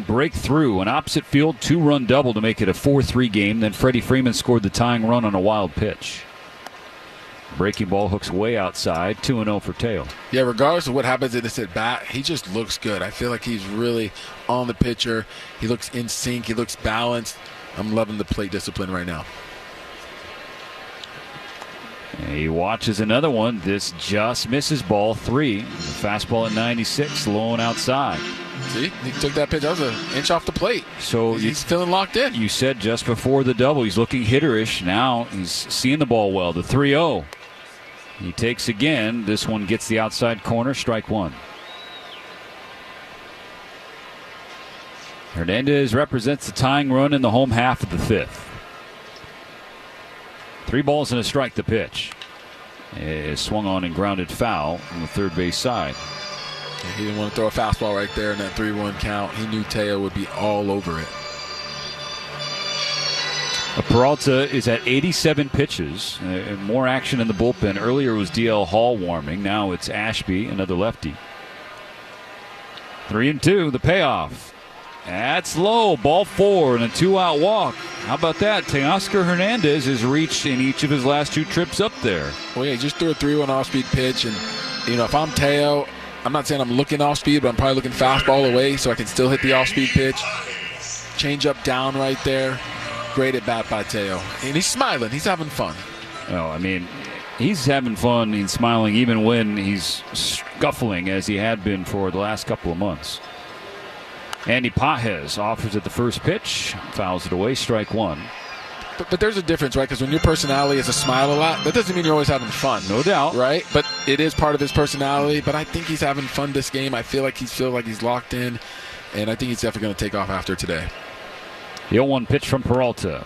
break through an opposite field 2-run double to make it a 4-3 game. Then Freddie Freeman scored the tying run on a wild pitch. Breaking ball hooks way outside, 2-0 for Teo. Yeah, regardless of what happens in this at bat, he just looks good. I feel like he's really on the pitcher. He looks in sync. He looks balanced. I'm loving the plate discipline right now. He watches another one. This just misses ball 3. The fastball at 96, low and outside. See, he took that pitch. That was an inch off the plate. So he's feeling locked in. You said just before the double, he's looking hitterish. Now he's seeing the ball well. The 3-0. He takes again. This one gets the outside corner, strike 1. Hernandez represents the tying run in the home half of the 5th. 3 balls and a strike, the pitch. Is swung on and grounded foul on the third base side. Yeah, he didn't want to throw a fastball right there in that 3-1 count. He knew Teo would be all over it. Peralta is at 87 pitches. More action in the bullpen. Earlier it was DL Hall warming. Now it's Ashby, another lefty. 3-2, the payoff. That's low. Ball 4 and a 2-out walk. How about that? Teoscar Hernandez has reached in each of his last 2 trips up there. Well, yeah, he just threw a 3-1 off-speed pitch. And, you know, if I'm Teo, I'm not saying I'm looking off-speed, but I'm probably looking fastball away so I can still hit the off-speed pitch. Change up down right there. Great at bat by Teo. And he's smiling. He's having fun. Oh, I mean, he's having fun and smiling even when he's scuffling as he had been for the last couple of months. Andy Pages offers at the first pitch. Fouls it away, strike 1. But there's a difference, right? Because when your personality is a smile a lot, that doesn't mean you're always having fun. No doubt. Right? But it is part of his personality. But I think he's having fun this game. I feel like he's locked in. and I think he's definitely going to take off after today. The 0-1 pitch from Peralta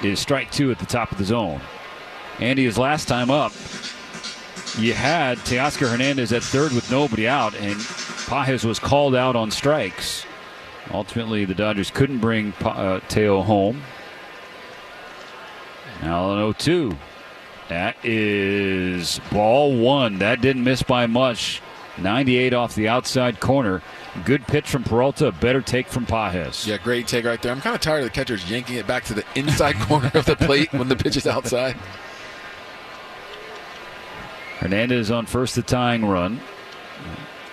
is strike 2 at the top of the zone. Andy, his last time up, you had Teoscar Hernandez at third with nobody out, and Pages was called out on strikes. Ultimately, the Dodgers couldn't bring Teo home. Now an 0-2. That is ball 1. That didn't miss by much. 98 off the outside corner. Good pitch from Peralta. Better take from Pages. Yeah, great take right there. I'm kind of tired of the catchers yanking it back to the inside corner of the plate when the pitch is outside. Hernandez on first, the tying run.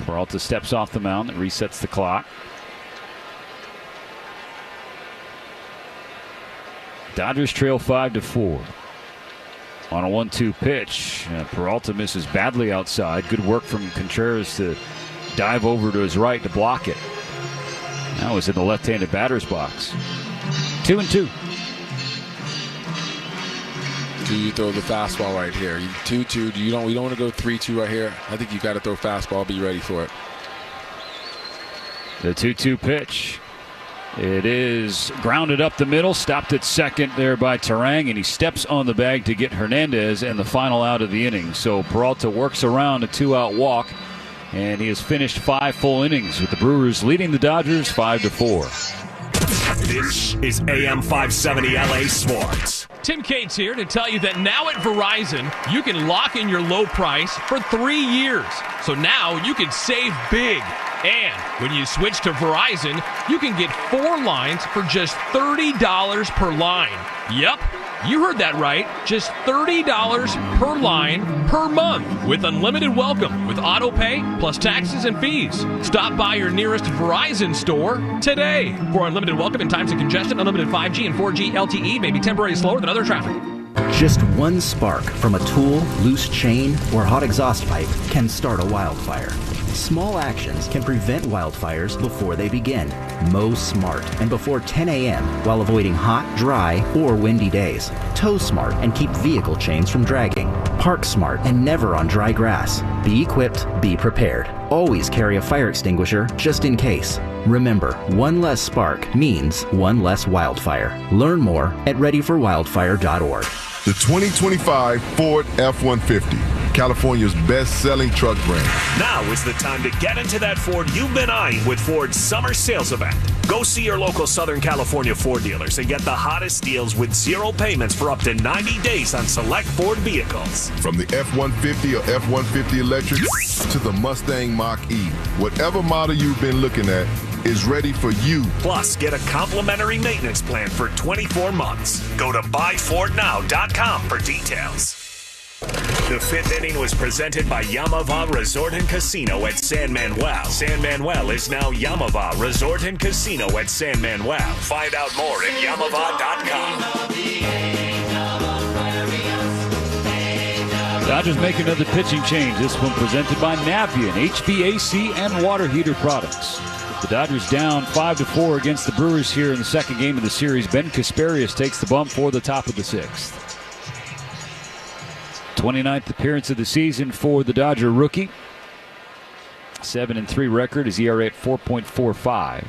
Peralta steps off the mound and resets the clock. Dodgers trail 5-4. On a 1-2 pitch, Peralta misses badly outside. Good work from Contreras to dive over to his right to block it. Now he's in the left-handed batter's box. 2-2. Do you throw the fastball right here? 2-2. We don't want to go 3-2 right here. I think you've got to throw fastball. Be ready for it. The 2-2 pitch. It is grounded up the middle, stopped at second there by Terang, and he steps on the bag to get Hernandez and the final out of the inning. So Peralta works around a 2-out walk, and he has finished 5 full innings with the Brewers leading the Dodgers 5-4. This is AM 570 LA Sports. Tim Cates here to tell you that now at Verizon, you can lock in your low price for 3 years. So now you can save big. And when you switch to Verizon, you can get 4 lines for just $30 per line. Yep, you heard that right. Just $30 per line per month with unlimited welcome with auto pay plus taxes and fees. Stop by your nearest Verizon store today. For unlimited welcome in times of congestion, unlimited 5G and 4G LTE may be temporarily slower than other traffic. Just one spark from a tool, loose chain, or hot exhaust pipe can start a wildfire. Small actions can prevent wildfires before they begin. Mow smart and before 10 a.m. while avoiding hot, dry, or windy days. Tow smart and keep vehicle chains from dragging. Park smart and never on dry grass. Be equipped, be prepared. Always carry a fire extinguisher just in case. Remember, one less spark means one less wildfire. Learn more at readyforwildfire.org. The 2025 Ford F-150, California's best-selling truck brand. Now is the time to get into that Ford you've been eyeing with Ford's summer sales event. Go see your local Southern California Ford dealers and get the hottest deals with 0 payments for up to 90 days on select Ford vehicles. From the F-150 or F-150 electric to the Mustang Mach-E, whatever model you've been looking at is ready for you. Plus, get a complimentary maintenance plan for 24 months. Go to buyfordnow.com for details. The 5th inning was presented by Yamava Resort and Casino at San Manuel. San Manuel is now Yamava Resort and Casino at San Manuel. Find out more at yamava.com. Dodgers make another pitching change. This one presented by Navien, HVAC and water heater products. The Dodgers down 5-4 against the Brewers here in the second game of the series. Ben Kasparius takes the bump for the top of the 6th. 29th appearance of the season for the Dodger rookie. 7-3 record. His ERA at 4.45.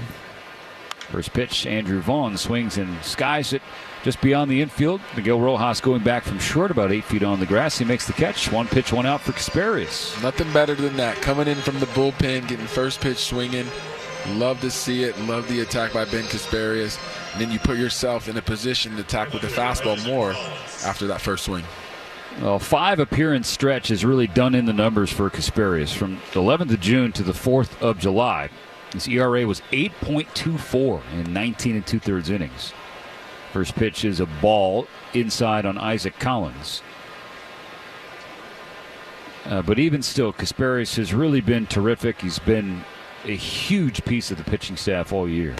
First pitch, Andrew Vaughn swings and skies it just beyond the infield. Miguel Rojas going back from short, about 8 feet on the grass. He makes the catch. 1 pitch, 1 out for Kasparius. Nothing better than that. Coming in from the bullpen, getting first pitch swinging. Love to see it. Love the attack by Ben Kasparius. And then you put yourself in a position to attack with the fastball more after that first swing. Well, 5 appearance stretch has really done in the numbers for Kasparius. From the 11th of June to the 4th of July, his ERA was 8.24 in 19 2/3 innings. First pitch is a ball inside on Isaac Collins. But even still, Kasparius has really been terrific. He's been a huge piece of the pitching staff all year.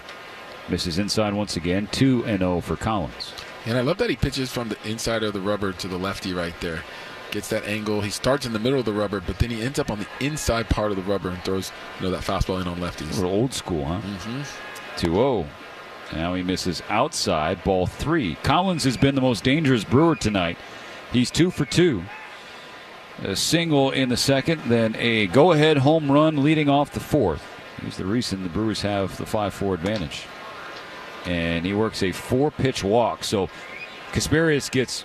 Misses inside once again. 2-0 for Collins. And I love that he pitches from the inside of the rubber to the lefty right there. Gets that angle. He starts in the middle of the rubber, but then he ends up on the inside part of the rubber and throws, that fastball in on lefties. A little old school, huh? Mm-hmm. 2-0. Now he misses outside, ball 3. Collins has been the most dangerous Brewer tonight. He's 2 for 2. A single in the second, then a go-ahead home run leading off the 4th. He's the reason the Brewers have the 5-4 advantage. And he works a 4-pitch walk. So Kasparias gets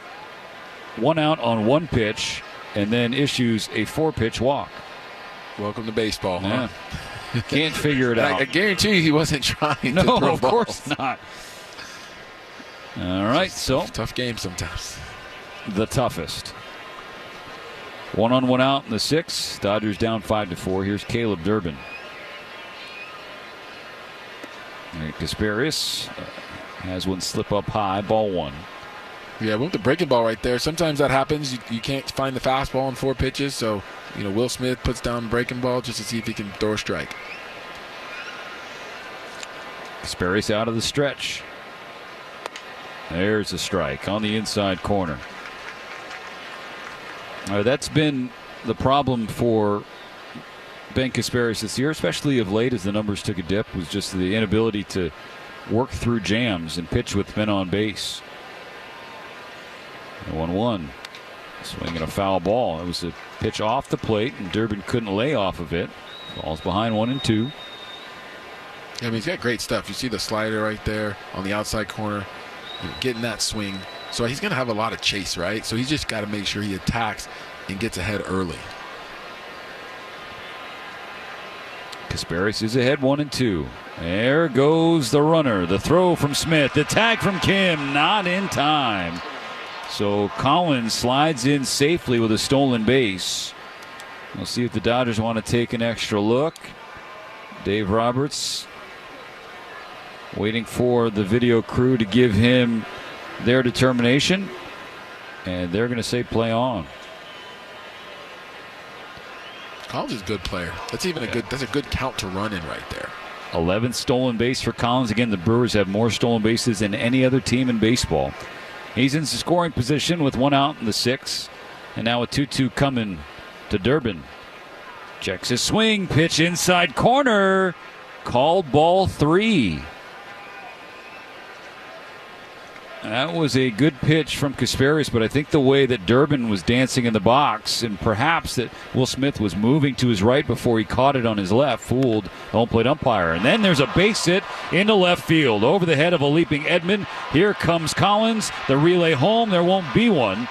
1 out on 1 pitch and then issues a 4-pitch walk. Welcome to baseball, huh? Yeah. Can't figure it out. I guarantee you he wasn't trying to throw No, of balls. course not. All right, so tough game sometimes. The toughest. 1 on 1 out in the 6th. Dodgers down 5-4. Here's Caleb Durbin. Kasparias has one slip up high, ball 1. Yeah, with the breaking ball right there. Sometimes that happens. You can't find the fastball in 4 pitches, so Will Smith puts down the breaking ball just to see if he can throw a strike. Kasparias out of the stretch. There's a strike on the inside corner. That's been the problem for Ben Kasparias this year, especially of late as the numbers took a dip, was just the inability to work through jams and pitch with men on base. 1-1. Swinging a foul ball. It was a pitch off the plate, and Durbin couldn't lay off of it. Falls behind 1-2. Yeah, I mean, he's got great stuff. You see the slider right there on the outside corner, getting that swing. So he's going to have a lot of chase, right? So he's just got to make sure he attacks and gets ahead early. Kasparias is ahead 1-2. There goes the runner. The throw from Smith. The tag from Kim. Not in time. So Collins slides in safely with a stolen base. We'll see if the Dodgers want to take an extra look. Dave Roberts waiting for the video crew to give him their determination. And they're going to say play on. Collins is a good player. That's even that's a good count to run in right there. 11th stolen base for Collins. Again, the Brewers have more stolen bases than any other team in baseball. He's in scoring position with 1 out in the 6th. And now a 2-2 coming to Durbin. Checks his swing. Pitch inside corner. Called ball 3. That was a good pitch from Kasparias, but I think the way that Durbin was dancing in the box, and perhaps that Will Smith was moving to his right before he caught it on his left, fooled the home plate umpire. And then there's a base hit into left field over the head of a leaping Edman. Here comes Collins. The relay home. There won't be one.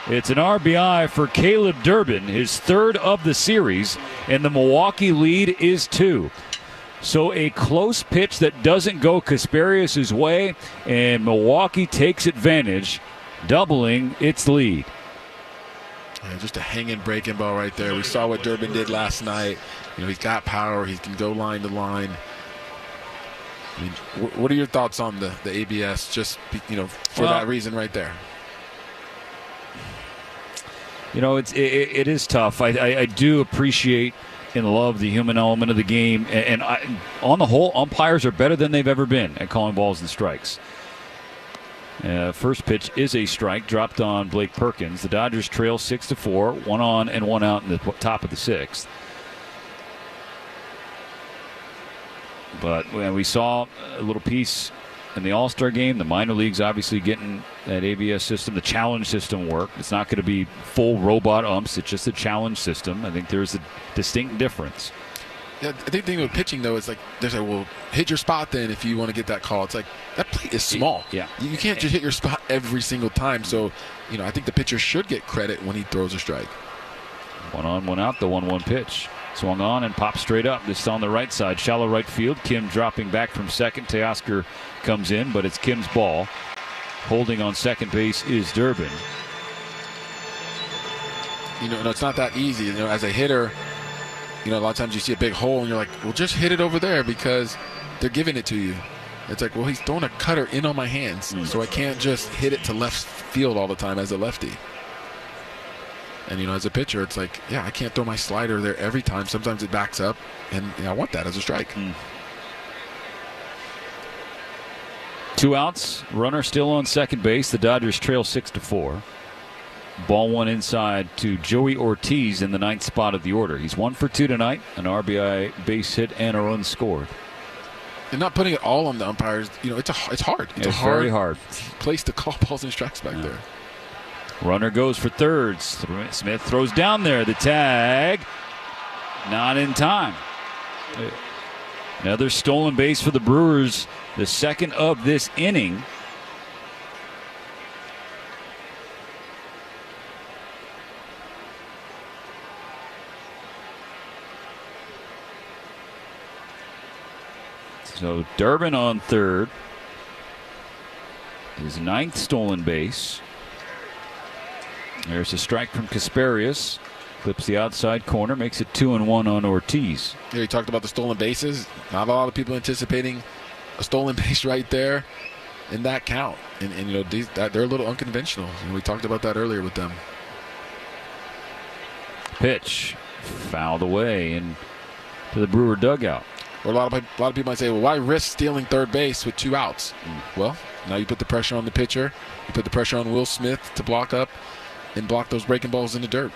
It's an RBI for Caleb Durbin, his 3rd of the series, and the Milwaukee lead is 2. So a close pitch that doesn't go Kasparias' way, and Milwaukee takes advantage, doubling its lead. Yeah, just a hanging breaking ball right there. We saw what Durbin did last night. He's got power. He can go line to line. I mean, what are your thoughts on the ABS? Just for that reason right there. It is tough. I do appreciate and love the human element of the game. And on the whole, umpires are better than they've ever been at calling balls and strikes. First pitch is a strike, dropped on Blake Perkins. The Dodgers trail 6-4, 1 on and 1 out in the top of the 6th. But we saw a little piece in the All-Star game. The minor leagues obviously getting that ABS system, the challenge system work. It's not going to be full robot umps. It's just a challenge system. I think there's a distinct difference. Yeah, I think the thing with pitching, though, is there's hit your spot then if you want to get that call. It's like that plate is small. Yeah. You can't just hit your spot every single time. So, I think the pitcher should get credit when he throws a strike. 1 on, 1 out, the 1-1 pitch. Swung on and popped straight up. This on the right side. Shallow right field. Kim dropping back from second. Teoscar comes in, but it's Kim's ball. Holding on second base is Durbin. It's not that easy. As a hitter, a lot of times you see a big hole and you're like, well, just hit it over there because they're giving it to you. It's like, well, he's throwing a cutter in on my hands, so I can't just hit it to left field all the time as a lefty. And, as a pitcher, it's like, yeah, I can't throw my slider there every time. Sometimes it backs up, and I want that as a strike. 2 outs. Runner still on second base. The Dodgers trail 6-4. Ball 1 inside to Joey Ortiz in the 9th spot of the order. He's 1 for 2 tonight. An RBI base hit and a run scored. And not putting it all on the umpires, it's hard. It's very hard place to call balls and strikes back there. Runner goes for third. Smith throws down there. The tag, not in time. Another stolen base for the Brewers, the second of this inning. So Durbin on third. His 9th stolen base. There's a strike from Kasparius. Clips the outside corner, makes it 2-1 on Ortiz. Yeah, you talked about the stolen bases. Not a lot of people anticipating a stolen base right there in that count. And you know, they're a little unconventional. And we talked about that earlier with them. Pitch fouled away and to the Brewer dugout. Or a lot of people might say, well, why risk stealing third base with 2 outs? Well, now you put the pressure on the pitcher. You put the pressure on Will Smith to block up and block those breaking balls in the dirt.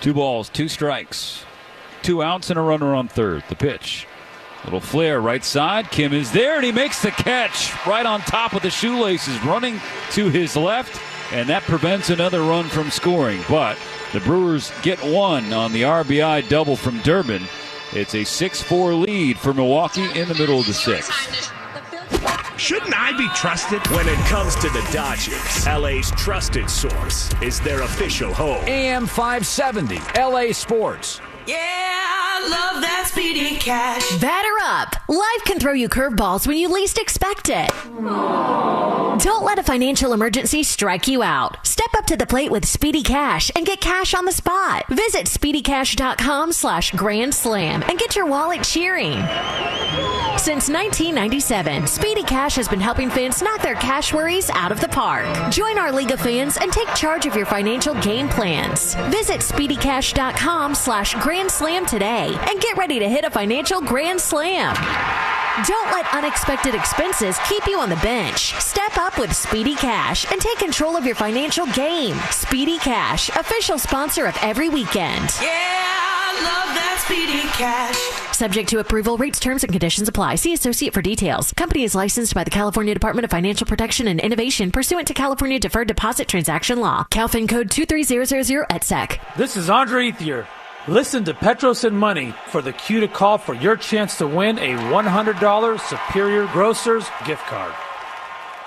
2 balls, 2 strikes, 2 outs and a runner on third. The pitch. Little flare right side. Kim is there and he makes the catch right on top of the shoelaces, running to his left, and that prevents another run from scoring. But the Brewers get 1 on the RBI double from Durbin. It's a 6-4 lead for Milwaukee in the middle of the 6th. Shouldn't I be trusted? When it comes to the Dodgers, LA's trusted source is their official home. AM 570, LA Sports. Yeah, I love that Speedy Cash. Batter up. Life can throw you curveballs when you least expect it. Don't let a financial emergency strike you out. Step up to the plate with Speedy Cash and get cash on the spot. Visit speedycash.com/Grand Slam and get your wallet cheering. Since 1997, Speedy Cash has been helping fans knock their cash worries out of the park. Join our League of Fans and take charge of your financial game plans. Visit speedycash.com/Grand Slam today and get ready to hit a financial grand slam. Don't let unexpected expenses keep you on the bench. Step up with Speedy Cash and take control of your financial game. Speedy Cash, official sponsor of every weekend. Yeah, I love that Speedy Cash. Subject to approval, rates, terms, and conditions apply. See associate for details. Company is licensed by the California Department of Financial Protection and Innovation pursuant to California Deferred Deposit Transaction Law. CalFin code 23000 at SEC. This is Andre Ethier. Listen to Petros and Money for the cue to call for your chance to win a $100 Superior Grocers gift card.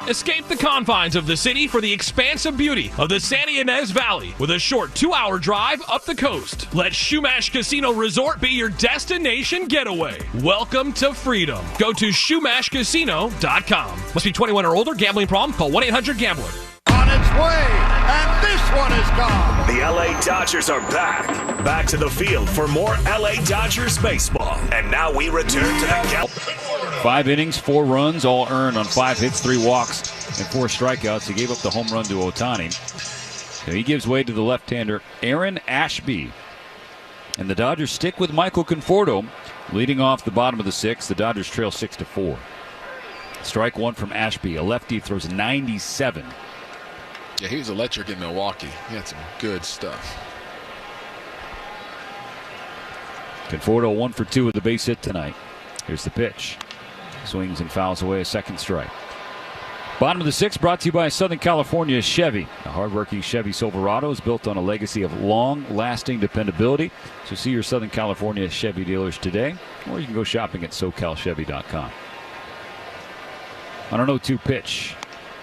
Escape the confines of the city for the expansive beauty of the San Ynez Valley with a short 2-hour drive up the coast. Let Shumash Casino Resort be your destination getaway. Welcome to freedom. Go to ShumashCasino.com. Must be 21 or older. Gambling problem? Call 1-800-GAMBLER. On its way, and this one is gone. The LA Dodgers are back. Back to the field for more LA Dodgers baseball. And now we return to the 5 innings, 4 runs, all earned on 5 hits, 3 walks, and 4 strikeouts. He gave up the home run to Ohtani. So he gives way to the left-hander, Aaron Ashby. And the Dodgers stick with Michael Conforto, leading off the bottom of the 6th. The Dodgers trail 6-4. Strike 1 from Ashby. A lefty, throws 97. Yeah, he was electric in Milwaukee. He had some good stuff. Conforto 1 for 2 with the base hit tonight. Here's the pitch. Swings and fouls away, a 2nd strike. Bottom of the 6th brought to you by Southern California Chevy. A hardworking Chevy Silverado is built on a legacy of long-lasting dependability. So see your Southern California Chevy dealers today, or you can go shopping at SoCalChevy.com. On an 0-2 pitch,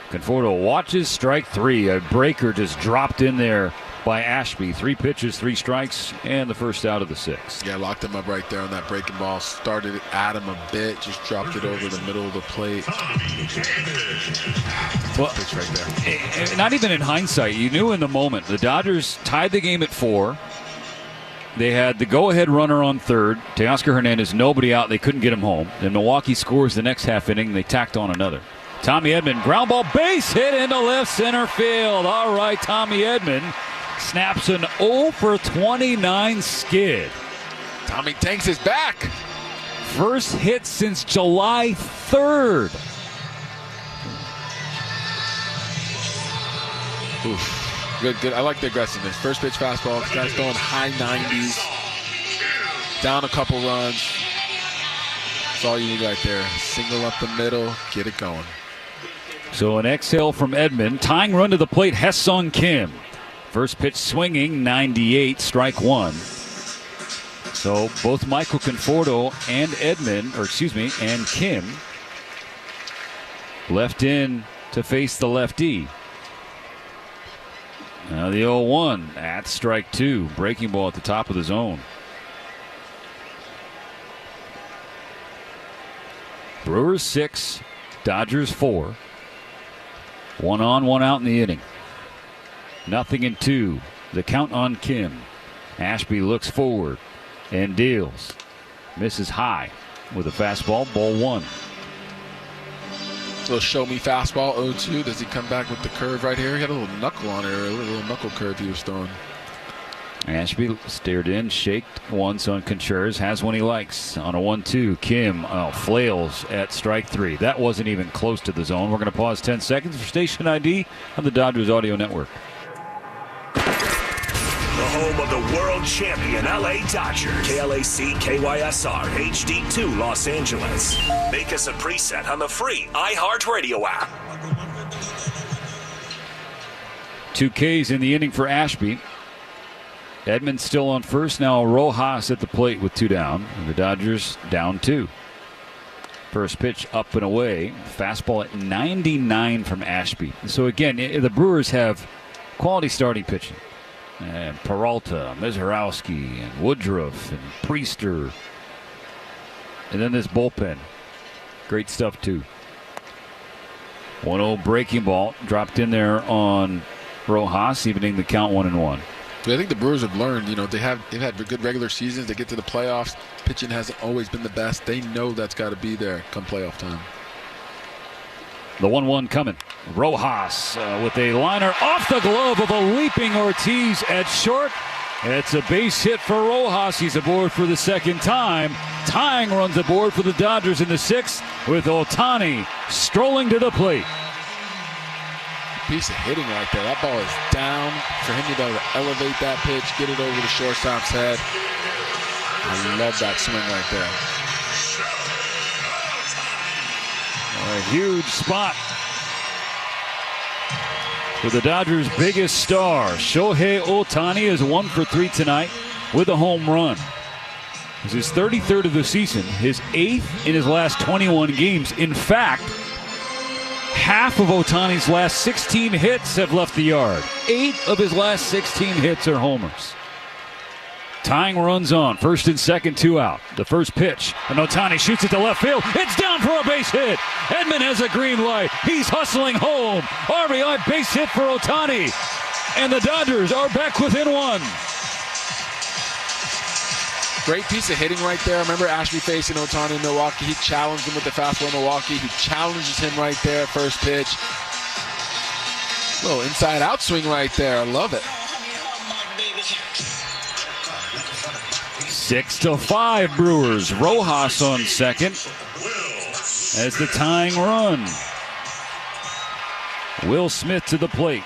Conforto watches, strike 3. A breaker just dropped in there by Ashby. 3 pitches, 3 strikes, and the first out of the 6th. Yeah, locked him up right there on that breaking ball. Started it at him a bit, just dropped it over the middle of the plate. Well, pitch right there. Not even in hindsight. You knew in the moment. The Dodgers tied the game at 4. They had the go-ahead runner on third. Teoscar Hernandez, nobody out. They couldn't get him home. Then Milwaukee scores the next half inning. They tacked on another. Tommy Edman, ground ball, base hit into left center field. All right, Tommy Edman snaps an 0 for 29 skid. Tommy Tanks is back. First hit since July 3rd. Oof. Good. I like the aggressiveness. First pitch fastball. This guy's throwing high 90s. Down a couple runs. That's all you need right there. Single up the middle. Get it going. So an exhale from Edman. Tying run to the plate, Hesung Kim. First pitch swinging, 98, strike 1. So both Michael Conforto and and Kim left in to face the lefty. Now the 0-1 at strike 2. Breaking ball at the top of the zone. Brewers 6, Dodgers 4. 1 on, 1 out in the inning. 0-2. The count on Kim. Ashby looks forward and deals. Misses high with a fastball, ball 1. Little show me fastball 0-2. Does he come back with the curve right here? He had a little knuckle on it, a little knuckle curve he was throwing. Ashby stared in, shaked once on Contreras, has one he likes on a 1-2. Kim flails at strike 3. That wasn't even close to the zone. We're going to pause 10 seconds for station ID on the Dodgers Audio Network. The home of the world champion LA Dodgers. KLAC KYSR HD2 Los Angeles. Make us a preset on the free iHeartRadio app. 2 Ks in the inning for Ashby. Edmonds still on first. Now Rojas at the plate with 2 down. And the Dodgers down 2. First pitch up and away. Fastball at 99 from Ashby. So again, the Brewers have quality starting pitching. And Peralta, Mizorowski, and Woodruff, and Priester. And then this bullpen. Great stuff, too. 1-0 breaking ball. Dropped in there on Rojas, evening the count 1-1. I think the Brewers have learned, they've had good regular seasons. They get to the playoffs. Pitching hasn't always been the best. They know that's got to be there come playoff time. The 1-1 coming. Rojas with a liner off the glove of a leaping Ortiz at short. It's a base hit for Rojas. He's aboard for the second time. Tying runs aboard for the Dodgers in the 6th with Ohtani strolling to the plate. Piece of hitting right there. That ball is down. For him to be able to elevate that pitch, get it over the shortstop's head. I love that swing right there. A huge spot for the Dodgers' biggest star. Shohei Ohtani is 1 for 3 tonight with a home run. This is his 33rd of the season, his 8th in his last 21 games. In fact, half of Ohtani's last 16 hits have left the yard. 8 of his last 16 hits are homers. Tying runs on. First and second, 2 out. The first pitch. And Ohtani shoots it to left field. It's down for a base hit. Edman has a green light. He's hustling home. RBI base hit for Ohtani. And the Dodgers are back within 1. Great piece of hitting right there. Remember Ashby facing Ohtani in Milwaukee. He challenged him with the fastball in Milwaukee. He challenges him right there. First pitch. Little inside out swing right there. I love it. 6-5 Brewers. Rojas on second as the tying run. Will Smith to the plate.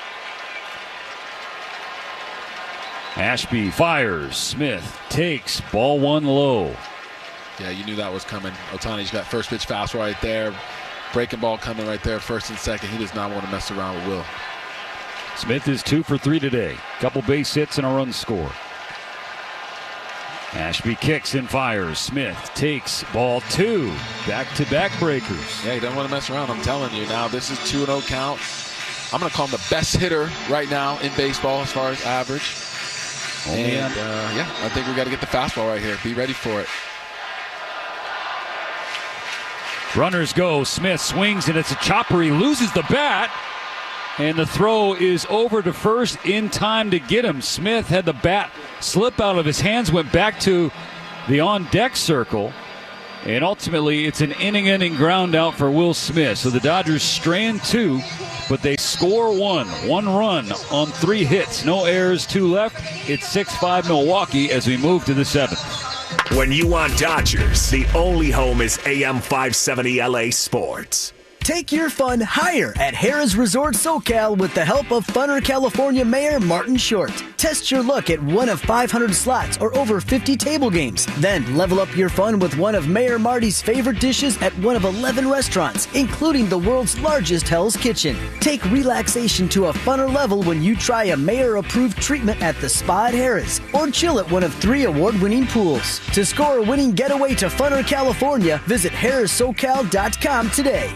Ashby fires. Smith takes. Ball 1 low. Yeah, you knew that was coming. Ohtani's got first pitch fastball right there. Breaking ball coming right there. First and second. He does not want to mess around with Will. Smith is 2 for 3 today. Couple base hits and a run score. Ashby kicks and fires. Smith takes. Ball 2. Back-to-back breakers. Yeah, he doesn't want to mess around. I'm telling you now. This is 2-0 count. I'm going to call him the best hitter right now in baseball as far as average. I think we got to get the fastball right here. Be ready for it. Runners go. Smith swings and it's a chopper. He loses the bat. And the throw is over to first in time to get him. Smith had the bat slip out of his hands, went back to the on-deck circle, and ultimately it's an inning-ending ground out for Will Smith. So the Dodgers strand 2, but they score 1. 1 run on 3 hits. No errors, 2 left. It's 6-5 Milwaukee as we move to the 7th. When you want Dodgers, the only home is AM 570 LA Sports. Take your fun higher at Harrah's Resort SoCal with the help of Funner California Mayor Martin Short. Test your luck at one of 500 slots or over 50 table games. Then level up your fun with one of Mayor Marty's favorite dishes at one of 11 restaurants, including the world's largest Hell's Kitchen. Take relaxation to a funner level when you try a Mayor-approved treatment at the Spa at Harrah's, or chill at one of 3 award-winning pools. To score a winning getaway to Funner California, visit harrissocal.com today.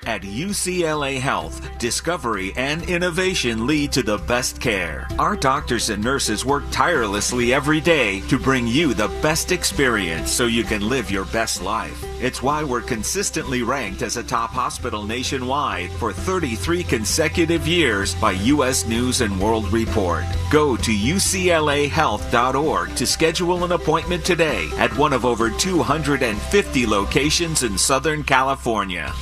At UCLA Health, discovery and innovation lead to the best care. Our doctors and nurses work tirelessly every day to bring you the best experience so you can live your best life. It's why we're consistently ranked as a top hospital nationwide for 33 consecutive years by U.S. News & World Report. Go to uclahealth.org to schedule an appointment today at one of over 250 locations in Southern California.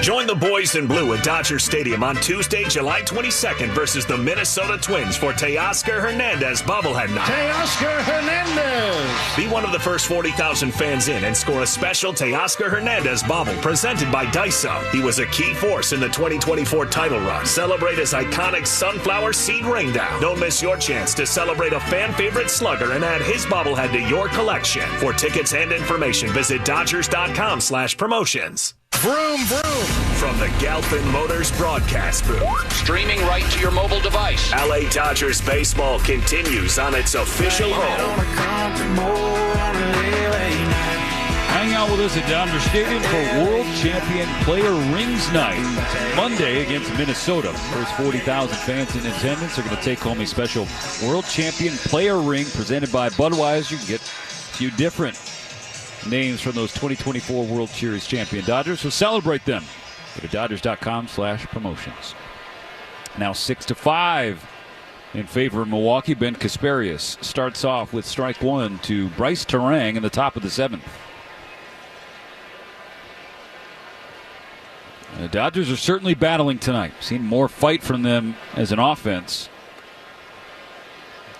Join the boys in blue at Dodger Stadium on Tuesday, July 22nd versus the Minnesota Twins for Teoscar Hernandez bobblehead night. Teoscar Hernandez! Be one of the first 40,000 fans in and score a special Teoscar Hernandez bobble presented by Daiso. He was a key force in the 2024 title run. Celebrate his iconic sunflower seed ring down. Don't miss your chance to celebrate a fan favorite slugger and add his bobblehead to your collection. For tickets and information, visit Dodgers.com/promotions. Vroom, vroom. From the Galpin Motors broadcast booth. Streaming right to your mobile device. LA Dodgers baseball continues on its official home. Hang out with us at Dodger Stadium for World Champion Player Rings Night. It's Monday against Minnesota. First 40,000 fans in attendance are going to take home a special World Champion Player Ring presented by Budweiser. You can get a few different names from those 2024 World Series champion Dodgers, so celebrate them. Go to Dodgers.com/promotions. Now 6-5 in favor of Milwaukee. Ben Kasparius starts off with strike one to Bryce Terang in the top of the 7th. The Dodgers are certainly battling tonight. Seen more fight from them as an offense.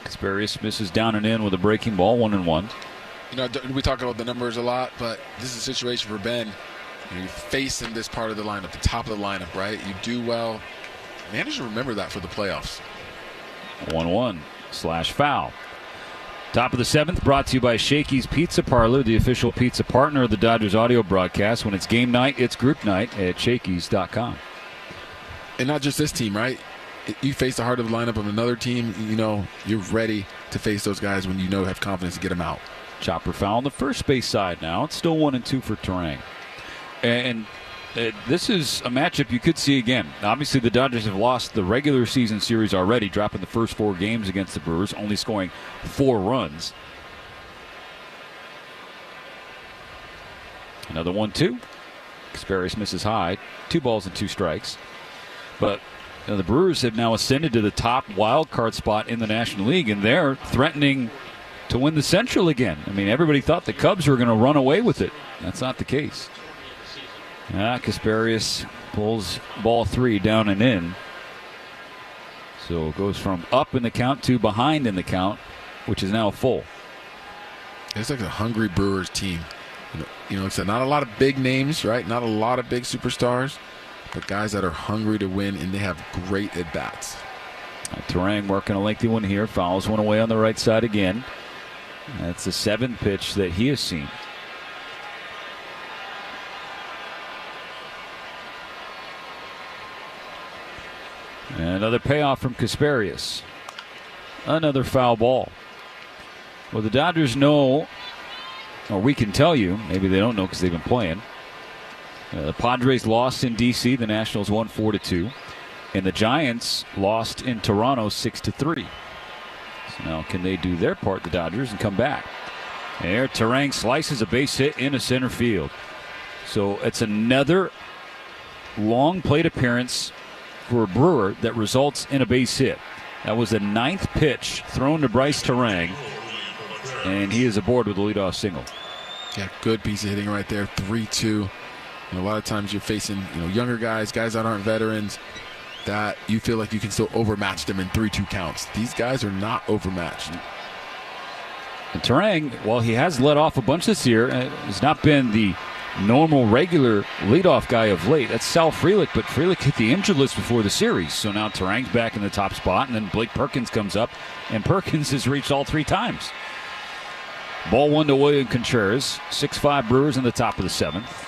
Kasparius misses down and in with a breaking ball, 1-1. You know, we talk about the numbers a lot, but this is a situation for Ben. You're facing this part of the lineup, the top of the lineup, right? You do well. Managers remember that for the playoffs. 1-1/foul. Top of the 7th, brought to you by Shakey's Pizza Parlor, the official pizza partner of the Dodgers audio broadcast. When it's game night, it's group night at Shakey's.com. And not just this team, right? You face the heart of the lineup of another team, you know, you're ready to face those guys when you know have confidence to get them out. Chopper foul on the first base side now. It's still 1-2 for Terang. And this is a matchup you could see again. Obviously, the Dodgers have lost the regular season series already, dropping the first 4 games against the Brewers, only scoring 4 runs. Another 1-2. Kasparius misses high. 2 balls and 2 strikes. But the Brewers have now ascended to the top wild card spot in the National League, and they're threatening to win the Central again. I mean, everybody thought the Cubs were going to run away with it. That's not the case. Kasparius pulls ball 3 down and in. So it goes from up in the count to behind in the count, which is now full. It's like a hungry Brewers team. You know, it's not a lot of big names, right? Not a lot of big superstars, but guys that are hungry to win, and they have great at-bats. Terang working a lengthy one here. Fouls one away on the right side again. That's the 7th pitch that he has seen. And another payoff from Kasparius. Another foul ball. Well, the Dodgers know, or we can tell you, maybe they don't know because they've been playing. The Padres lost in D.C. The Nationals won 4-2. And the Giants lost in Toronto 6-3. So now can they do their part, the Dodgers, and come back? There, Terang slices a base hit into center field. So it's another long plate appearance for a Brewer that results in a base hit. That was the 9th pitch thrown to Bryce Terang, and he is aboard with a leadoff single. Yeah, good piece of hitting right there, 3-2. A lot of times you're facing younger guys that aren't veterans, that you feel like you can still overmatch them in 3-2 counts. These guys are not overmatched. And Terang, while he has let off a bunch this year, has not been the normal, regular leadoff guy of late. That's Sal Frelick, but Frelick hit the injured list before the series. So now Terang's back in the top spot, and then Blake Perkins comes up, and Perkins has reached all 3 times. Ball 1 to William Contreras. 6-5 Brewers in the top of the 7th.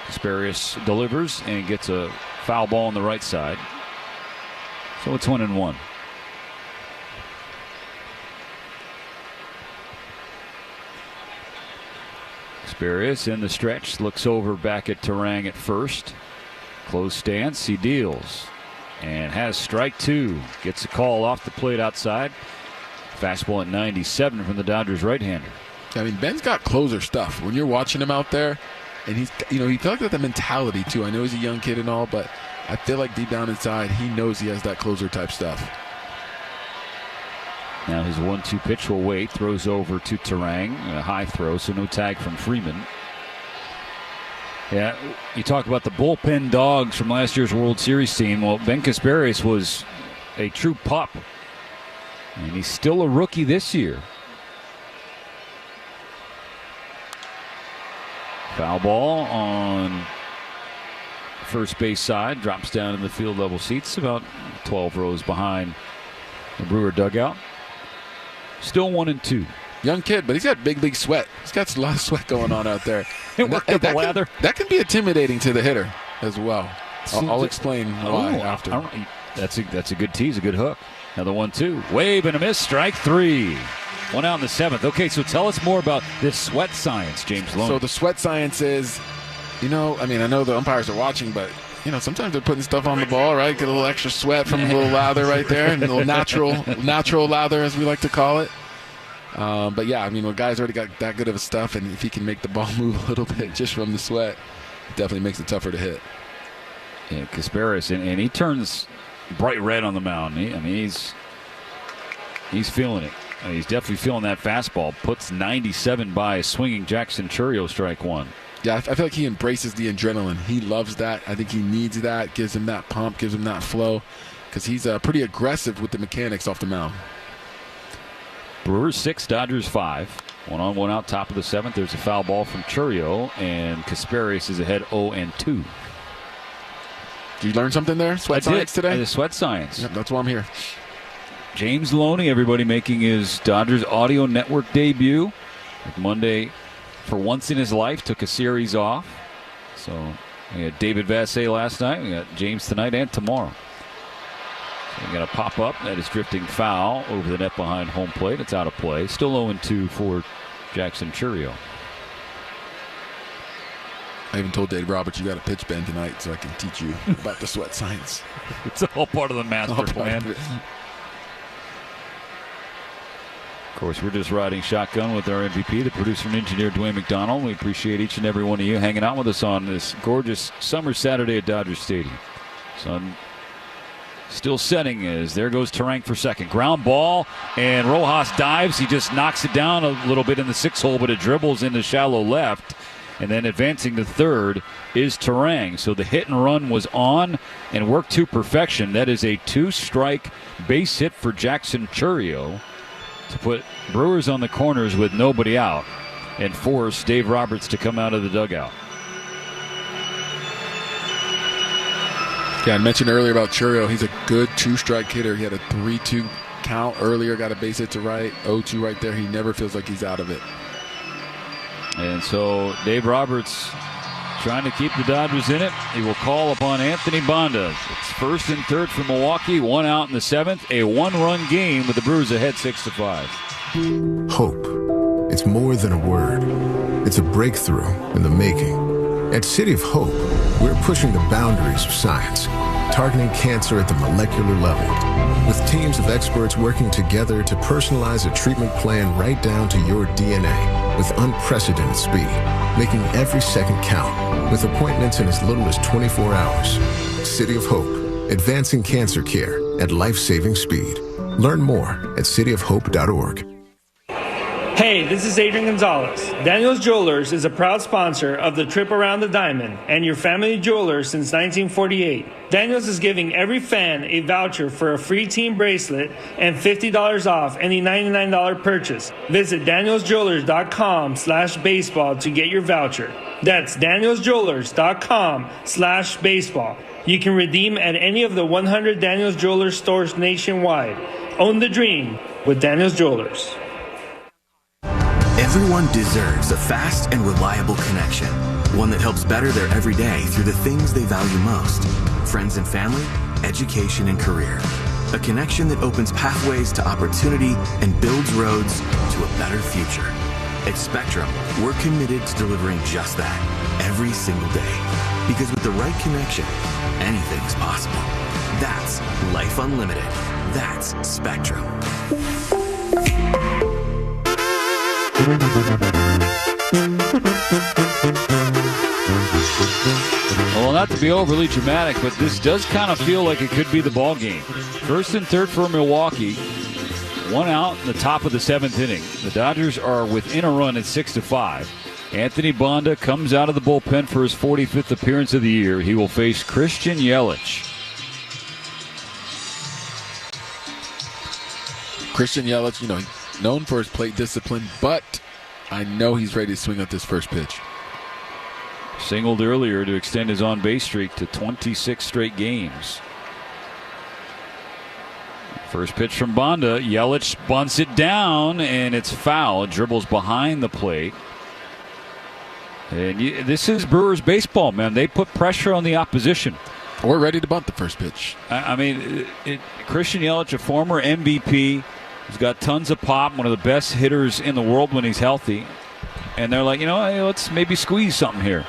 Casparius delivers and gets a foul ball on the right side. So it's 1-1. Casparius in the stretch, looks over back at Terang at first. Close stance, he deals and has strike 2. Gets a call off the plate outside. Fastball at 97 from the Dodgers right-hander. I mean, Ben's got closer stuff. When you're watching him out there, and he's, he feels like that mentality too. I know he's a young kid and all, but I feel like deep down inside, he knows he has that closer type stuff. Now his 1-2 pitch will wait. Throws over to Terang. A high throw, so no tag from Freeman. Yeah, you talk about the bullpen dogs from last year's World Series team. Well, Ben Casparius was a true pup. And he's still a rookie this year. Foul ball on first base side. Drops down in the field level seats, about 12 rows behind the Brewer dugout. Still 1-2. Young kid, but he's got big league sweat. He's got a lot of sweat going on out there. That can be intimidating to the hitter as well. I'll explain why after. That's a good tease, a good hook. Another 1-2. Wave and a miss. Strike 3. 1 out in the 7th. Okay, so tell us more about this sweat science, James Loney. So the sweat science is, I know the umpires are watching, but sometimes they're putting stuff on the ball, right? Get a little extra sweat from a little lather right there, and a little natural lather, as we like to call it. But yeah, when a guy's already got that good of stuff, and if he can make the ball move a little bit just from the sweat, it definitely makes it tougher to hit. Yeah, Casparius, and he turns bright red on the mound. He's feeling it. He's definitely feeling that fastball. Puts 97 by swinging Jackson Chourio, strike 1. Yeah, I feel like he embraces the adrenaline. He loves that. I think he needs that. Gives him that pump, gives him that flow, because he's pretty aggressive with the mechanics off the mound. Brewers 6, Dodgers 5. 1 on, 1 out, top of the 7th. There's a foul ball from Chourio, and Casparius is ahead 0-2. Did you learn something there? Sweat science today? The sweat science. Yep, that's why I'm here. James Loney, everybody, making his Dodgers Audio Network debut. Monday, for once in his life, took a series off. So we had David Vassay last night. We got James tonight and tomorrow. So we got a pop-up that is drifting foul over the net behind home plate. It's out of play. Still 0-2 for Jackson Chourio. I even told Dave Roberts, you got to pitch Ben tonight so I can teach you about the sweat science. It's all part of the master plan. Of course, we're just riding shotgun with our MVP, the producer and engineer, Dwayne McDonald. We appreciate each and every one of you hanging out with us on this gorgeous summer Saturday at Dodger Stadium. Sun still setting as there goes Terang for second. Ground ball, and Rojas dives. He just knocks it down a little bit in the 6-hole, but it dribbles into shallow left. And then advancing to third is Terang. So the hit and run was on and worked to perfection. That is a 2-strike base hit for Jackson Chourio to put Brewers on the corners with nobody out and force Dave Roberts to come out of the dugout. Yeah, I mentioned earlier about Chourio. He's a good 2-strike hitter. He had a 3-2 count earlier, got a base hit to right, 0-2 right there. He never feels like he's out of it. And so Dave Roberts trying to keep the Dodgers in it. He will call upon Anthony Banda. It's first and third for Milwaukee. 1 out in the 7th. A 1-run game with the Brewers ahead 6-5. Hope. It's more than a word. It's a breakthrough in the making. At City of Hope, we're pushing the boundaries of science, targeting cancer at the molecular level, with teams of experts working together to personalize a treatment plan right down to your DNA with unprecedented speed, making every second count, with appointments in as little as 24 hours. City of Hope, advancing cancer care at life-saving speed. Learn more at cityofhope.org. Hey, this is Adrian Gonzalez. Daniels Jewelers is a proud sponsor of the Trip Around the Diamond and your family jeweler since 1948. Daniels is giving every fan a voucher for a free team bracelet and $50 off any $99 purchase. Visit danielsjewelers.com/baseball to get your voucher. That's danielsjewelers.com/baseball. You can redeem at any of the 100 Daniels Jewelers stores nationwide. Own the dream with Daniels Jewelers. Everyone deserves a fast and reliable connection, one that helps better their everyday through the things they value most: friends and family, education and career. A connection that opens pathways to opportunity and builds roads to a better future. At Spectrum, we're committed to delivering just that every single day. Because with the right connection, anything is possible. That's Life Unlimited. That's Spectrum. Well, not to be overly dramatic, but this does kind of feel like it could be the ball game. First and third for Milwaukee. One out in the top of the seventh inning. The Dodgers are within a run at 6-5. Anthony Bonda comes out of the bullpen for his 45th appearance of the year. He will face Christian Yelich. Christian Yelich, known for his plate discipline, but I know he's ready to swing at this first pitch. Singled earlier to extend his on-base streak to 26 straight games. First pitch from Bonda. Yelich bunts it down, and it's foul. It dribbles behind the plate. And this is Brewers baseball, man. They put pressure on the opposition. We're ready to bunt the first pitch. I mean, Christian Yelich, a former MVP, he's got tons of pop, one of the best hitters in the world when he's healthy. And they're like, let's maybe squeeze something here.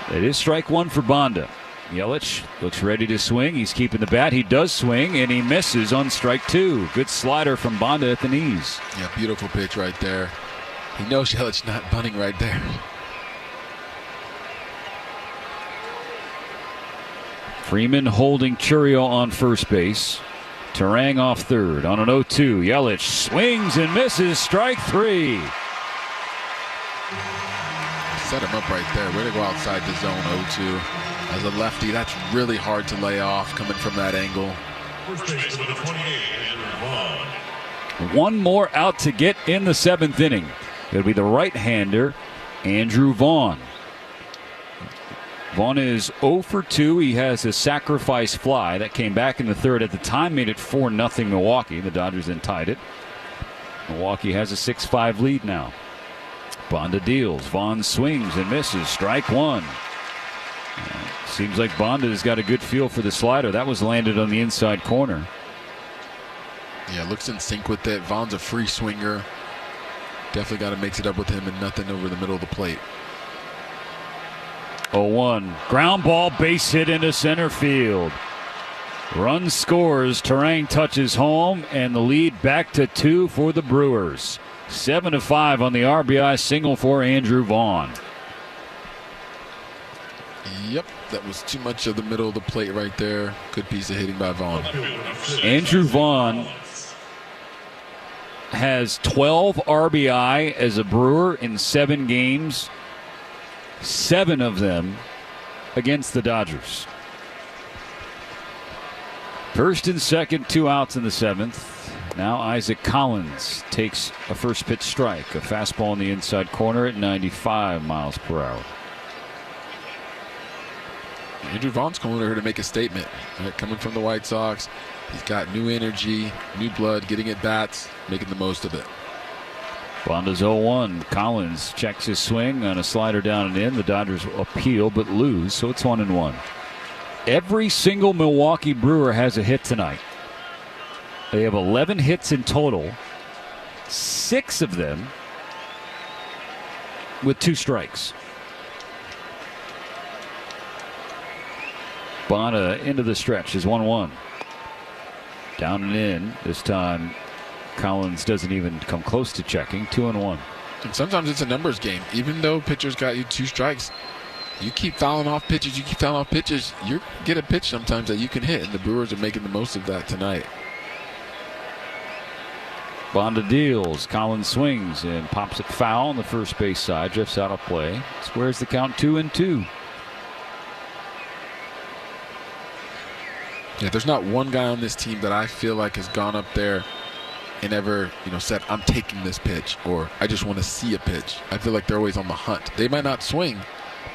It is strike one for Bonda. Yelich looks ready to swing. He's keeping the bat. He does swing, and he misses on strike two. Good slider from Bonda at the knees. Yeah, beautiful pitch right there. He knows Yelich not bunting right there. Freeman holding Churio on first base. Terang off third on an 0-2. Yelich swings and misses. Strike three. Set him up right there. Way to go outside the zone. 0-2. As a lefty, that's really hard to lay off coming from that angle. One more out to get in the seventh inning. It'll be the right-hander, Andrew Vaughn. Vaughn is 0 for 2. He has a sacrifice fly that came back in the third. At the time, made it 4-0 Milwaukee. The Dodgers then tied it. Milwaukee has a 6-5 lead now. Bonda deals. Vaughn swings and misses. Strike one. Seems like Bonda has got a good feel for the slider. That was landed on the inside corner. Yeah, looks in sync with it. Vaughn's a free swinger. Definitely got to mix it up with him and nothing over the middle of the plate. 0-1. Ground ball, base hit into center field. Run scores. Terang touches home, and the lead back to 2 for the Brewers. 7-5 on the RBI single for Andrew Vaughn. Yep, that was too much of the middle of the plate right there. Good piece of hitting by Vaughn. Andrew Vaughn has 12 RBI as a Brewer in 7 games. 7 of them against the Dodgers. First and second, 2 outs in the 7th. Now Isaac Collins takes a first pitch strike. A fastball in the inside corner at 95 miles per hour. Andrew Vaughn's coming here to make a statement. Right? Coming from the White Sox, he's got new energy, new blood, getting at bats, making the most of it. Bonda's 0-1. Collins checks his swing on a slider down and in. The Dodgers appeal but lose, so it's 1-1. Every single Milwaukee Brewer has a hit tonight. They have 11 hits in total, 6 of them with 2 strikes. Bonda into the stretch is 1-1. Down and in. This time Collins doesn't even come close to checking. 2-1. And sometimes it's a numbers game. Even though pitchers got you 2 strikes, you keep fouling off pitches, you get a pitch sometimes that you can hit, and the Brewers are making the most of that tonight. Bonda deals. Collins swings and pops it foul on the first base side. Drifts out of play. Squares the count 2-2. Yeah, there's not one guy on this team that I feel like has gone up there and ever, said, I'm taking this pitch, or I just want to see a pitch. I feel like they're always on the hunt. They might not swing,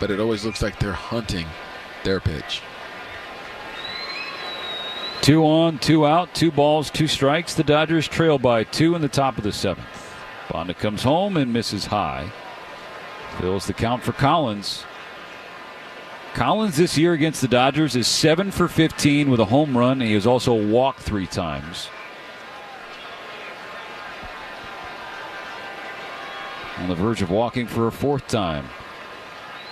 but it always looks like they're hunting their pitch. 2 on, 2 out, 2 balls, 2 strikes. The Dodgers trail by 2 in the top of the 7th. Bonda comes home and misses high. Fills the count for Collins. Collins this year against the Dodgers is 7 for 15 with a home run. He has also walked 3 times. On the verge of walking for a 4th time.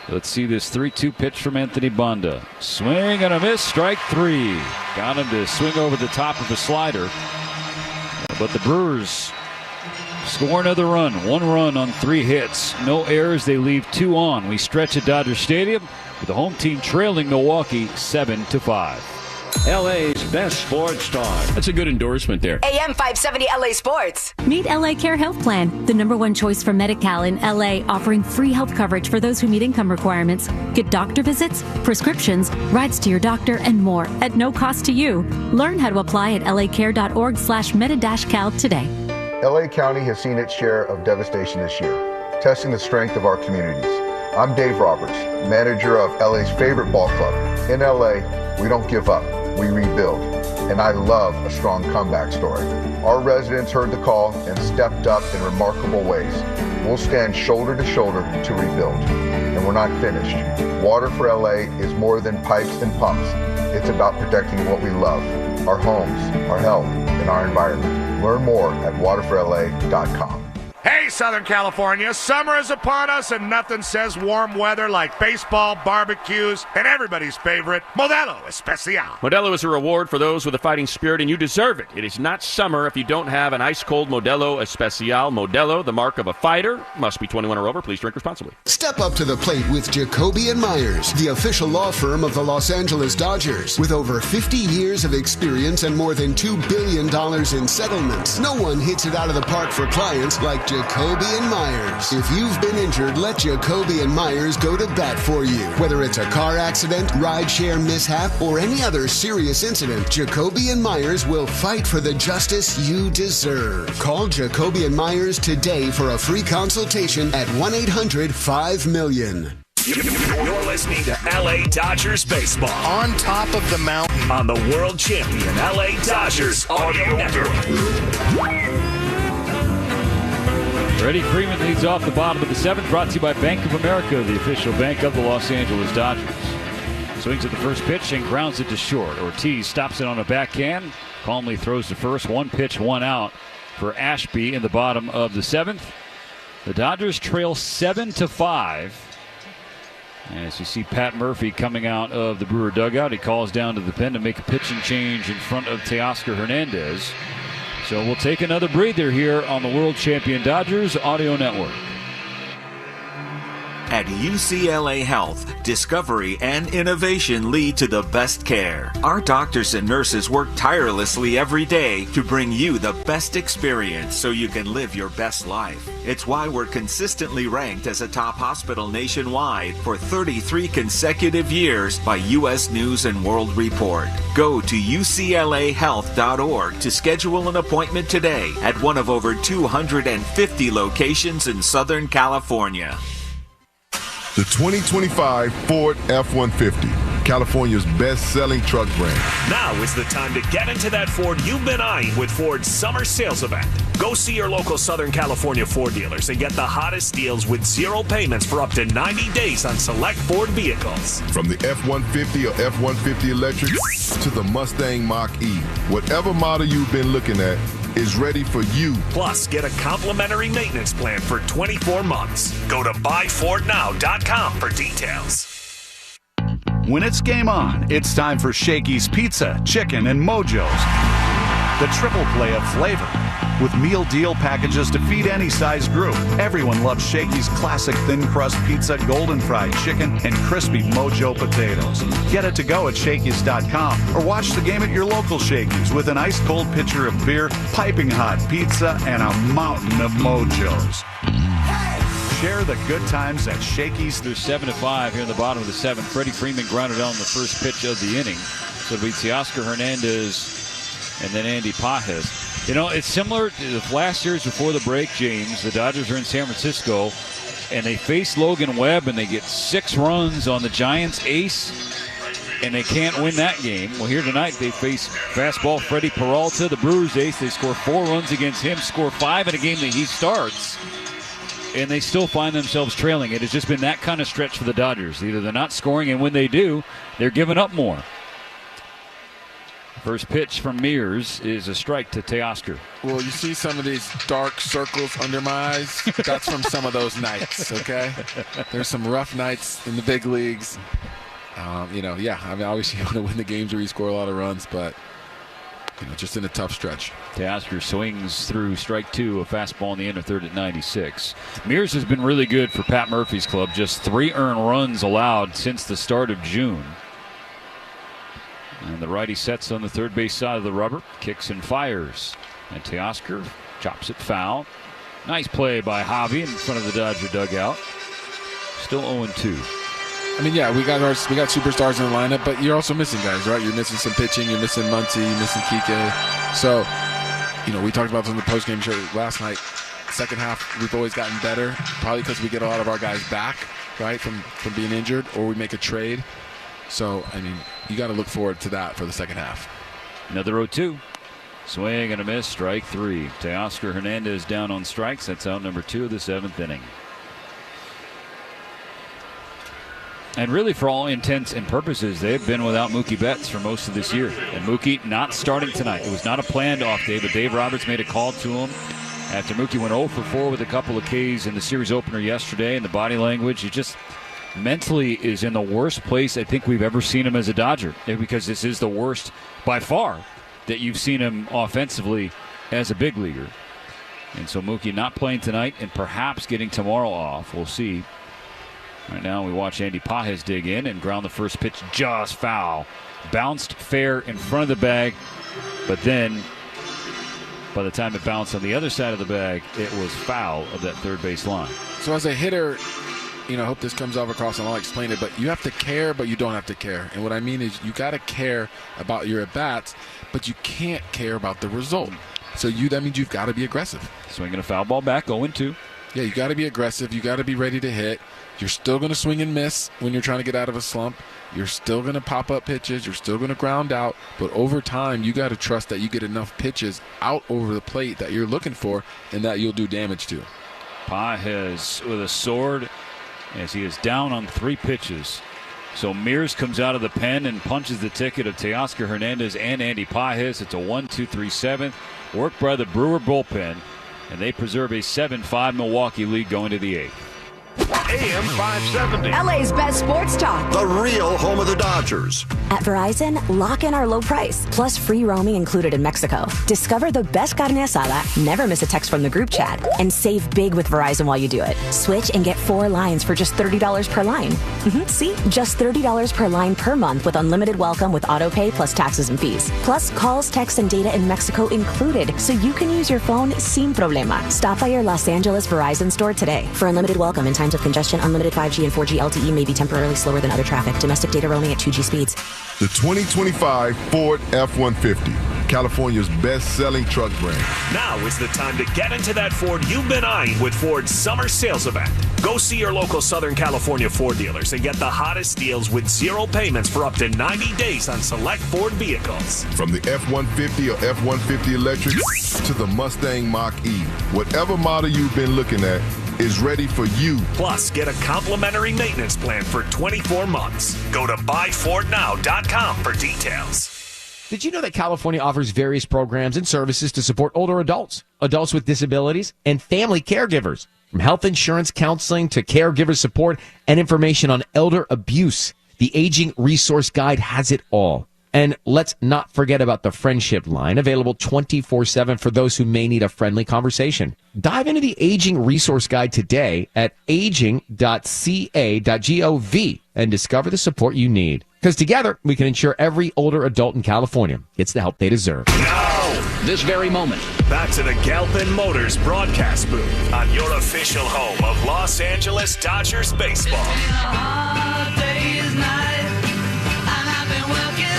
Let's see this 3-2 pitch from Anthony Bonda. Swing and a miss, strike 3. Got him to swing over the top of the slider. But the Brewers score another run. 1 run on 3 hits. No errors. They leave 2 on. We stretch at Dodger Stadium with the home team trailing Milwaukee 7-5. LA's best sports talk. That's a good endorsement there. AM 570 LA Sports. Meet LA Care Health Plan, the #1 choice for Medi-Cal in LA, offering free health coverage for those who meet income requirements. Get doctor visits, prescriptions, rides to your doctor, and more at no cost to you. Learn how to apply at lacare.org/medi-cal today. LA County has seen its share of devastation this year, testing the strength of our communities. I'm Dave Roberts, manager of LA's favorite ball club. In LA, we don't give up. We rebuild. And I love a strong comeback story. Our residents heard the call and stepped up in remarkable ways. We'll stand shoulder to shoulder to rebuild. And we're not finished. Water for LA is more than pipes and pumps. It's about protecting what we love, our homes, our health, and our environment. Learn more at waterforla.com. Hey, Southern California, summer is upon us, and nothing says warm weather like baseball, barbecues, and everybody's favorite, Modelo Especial. Modelo is a reward for those with a fighting spirit, and you deserve it. It is not summer if you don't have an ice-cold Modelo Especial. Modelo, the mark of a fighter, must be 21 or over. Please drink responsibly. Step up to the plate with Jacoby & Myers, the official law firm of the Los Angeles Dodgers. With over 50 years of experience and more than $2 billion in settlements, no one hits it out of the park for clients like Jacoby & Myers. If you've been injured, let Jacoby & Myers go to bat for you. Whether it's a car accident, rideshare mishap, or any other serious incident, Jacoby & Myers will fight for the justice you deserve. Call Jacoby & Myers today for a free consultation at 1-800-5-MILLION. You're listening to LA Dodgers baseball. On top of the mountain. On the world champion LA Dodgers audio network. Freddie Freeman leads off the bottom of the 7th, brought to you by Bank of America, the official bank of the Los Angeles Dodgers. Swings at the first pitch and grounds it to short. Ortiz stops it on a backhand, calmly throws to first. 1 pitch, 1 out for Ashby in the bottom of the 7th. The Dodgers trail 7-5. As you see Pat Murphy coming out of the Brewer dugout, he calls down to the pen to make a pitching change in front of Teoscar Hernandez. So we'll take another breather here on the world champion Dodgers audio network. At UCLA Health, discovery and innovation lead to the best care. Our doctors and nurses work tirelessly every day to bring you the best experience so you can live your best life. It's why we're consistently ranked as a top hospital nationwide for 33 consecutive years by U.S. News & World Report. Go to uclahealth.org to schedule an appointment today at one of over 250 locations in Southern California. The 2025 Ford F-150, California's best-selling truck brand. Now is the time to get into that Ford you've been eyeing with Ford's summer sales event. Go see your local Southern California Ford dealers and get the hottest deals with 0 payments for up to 90 days on select Ford vehicles. From the F-150 or F-150 electric to the Mustang Mach-E, whatever model you've been looking at is ready for you. Plus, get a complimentary maintenance plan for 24 months. Go to buyfordnow.com for details. When it's game on, it's time for Shakey's Pizza, Chicken, and Mojo's. The triple play of flavor. with meal deal packages to feed any size group. Everyone loves Shakey's classic thin crust pizza, golden fried chicken, and crispy Mojo potatoes. Get it to go at Shakey's.com or watch the game at your local Shakey's with an ice-cold pitcher of beer, piping hot pizza, and a mountain of Mojos. Share the good times at Shakey's. They're 7-5 here in the bottom of the 7th. Freddie Freeman grounded on the first pitch of the inning. So it'll be Teoscar Hernandez and then Andy Pages. You know, it's similar to the last series before the break, James. The Dodgers are in San Francisco, and they face Logan Webb, and they get 6 runs on the Giants' ace, and they can't win that game. Well, here tonight they face fastball Freddie Peralta, the Brewers' ace. They score 4 runs against him, score 5 in a game that he starts, and they still find themselves trailing. It has just been that kind of stretch for the Dodgers. Either they're not scoring, and when they do, they're giving up more. First pitch from Mears is a strike to Teoscar. Well, you see some of these dark circles under my eyes? That's from some of those nights, okay? There's some rough nights in the big leagues. Obviously you want to win the games where you score a lot of runs, but just in a tough stretch. Teoscar swings through strike 2, a fastball in the inner third at 96. Mears has been really good for Pat Murphy's club. Just 3 earned runs allowed since the start of June. And the righty sets on the third base side of the rubber, kicks and fires. And Teoscar chops it foul. Nice play by Javi in front of the Dodger dugout. Still 0-2. I mean, we got superstars in the lineup, but you're also missing guys, right? You're missing some pitching. You're missing Muncy. You're missing Kike. So, we talked about this in the postgame show last night. Second half, we've always gotten better, probably because we get a lot of our guys back, right, from being injured, or we make a trade. So, you got to look forward to that for the second half. Another 0-2. Swing and a miss, strike 3. Teoscar Hernandez down on strikes. That's out number 2 of the 7th inning. And really, for all intents and purposes, they've been without Mookie Betts for most of this year. And Mookie not starting tonight. It was not a planned off day, but Dave Roberts made a call to him after Mookie went 0 for 4 with a couple of Ks in the series opener yesterday. And the body language, he just mentally is in the worst place I think we've ever seen him as a Dodger, because this is the worst by far that you've seen him offensively as a big leaguer. And so Mookie not playing tonight and perhaps getting tomorrow off. We'll see. Right now we watch Andy Pages dig in and ground the first pitch just foul. Bounced fair in front of the bag, but then by the time it bounced on the other side of the bag, it was foul of that third base line. So as a hitter, I hope this comes off across and I'll explain it, but you have to care, but you don't have to care. And what I mean is you got to care about your at-bats, but you can't care about the result. So that means you've got to be aggressive. Swinging a foul ball back, 0-2. Yeah, you got to be aggressive. You got to be ready to hit. You're still going to swing and miss when you're trying to get out of a slump. You're still going to pop up pitches. You're still going to ground out. But over time, you got to trust that you get enough pitches out over the plate that you're looking for and that you'll do damage to. Pages with a sword as he is down on 3 pitches. So Mears comes out of the pen and punches the ticket of Teoscar Hernandez and Andy Pages. It's a 1-2-3 7th. Worked by the Brewer bullpen, and they preserve a 7-5 Milwaukee lead going to the 8th. AM 570. LA's best sports talk. The real home of the Dodgers. At Verizon, lock in our low price, plus free roaming included in Mexico. Discover the best carne asada, never miss a text from the group chat, and save big with Verizon while you do it. Switch and get 4 lines for just $30 per line. See? Just $30 per line per month with unlimited welcome with auto pay plus taxes and fees. Plus calls, texts, and data in Mexico included, so you can use your phone sin problema. Stop by your Los Angeles Verizon store today. For unlimited welcome in times of congestion, unlimited 5G and 4G LTE may be temporarily slower than other traffic. Domestic data roaming at 2G speeds. The 2025 Ford F-150, California's best-selling truck brand. Now is the time to get into that Ford you've been eyeing with Ford's summer sales event. Go see your local Southern California Ford dealers and get the hottest deals with 0 payments for up to 90 days on select Ford vehicles. From the F-150 or F-150 electric to the Mustang Mach-E, whatever model you've been looking at is ready for you. Plus, get a complimentary maintenance plan for 24 months. Go to buyfordnow.com for details. Did you know that California offers various programs and services to support older adults, adults with disabilities, and family caregivers? From health insurance, counseling, to caregiver support and information on elder abuse, the Aging Resource Guide has it all. And let's not forget about the Friendship Line, available 24/7 for those who may need a friendly conversation. Dive into the Aging Resource Guide today at aging.ca.gov and discover the support you need. Because together, we can ensure every older adult in California gets the help they deserve. Now, this very moment. Back to the Galpin Motors broadcast booth on your official home of Los Angeles Dodgers baseball.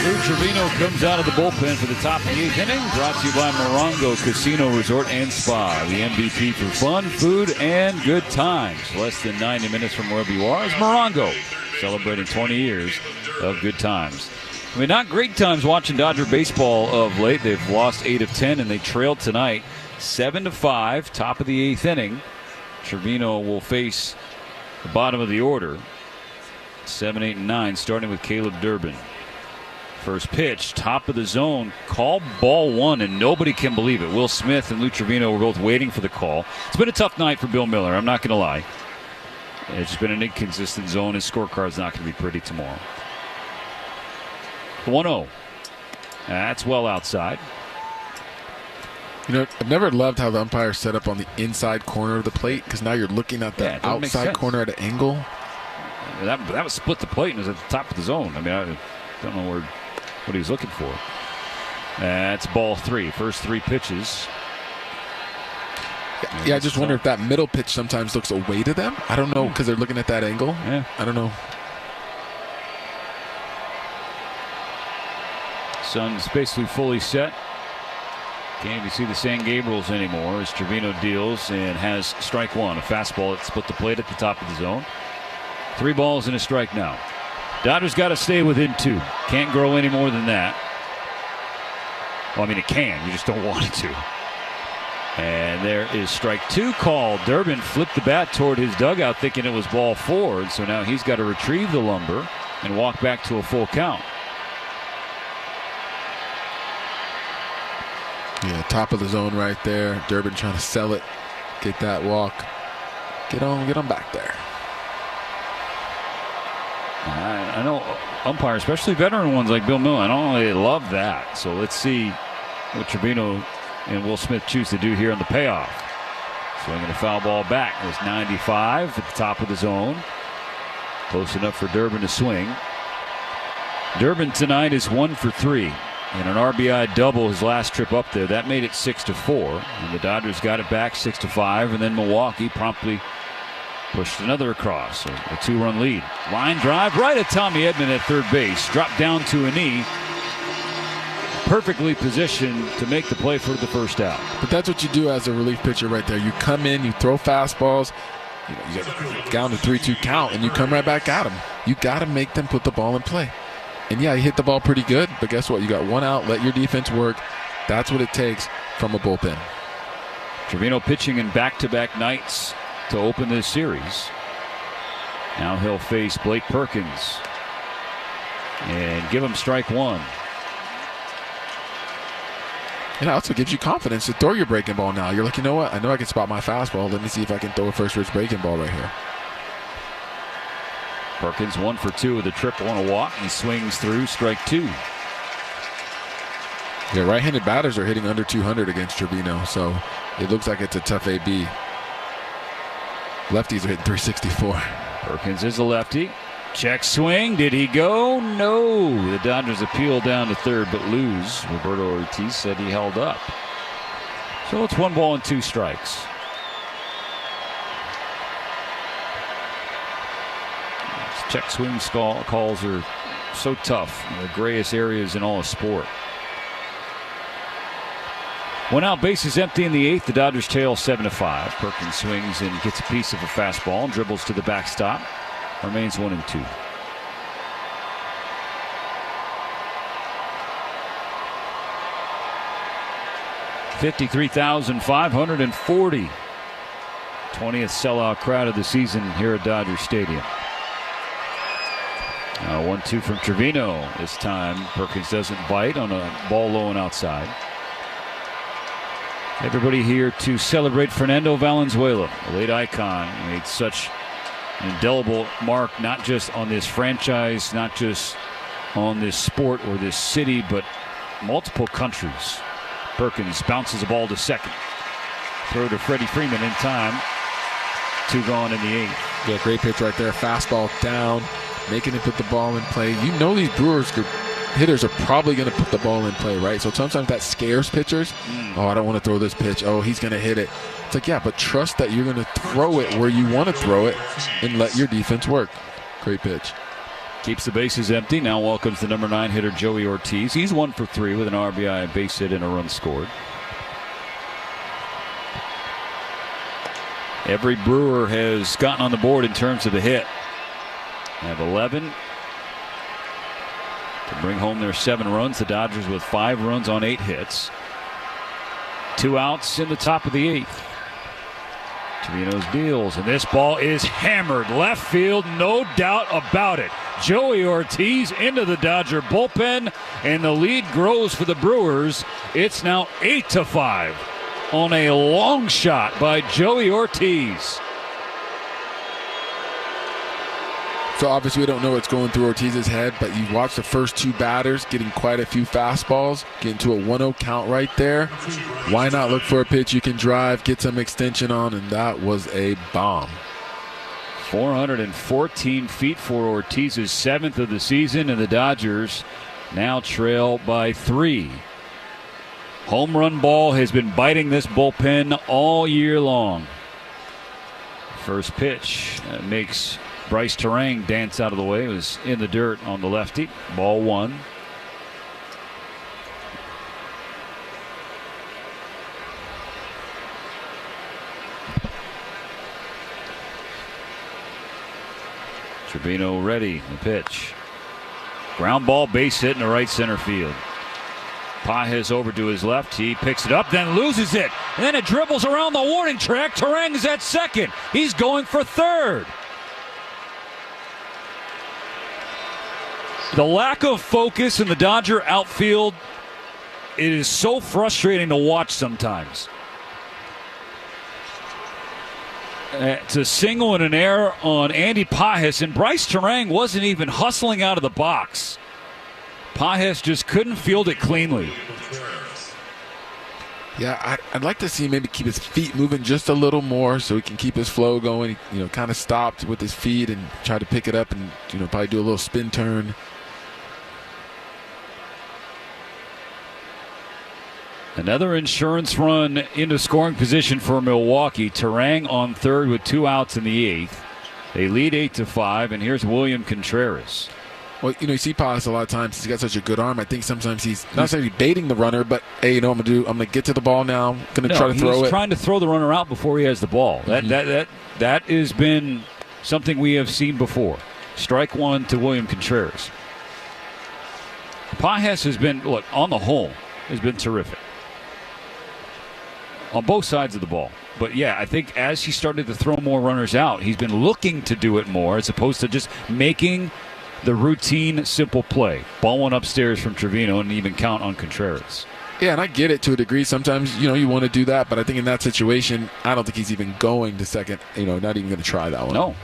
Lou Trevino comes out of the bullpen for the top of the 8th inning. Brought to you by Morongo Casino Resort and Spa. The MVP for fun, food, and good times. Less than 90 minutes from wherever you are is Morongo, celebrating 20 years of good times. I mean, not great times watching Dodger baseball of late. They've lost 8 of 10, and they trailed tonight 7-5, top of the 8th inning. Trevino will face the bottom of the order, 7, 8, and 9, starting with Caleb Durbin. First pitch, top of the zone, called ball 1, and nobody can believe it. Will Smith and Lou Trevino were both waiting for the call. It's been a tough night for Bill Miller, I'm not going to lie. It's been an inconsistent zone. His scorecard's not going to be pretty tomorrow. 1-0. That's well outside. You know, I've never loved how the umpire set up on the inside corner of the plate, because now you're looking at the outside corner at an angle. That was split the plate and was at the top of the zone. I mean, I don't know what he was looking for. That's ball 3. First 3 pitches. Yeah, I just wonder if that middle pitch sometimes looks away to them. I don't know, because they're looking at that angle. Yeah. I don't know. Sun's basically fully set. Can't even see the San Gabriels anymore as Trevino deals and has strike 1. A fastball that split the plate at the top of the zone. 3 balls and a strike now. Dodgers got to stay within 2. Can't grow any more than that. Well, I mean, it can. You just don't want it to. And there is strike 2 called. Durbin flipped the bat toward his dugout thinking it was ball 4. And so now he's got to retrieve the lumber and walk back to a full count. Yeah, top of the zone right there. Durbin trying to sell it. Get that walk. Get on back there. I know umpires, especially veteran ones like Bill Miller, I don't really love that. So let's see what Trevino and Will Smith choose to do here on the payoff. Swinging a foul ball back. There's 95 at the top of the zone. Close enough for Durbin to swing. Durbin tonight is 1 for 3. And an RBI double his last trip up there. That made it 6-4. And the Dodgers got it back 6-5. And then Milwaukee promptly pushed another across. A 2-run lead. Line drive right at Tommy Edman at third base. Dropped down to a knee. Perfectly positioned to make the play for the first out. But that's what you do as a relief pitcher right there. You come in, you throw fastballs. You get down to 3-2 count, and you come right back at them. You got to make them put the ball in play. And yeah, he hit the ball pretty good, but guess what? You got 1 out. Let your defense work. That's what it takes from a bullpen. Trevino pitching in back-to-back nights to open this series. Now he'll face Blake Perkins and give him strike 1. It also gives you confidence to throw your breaking ball now. You're like, you know what? I know I can spot my fastball. Let me see if I can throw a first-pitch breaking ball right here. Perkins 1 for 2 with a triple and a walk. He swings through strike 2. Yeah, right-handed batters are hitting under 200 against Trevino, so it looks like it's a tough AB. Lefties are hitting 364. Perkins is a lefty. Check swing. Did he go? No. The Dodgers appeal down to third, but lose. Roberto Ortiz said he held up. So it's 1 ball and 2 strikes. Check swing calls are so tough. The grayest areas in all of sport. 1 out, bases empty in the 8th. The Dodgers trail 7-5. Perkins swings and gets a piece of a fastball and dribbles to the backstop. Remains 1-2. $53,540. 20th sellout crowd of the season here at Dodger Stadium. 1-2 from Trevino. This time Perkins doesn't bite on a ball low and outside. Everybody here to celebrate Fernando Valenzuela, a late icon. He made such an indelible mark, not just on this franchise, not just on this sport or this city, but multiple countries. Perkins bounces the ball to second. Throw to Freddie Freeman in time. 2 gone in the 8th. Yeah, great pitch right there. Fastball down, making him put the ball in play. You know these Brewers hitters are probably going to put the ball in play, right? So sometimes that scares pitchers. Oh, I don't want to throw this pitch. Oh, he's going to hit it. It's like, yeah, but trust that you're going to throw it where you want to throw it and let your defense work. Great pitch. Keeps the bases empty. Now welcomes the number 9 hitter, Joey Ortiz. He's 1 for 3 with an RBI, a base hit, and a run scored. Every Brewer has gotten on the board in terms of the hit. They have 11 to bring home their 7 runs. The Dodgers with 5 runs on 8 hits. 2 outs in the top of the 8th. Trevino's deals, and this ball is hammered left field, no doubt about it. Joey Ortiz into the Dodger bullpen, and the lead grows for the Brewers. It's now 8-5 on a long shot by Joey Ortiz. So obviously we don't know what's going through Ortiz's head, but you watch the first 2 batters getting quite a few fastballs, getting to a 1-0 count right there. Why not look for a pitch you can drive, get some extension on, and that was a bomb. 414 feet for Ortiz's 7th of the season, and the Dodgers now trail by 3. Home run ball has been biting this bullpen all year long. First pitch makes Bryce Terang dance out of the way. It was in the dirt on the lefty. Ball 1. Trevino ready. The pitch. Ground ball, base hit in the right center field. Pages over to his left. He picks it up, then loses it. And then it dribbles around the warning track. Terang is at second. He's going for third. The lack of focus in the Dodger outfield, it is so frustrating to watch sometimes. It's a single and an error on Andy Pages, and Bryce Terang wasn't even hustling out of the box. Pages just couldn't field it cleanly. Yeah, I'd like to see him maybe keep his feet moving just a little more so he can keep his flow going. He, kind of stopped with his feet and tried to pick it up and, probably do a little spin turn. Another insurance run into scoring position for Milwaukee. Terang on third with 2 outs in the 8th. They lead 8-5, and here's William Contreras. Well, you see Pages a lot of times. He's got such a good arm. I think sometimes he's not necessarily baiting the runner, but hey, I'm gonna get to the ball now. I'm gonna try to throw it. He's trying to throw the runner out before he has the ball. That has been something we have seen before. Strike 1 to William Contreras. Pages has been, on the whole, has been terrific on both sides of the ball. But yeah, I think as he started to throw more runners out, he's been looking to do it more as opposed to just making the routine, simple play. Ball 1 upstairs from Trevino, and even count on Contreras. Yeah, and I get it to a degree. Sometimes, you want to do that, but I think in that situation, I don't think he's even going to second, not even going to try that one. No.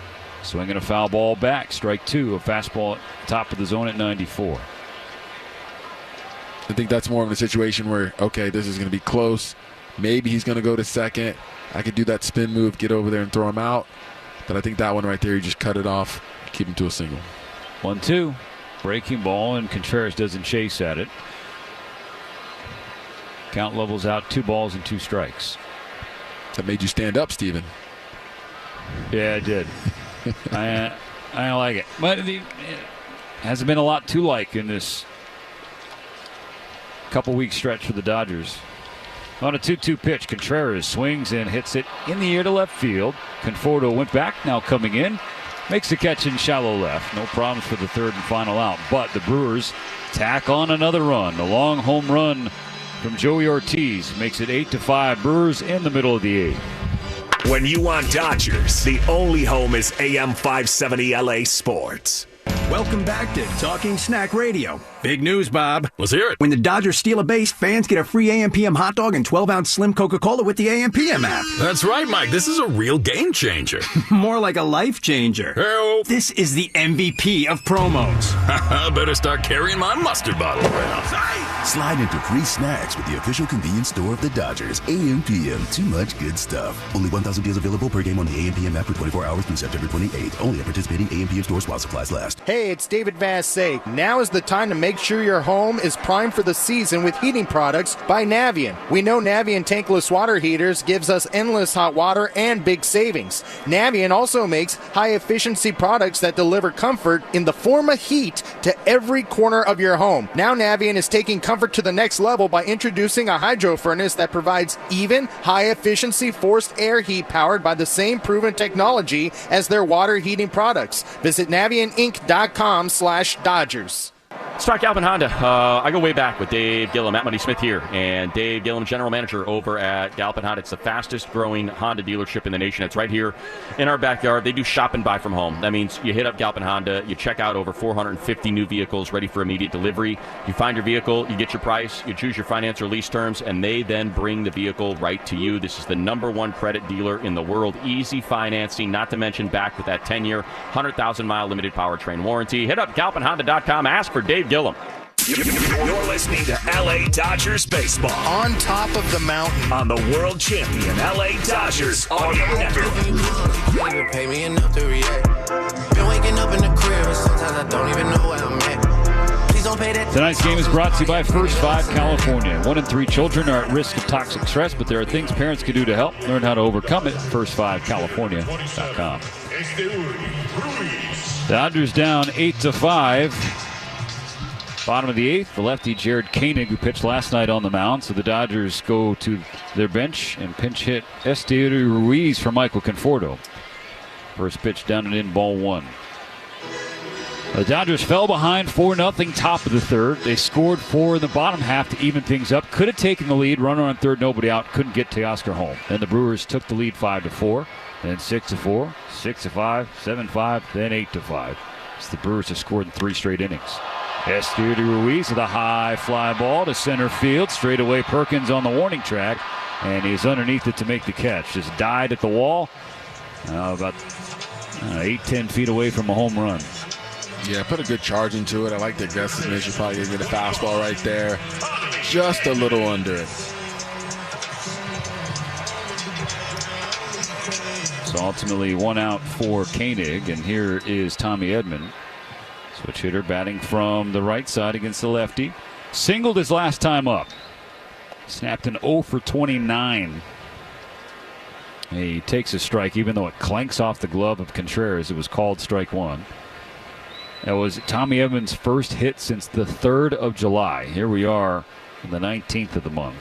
Swinging a foul ball back. Strike 2, a fastball at the top of the zone at 94. I think that's more of a situation where, okay, this is going to be close. Maybe he's going to go to second. I could do that spin move, get over there and throw him out. But I think that one right there, you just cut it off, keep him to a single. 1-2. Breaking ball, and Contreras doesn't chase at it. Count levels out 2 balls and 2 strikes. That made you stand up, Steven. Yeah, it did. I don't like it. But it hasn't been a lot to like in this couple-week stretch for the Dodgers. On a 2-2 pitch, Contreras swings and hits it in the air to left field. Conforto went back, now coming in. Makes the catch in shallow left. No problems for the third and final out. But the Brewers tack on another run. A long home run from Joey Ortiz makes it 8-5. Brewers in the middle of the 8th. When you want Dodgers, the only home is AM 570 LA Sports. Welcome back to Talking Snack Radio. Big news, Bob. Let's hear it. When the Dodgers steal a base, fans get a free AM/PM hot dog and 12-ounce slim Coca-Cola with the AM/PM app. That's right, Mike. This is a real game changer. More like a life changer. Hey-o. This is the MVP of promos. Better start carrying my mustard bottle around. Slide into free snacks with the official convenience store of the Dodgers. AM/PM. Too much good stuff. Only 1,000 deals available per game on the AM/PM app for 24 hours through September 28th. Only at participating AM/PM stores while supplies last. Hey, it's David Vassay. Now is the time to make sure your home is primed for the season with heating products by Navien. We know Navien tankless water heaters gives us endless hot water and big savings. Navien also makes high-efficiency products that deliver comfort in the form of heat to every corner of your home. Now Navien is taking comfort to the next level by introducing a hydro furnace that provides even high-efficiency forced air heat powered by the same proven technology as their water heating products. Visit NavienInc.com/Dodgers. Stark Galpin Honda. I go way back with Dave Gillum, Matt Money Smith here, and Dave Gillum, general manager over at Galpin Honda. It's the fastest growing Honda dealership in the nation. It's right here in our backyard. They do shop and buy from home. That means you hit up Galpin Honda, you check out over 450 new vehicles ready for immediate delivery. You find your vehicle, you get your price, you choose your finance or lease terms, and they then bring the vehicle right to you. This is the #1 credit dealer in the world. Easy financing, not to mention back with that 10-year, 100,000-mile limited powertrain warranty. Hit up GalpinHonda.com. Ask for Dave Gillum. You're listening to LA Dodgers baseball. On top of the mountain. On the world champion LA Dodgers audio network. Pay me enough to react. Been waking up in the crib, sometimes I don't even know where I'm at. Please don't pay that. Tonight's game is brought to you by First 5 California. 1 in 3 children are at risk of toxic stress, but there are things parents can do to help. Learn how to overcome it. First5California.com. Dodgers down 8-5. Bottom of the 8th, the lefty Jared Koenig, who pitched last night on the mound. So the Dodgers go to their bench and pinch hit Esteury Ruiz for Michael Conforto. First pitch down and in, ball 1. The Dodgers fell behind 4-0 top of the 3rd. They scored 4 in the bottom half to even things up. Could have taken the lead, runner on 3rd, nobody out. Couldn't get Teoscar home. Then the Brewers took the lead 5-4, then 6-4, 6-5, 7-5, then 8-5. So the Brewers have scored in 3 straight innings. Esteury Ruiz with a high fly ball to center field. Straight away Perkins on the warning track, and he's underneath it to make the catch. Just died at the wall, about 8-10 feet away from a home run. Yeah, put a good charge into it. I like the aggressiveness. You're probably going to get a fastball right there. Just a little under it. So ultimately 1 out for Koenig, and here is Tommy Edman. Switch hitter batting from the right side against the lefty. Singled his last time up. Snapped an 0 for 29. He takes a strike, even though it clanks off the glove of Contreras. It was called strike 1. That was Tommy Edman's first hit since the 3rd of July. Here we are on the 19th of the month.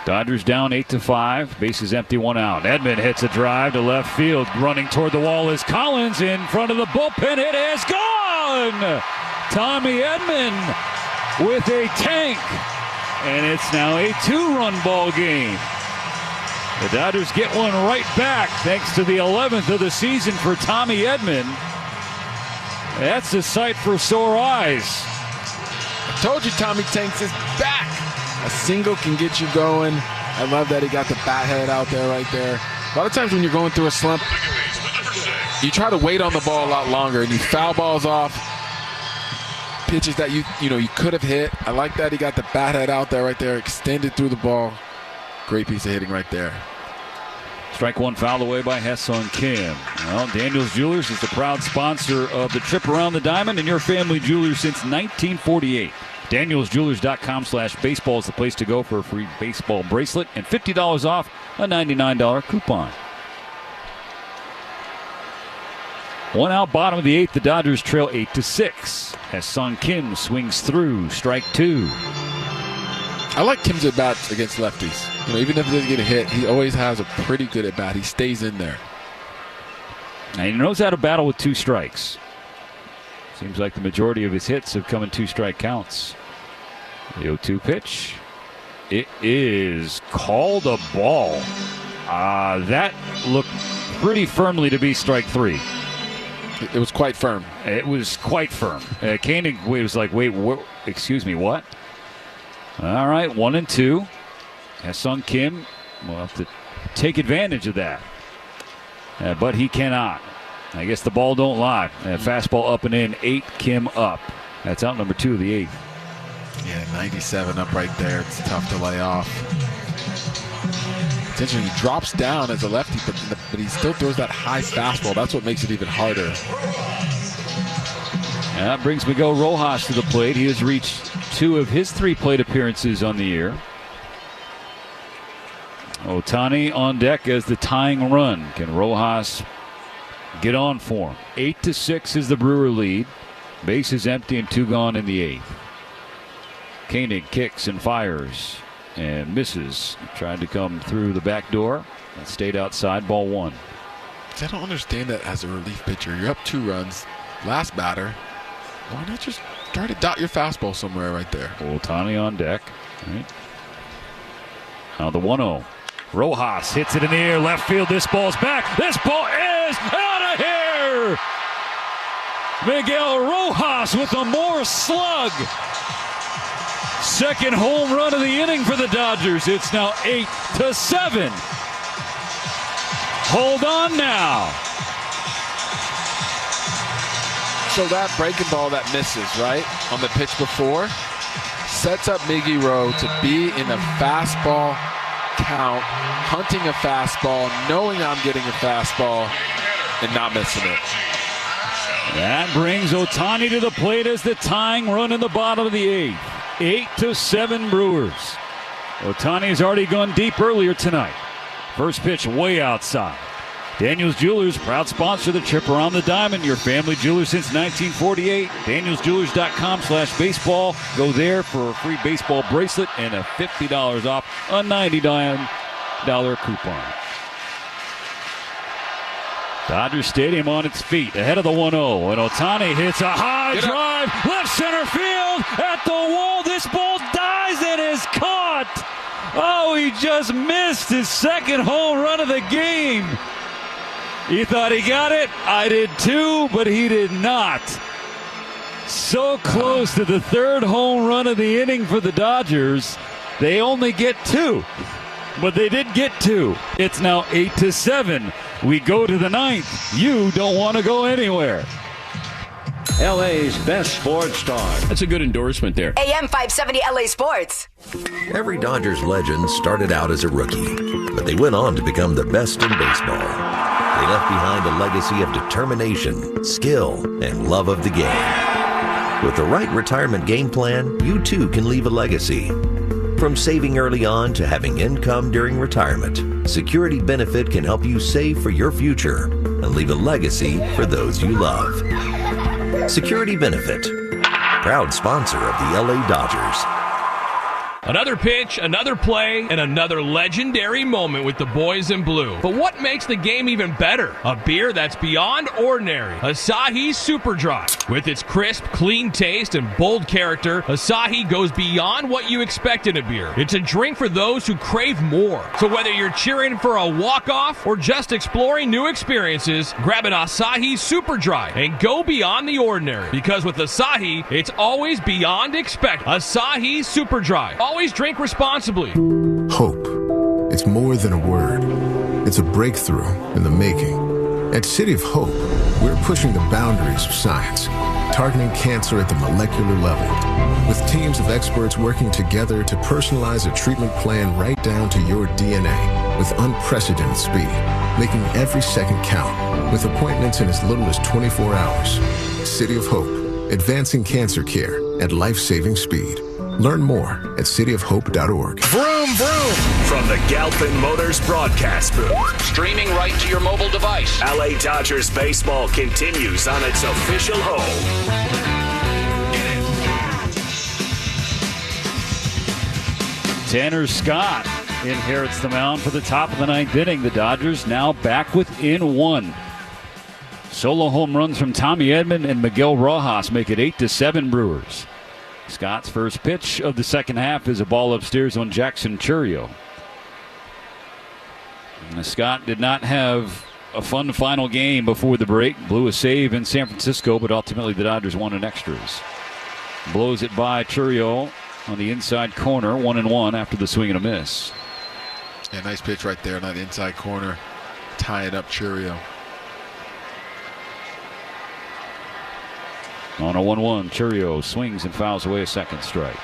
Dodgers down 8-5. Bases empty, 1 out. Edman hits a drive to left field. Running toward the wall is Collins in front of the bullpen. It is gone! Tommy Edman with a tank. And it's now a 2-run ball game. The Dodgers get one right back thanks to the 11th of the season for Tommy Edman. That's a sight for sore eyes. I told you Tommy Tanks is back. A single can get you going. I love that he got the bat head out there right there. A lot of times when you're going through a slump, you try to wait on the ball a lot longer and you foul balls off pitches that you could have hit. I like that he got the bat head out there right there, extended through the ball. Great piece of hitting right there. Strike 1 fouled away by Ha-Seong Kim. Well, Daniels Jewelers is the proud sponsor of the Trip Around the Diamond and your family jewelers since 1948. DanielsJewelers.com/baseball is the place to go for a free baseball bracelet and $50 off a $99 coupon. 1 out, bottom of the 8th. The Dodgers trail 8-6. Ha-Seong Kim swings through, strike 2. I like Kim's at bats against lefties. Even if he doesn't get a hit, he always has a pretty good at bat. He stays in there. Now he knows how to battle with 2 strikes. Seems like the majority of his hits have come in 2-strike counts. The 0-2 pitch. It is called a ball. That looked pretty firmly to be strike 3. It was quite firm. It was quite firm. Koenig was like, wait, excuse me, what? All right, 1-2. Ha-Seong Kim will have to take advantage of that. But he cannot. I guess the ball don't lie. Fastball up and in, 8, Kim up. That's out number 2 of the 8th. Yeah, 97 up right there. It's tough to lay off. It's interesting. He drops down as a lefty, but he still throws that high fastball. That's what makes it even harder. That brings Miguel Rojas to the plate. He has reached 2 of his 3 plate appearances on the year. Ohtani on deck as the tying run. Can Rojas get on for him? 8-6 is the Brewer lead. Bases empty and 2 gone in the 8th. Koenig kicks and fires and misses. Tried to come through the back door and stayed outside. Ball 1. I don't understand that as a relief pitcher. You're up 2 runs. Last batter. Why not just try to dot your fastball somewhere right there? Ohtani on deck. Right. Now the 1-0. Rojas hits it in the air. Left field. This ball's back. This ball is out of here. Miguel Rojas with a more slug. Second home run of the inning for the Dodgers. It's now 8-7. Hold on now. So that breaking ball that misses, right, on the pitch before, sets up Miggy Rowe to be in a fastball count, hunting a fastball, knowing I'm getting a fastball, and not missing it. That brings Ohtani to the plate as the tying run in the bottom of the 8th. 8-7 Brewers. Ohtani's already gone deep earlier tonight. First pitch way outside. Daniels Jewelers, proud sponsor of the trip around the diamond. Your family jeweler since 1948. DanielsJewelers.com/baseball. Go there for a free baseball bracelet and a $50 off a $99 coupon. Dodger Stadium on its feet ahead of the 1-0. And Ohtani hits a high drive. Left center field at the wall. This ball dies and is caught. Oh, he just missed his second home run of the game. You thought he got it? I did too, but he did not. So close to the 3rd home run of the inning for the Dodgers. They only get 2, but they did get 2. It's now 8-7. We go to the 9th. You don't want to go anywhere. LA's best sports star. That's a good endorsement there. AM 570 LA Sports. Every Dodgers legend started out as a rookie, but they went on to become the best in baseball. They left behind a legacy of determination, skill, and love of the game. With the right retirement game plan, you too can leave a legacy. From saving early on to having income during retirement, Security Benefit can help you save for your future and leave a legacy for those you love. Security Benefit, proud sponsor of the LA Dodgers. Another pitch, another play, and another legendary moment with the boys in blue. But what makes the game even better? A beer that's beyond ordinary. Asahi Super Dry. With its crisp, clean taste and bold character, Asahi goes beyond what you expect in a beer. It's a drink for those who crave more. So whether you're cheering for a walk-off or just exploring new experiences, grab an Asahi Super Dry and go beyond the ordinary. Because with Asahi, it's always beyond expect. Asahi Super Dry. Always drink responsibly. Hope. It's more than a word. It's a breakthrough in the making. At City of Hope, we're pushing the boundaries of science, targeting cancer at the molecular level, with teams of experts working together to personalize a treatment plan right down to your DNA with unprecedented speed, making every second count, with appointments in as little as 24 hours. City of Hope, advancing cancer care at life-saving speed. Learn more at cityofhope.org. Vroom, vroom, from the Galpin Motors broadcast booth. Streaming right to your mobile device. LA Dodgers baseball continues on its official home. Tanner Scott inherits the mound for the top of the 9th inning. The Dodgers now back within 1. Solo home runs from Tommy Edman and Miguel Rojas make it 8-7 Brewers. Scott's first pitch of the second half is a ball upstairs on Jackson Churio. Scott did not have a fun final game before the break. Blew a save in San Francisco, but ultimately the Dodgers won in extras. Blows it by Churiel on the inside corner, 1-1 after the swing and a miss. Yeah, nice pitch right there on that inside corner. Tie it up, Churiel. On a 1-1, Churiel swings and fouls away a second strike.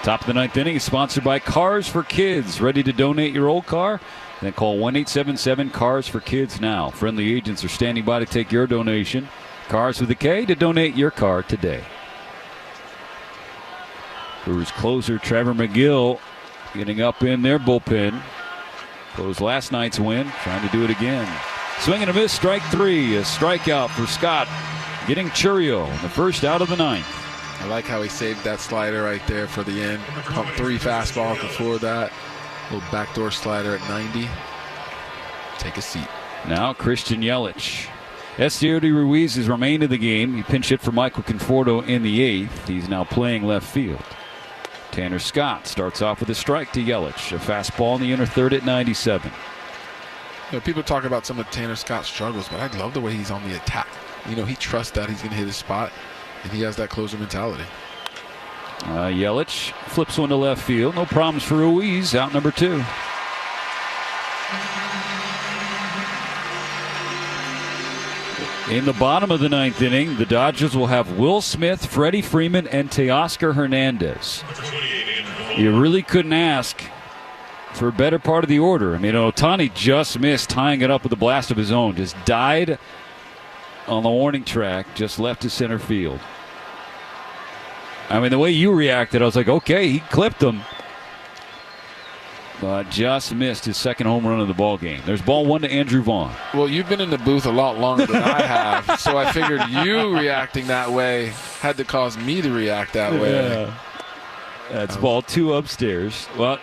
Top of the ninth inning is sponsored by Cars for Kids. Ready to donate your old car? Then call 1-877-CARS-FOR-KIDS now. Friendly agents are standing by to take your donation. Cars with a K to donate your car today. Brewers closer Trevor McGill getting up in their bullpen. Closed last night's win, trying to do it again. Swing and a miss, strike 3. A strikeout for Scott, getting Churiel in the first out of the ninth. I like how he saved that slider right there for the end. Pump 3 fastballs before that. Little backdoor slider at 90. Take a seat. Now Christian Yelich. Esteury Ruiz has remained in the game. He pinch hit for Michael Conforto in the 8th. He's now playing left field. Tanner Scott starts off with a strike to Yelich. A fastball in the inner third at 97. You know, people talk about some of Tanner Scott's struggles, but I love the way he's on the attack. You know, he trusts that he's going to hit his spot, and he has that closer mentality. Yelich flips one to left field. No problems for Ruiz. Out number 2. In the bottom of the ninth inning, the Dodgers will have Will Smith, Freddie Freeman, and Teoscar Hernandez. You really couldn't ask for a better part of the order. I mean, Ohtani just missed tying it up with a blast of his own. Just died on the warning track, just left to center field. I mean, the way you reacted, I was like, okay, he clipped him. But just missed his second home run of the ball game. There's ball 1 to Andrew Vaughn. Well, you've been in the booth a lot longer than I have, so I figured you reacting that way had to cause me to react that way. Yeah. That's ball 2 upstairs. Well,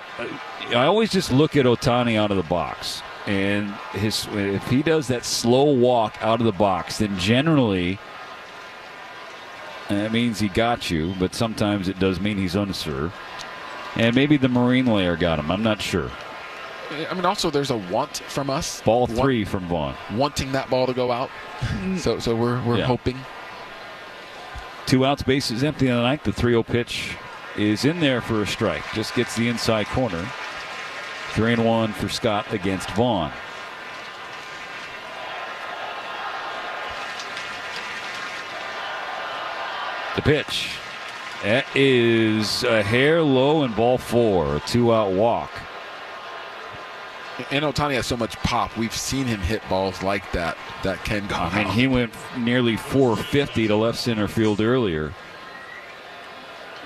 I always just look at Ohtani out of the box. And if he does that slow walk out of the box, then generally that means he got you, but sometimes it does mean he's unserved. And maybe the marine layer got him. I'm not sure. I mean, also there's a want from us. Ball 3 from Vaughn. Wanting that ball to go out. So we're hoping. 2 outs, bases empty on the ninth. The 3-0 pitch is in there for a strike. Just gets the inside corner. 3-1 for Scott against Vaughn. The pitch. That is a hair low and ball 4. A 2-out walk. And Ohtani has so much pop. We've seen him hit balls like that can go out. I mean, he went nearly 450 to left center field earlier.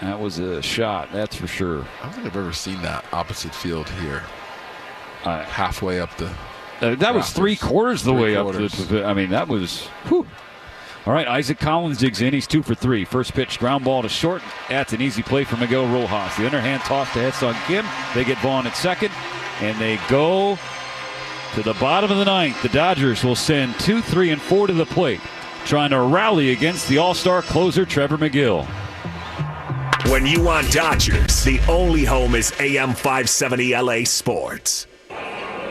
That was a shot, that's for sure. I don't think I've ever seen that opposite field here. Halfway up the that was 3/4 the way up. I mean, that was... Whew. All right, Isaac Collins digs in. He's 2 for 3. First pitch, ground ball to short. That's an easy play for Miguel Rojas. The underhand toss to Hesong Kim. They get Vaughn at second, and they go to the bottom of the ninth. The Dodgers will send 2, 3, and 4 to the plate, trying to rally against the all-star closer, Trevor McGill. When you want Dodgers, the only home is AM 570 LA Sports.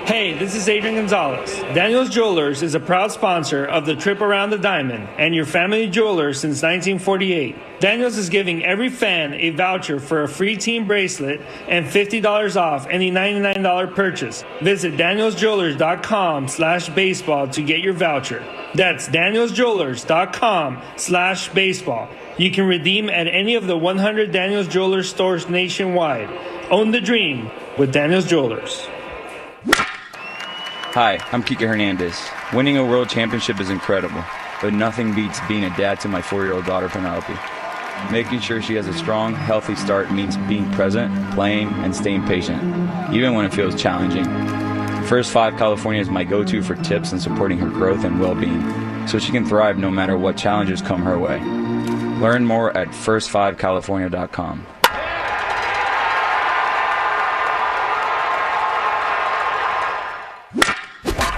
Hey, this is Adrian Gonzalez. Daniel's Jewelers is a proud sponsor of the Trip Around the Diamond and your family jeweler since 1948. Daniel's is giving every fan a voucher for a free team bracelet and $50 off any $99 purchase. Visit danielsjewelers.com/baseball to get your voucher. That's danielsjewelers.com/baseball. You can redeem at any of the 100 Daniel's Jewelers stores nationwide. Own the dream with Daniel's Jewelers. Hi, I'm Kike Hernandez. Winning a world championship is incredible, but nothing beats being a dad to my 4-year-old daughter, Penelope. Making sure she has a strong, healthy start means being present, playing, and staying patient, even when it feels challenging. First 5 California is my go-to for tips and supporting her growth and well-being, so she can thrive no matter what challenges come her way. Learn more at first5california.com.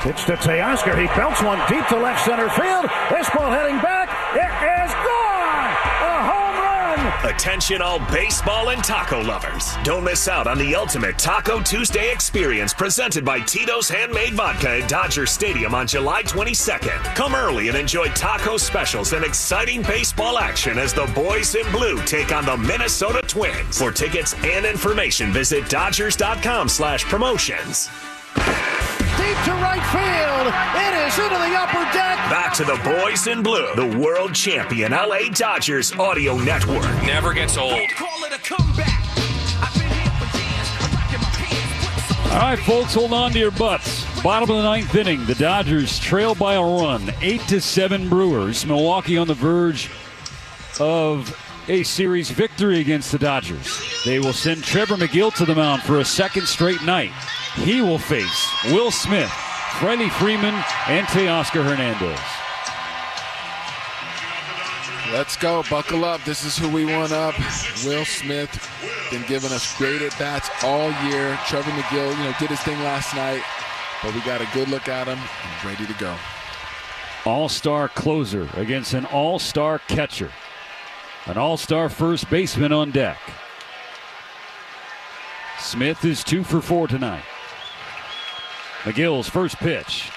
Pitch to Teoscar. He belts one deep to left center field. This ball heading back. It is gone. A home run Attention all baseball and taco lovers. Don't miss out on the ultimate Taco Tuesday experience presented by Tito's Handmade Vodka at Dodger Stadium on July 22nd. Come early and enjoy taco specials and exciting baseball action as the boys in blue take on the Minnesota Twins. For tickets and information, visit Dodgers.com/promotions. Deep to right field. It is into the upper deck. Back to the boys in blue, the world champion LA Dodgers audio network. Never gets old. All right, folks, hold on to your butts. Bottom of the ninth inning, the Dodgers trail by a run, 8-7 Brewers. Milwaukee on the verge of a series victory against the Dodgers. They will send Trevor McGill to the mound for a second straight night. He will face Will Smith, Freddie Freeman, and Teoscar Hernandez. Let's go. Buckle up. This is who we want up. Will Smith been giving us great at-bats all year. Trevor McGill, did his thing last night, but we got a good look at him and ready to go. All-star closer against an all-star catcher. An all-star first baseman on deck. Smith is 2 for 4 tonight. McGill's first pitch.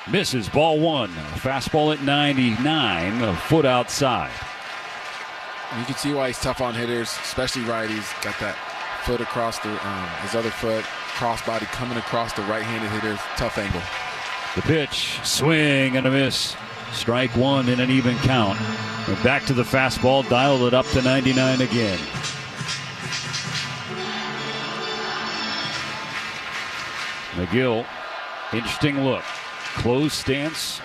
Misses, ball one. Fastball at 99, a foot outside. You can see why he's tough on hitters, especially righties. Got that foot across his other foot, crossbody coming across the right-handed hitters. Tough angle. The pitch, swing and a miss. Strike one in an even count. And back to the fastball, dialed it up to 99 again. McGill, interesting look. Closed stance.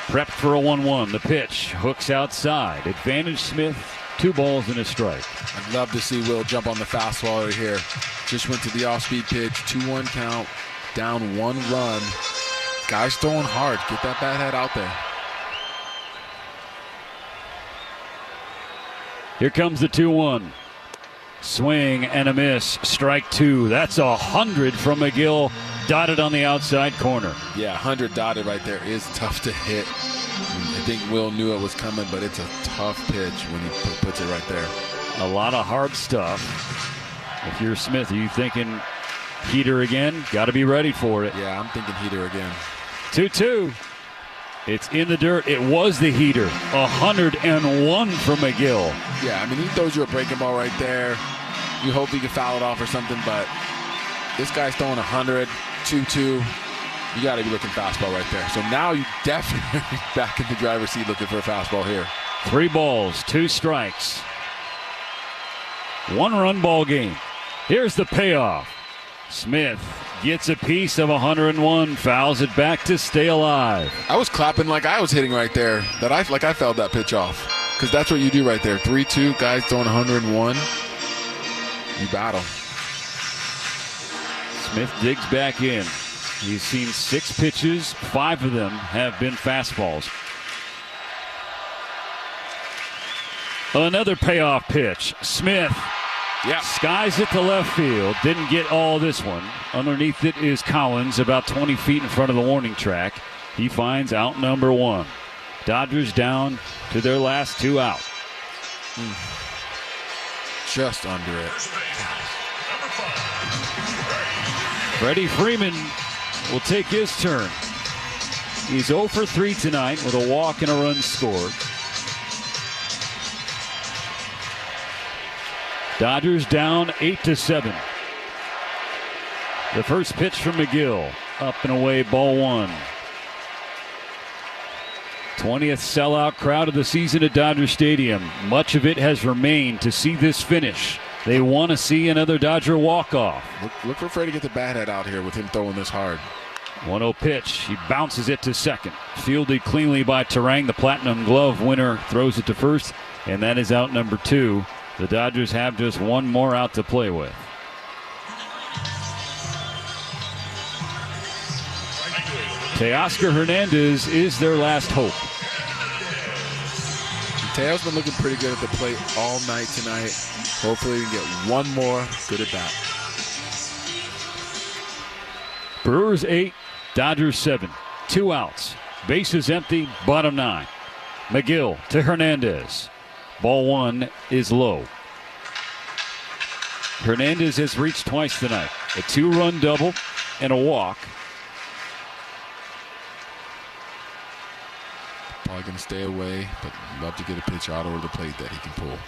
Prepped for a 1-1. The pitch hooks outside. Advantage Smith. 2 balls and a strike. I'd love to see Will jump on the fastball right here. Just went to the off-speed pitch. 2-1 count. Down 1 run. Guy's throwing hard. Get that bat head out there. Here comes the 2-1. Swing and a miss. Strike 2. That's 100 from McGill. Dotted on the outside corner. Yeah, 100 dotted right there is tough to hit. I think Will knew it was coming, but it's a tough pitch when he puts it right there. A lot of hard stuff. If you're Smith, are you thinking heater again? Got to be ready for it. Yeah, I'm thinking heater again. 2-2. It's in the dirt. It was the heater. 101 from McGill. Yeah, he throws you a breaking ball right there. You hope he can foul it off or something, but this guy's throwing 100, 2-2. You got to be looking fastball right there. So now you definitely back in the driver's seat looking for a fastball here. 3 balls, 2 strikes. 1-run ball game. Here's the payoff. Smith gets a piece of 101, fouls it back to stay alive. I was clapping like I was hitting right there. I fouled that pitch off. Because that's what you do right there. 3-2, guys throwing 101. You battle. Smith digs back in. He's seen 6 pitches. 5 of them have been fastballs. Another payoff pitch. Smith skies it to left field. Didn't get all this one. Underneath it is Collins, about 20 feet in front of the warning track. He finds out number 1. Dodgers down to their last 2 out. Just under it. Freddie Freeman will take his turn. He's 0 for 3 tonight with a walk and a run scored. Dodgers down 8-7. The first pitch from McGill. Up and away, ball 1. 20th sellout crowd of the season at Dodger Stadium. Much of it has remained to see this finish. They want to see another Dodger walk-off. Look for Freddie to get the bat head out here with him throwing this hard. 1-0 pitch. He bounces it to second. Fielded cleanly by Terang, the Platinum Glove winner, throws it to first, and that is out number 2. The Dodgers have just 1 more out to play with. Teoscar Hernandez is their last hope. Teo's been looking pretty good at the plate all night tonight. Hopefully we can get 1 more good at bat. Brewers 8, Dodgers 7. 2 outs. Bases empty, bottom 9. McGill to Hernandez. Ball one is low. Hernandez has reached twice tonight. A 2-run double and a walk. Probably going to stay away, but love to get a pitch out over the plate that he can pull.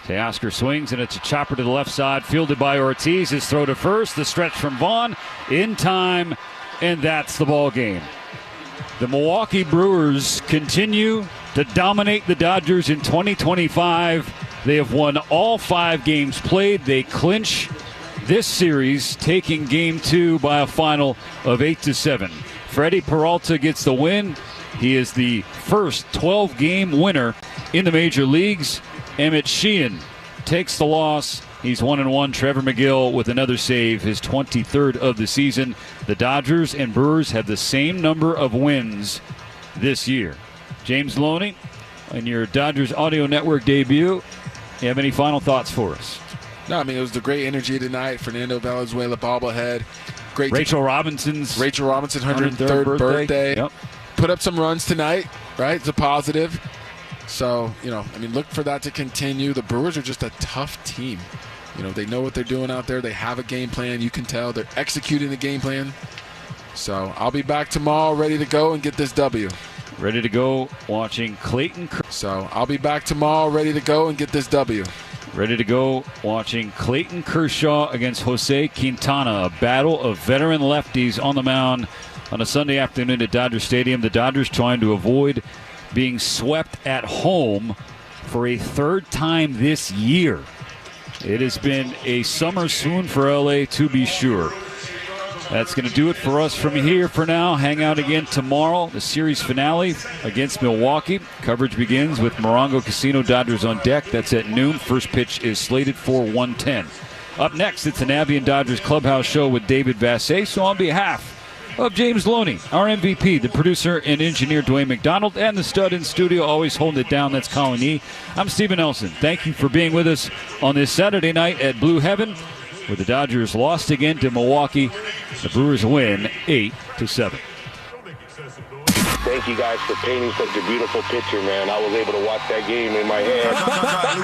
Teoscar swings, and it's a chopper to the left side, fielded by Ortiz. His throw to first, the stretch from Vaughn, in time, and that's the ball game. The Milwaukee Brewers continue to dominate the Dodgers in 2025. They have won all 5 games played. They clinch this series, taking Game 2 by a final of 8-7. Freddie Peralta gets the win. He is the first 12-game winner in the major leagues. Emmett Sheehan takes the loss. He's 1-1. Trevor McGill with another save, his 23rd of the season. The Dodgers and Brewers have the same number of wins this year. James Loney, in your Dodgers Audio Network debut, you have any final thoughts for us? No, I mean, it was the great energy tonight. Fernando Valenzuela bobblehead. Great. Rachel Robinson's 103rd birthday. Yep. Put up some runs tonight, right? It's a positive. So, I mean, look for that to continue. The Brewers are just a tough team. They know what they're doing out there. They have a game plan. You can tell they're executing the game plan. So I'll be back tomorrow ready to go and get this W. Ready to go watching Clayton. So I'll be back tomorrow ready to go and get this W. Ready to go watching Clayton Kershaw against Jose Quintana, a battle of veteran lefties on the mound on a Sunday afternoon at Dodger Stadium. The Dodgers trying to avoid being swept at home for a 3rd time this year. It has been a summer swoon for LA, to be sure. That's going to do it for us from here for now. Hang out again tomorrow, the series finale against Milwaukee. Coverage begins with Morongo Casino, Dodgers on deck. That's at noon. First pitch is slated for 1:10. Up next, it's an Navien Dodgers Clubhouse show with David Vassay. So on behalf of James Loney, our MVP, the producer and engineer Dwayne McDonald, and the stud in studio always holding it down, that's Colin E. I'm Stephen Nelson. Thank you for being with us on this Saturday night at Blue Heaven, where the Dodgers lost again to Milwaukee. The Brewers win 8-7. Thank you guys for painting such a beautiful picture, man. I was able to watch that game in my head.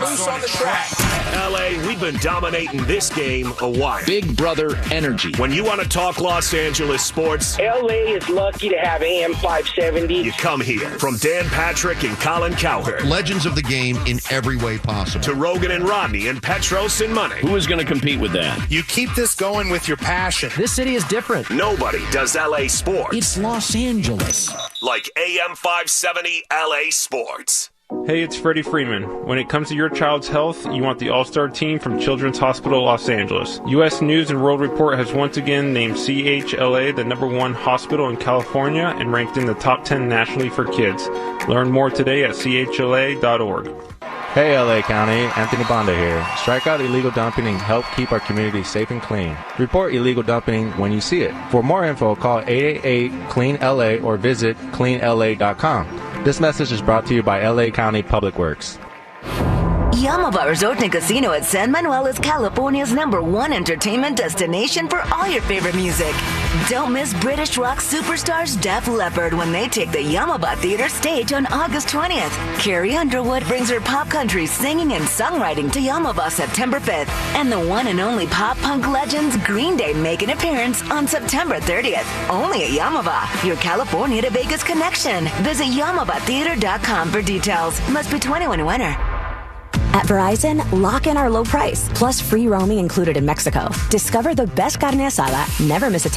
Loose on the track. LA, we've been dominating this game a while. Big brother energy. When you want to talk Los Angeles sports, LA is lucky to have AM 570. You come here. From Dan Patrick and Colin Cowherd. Legends of the game in every way possible. To Rogan and Rodney and Petros and Money. Who is going to compete with that? You keep this going with your passion. This city is different. Nobody does LA sports. It's Los Angeles. Like AM 570 LA Sports. Hey, it's Freddie Freeman. When it comes to your child's health, you want the all-star team from Children's Hospital Los Angeles. U.S. News & World Report has once again named CHLA the #1 hospital in California and ranked in the top 10 nationally for kids. Learn more today at chla.org. Hey LA County, Anthony Bonda here. Strike out illegal dumping and help keep our community safe and clean. Report illegal dumping when you see it. For more info, call 888-CLEAN-LA or visit cleanla.com. This message is brought to you by LA County Public Works. Yamava Resort and Casino at San Manuel is California's #1 entertainment destination for all your favorite music. Don't miss British rock superstars Def Leppard when they take the Yamava Theater stage on August 20th. Carrie Underwood brings her pop country singing and songwriting to Yamava September 5th. And the one and only pop punk legends Green Day make an appearance on September 30th. Only at Yamava, your California to Vegas connection. Visit YamavaTheater.com for details. Must be 21 and winner. At Verizon, lock in our low price, plus free roaming included in Mexico. Discover the best carne asada, never miss a text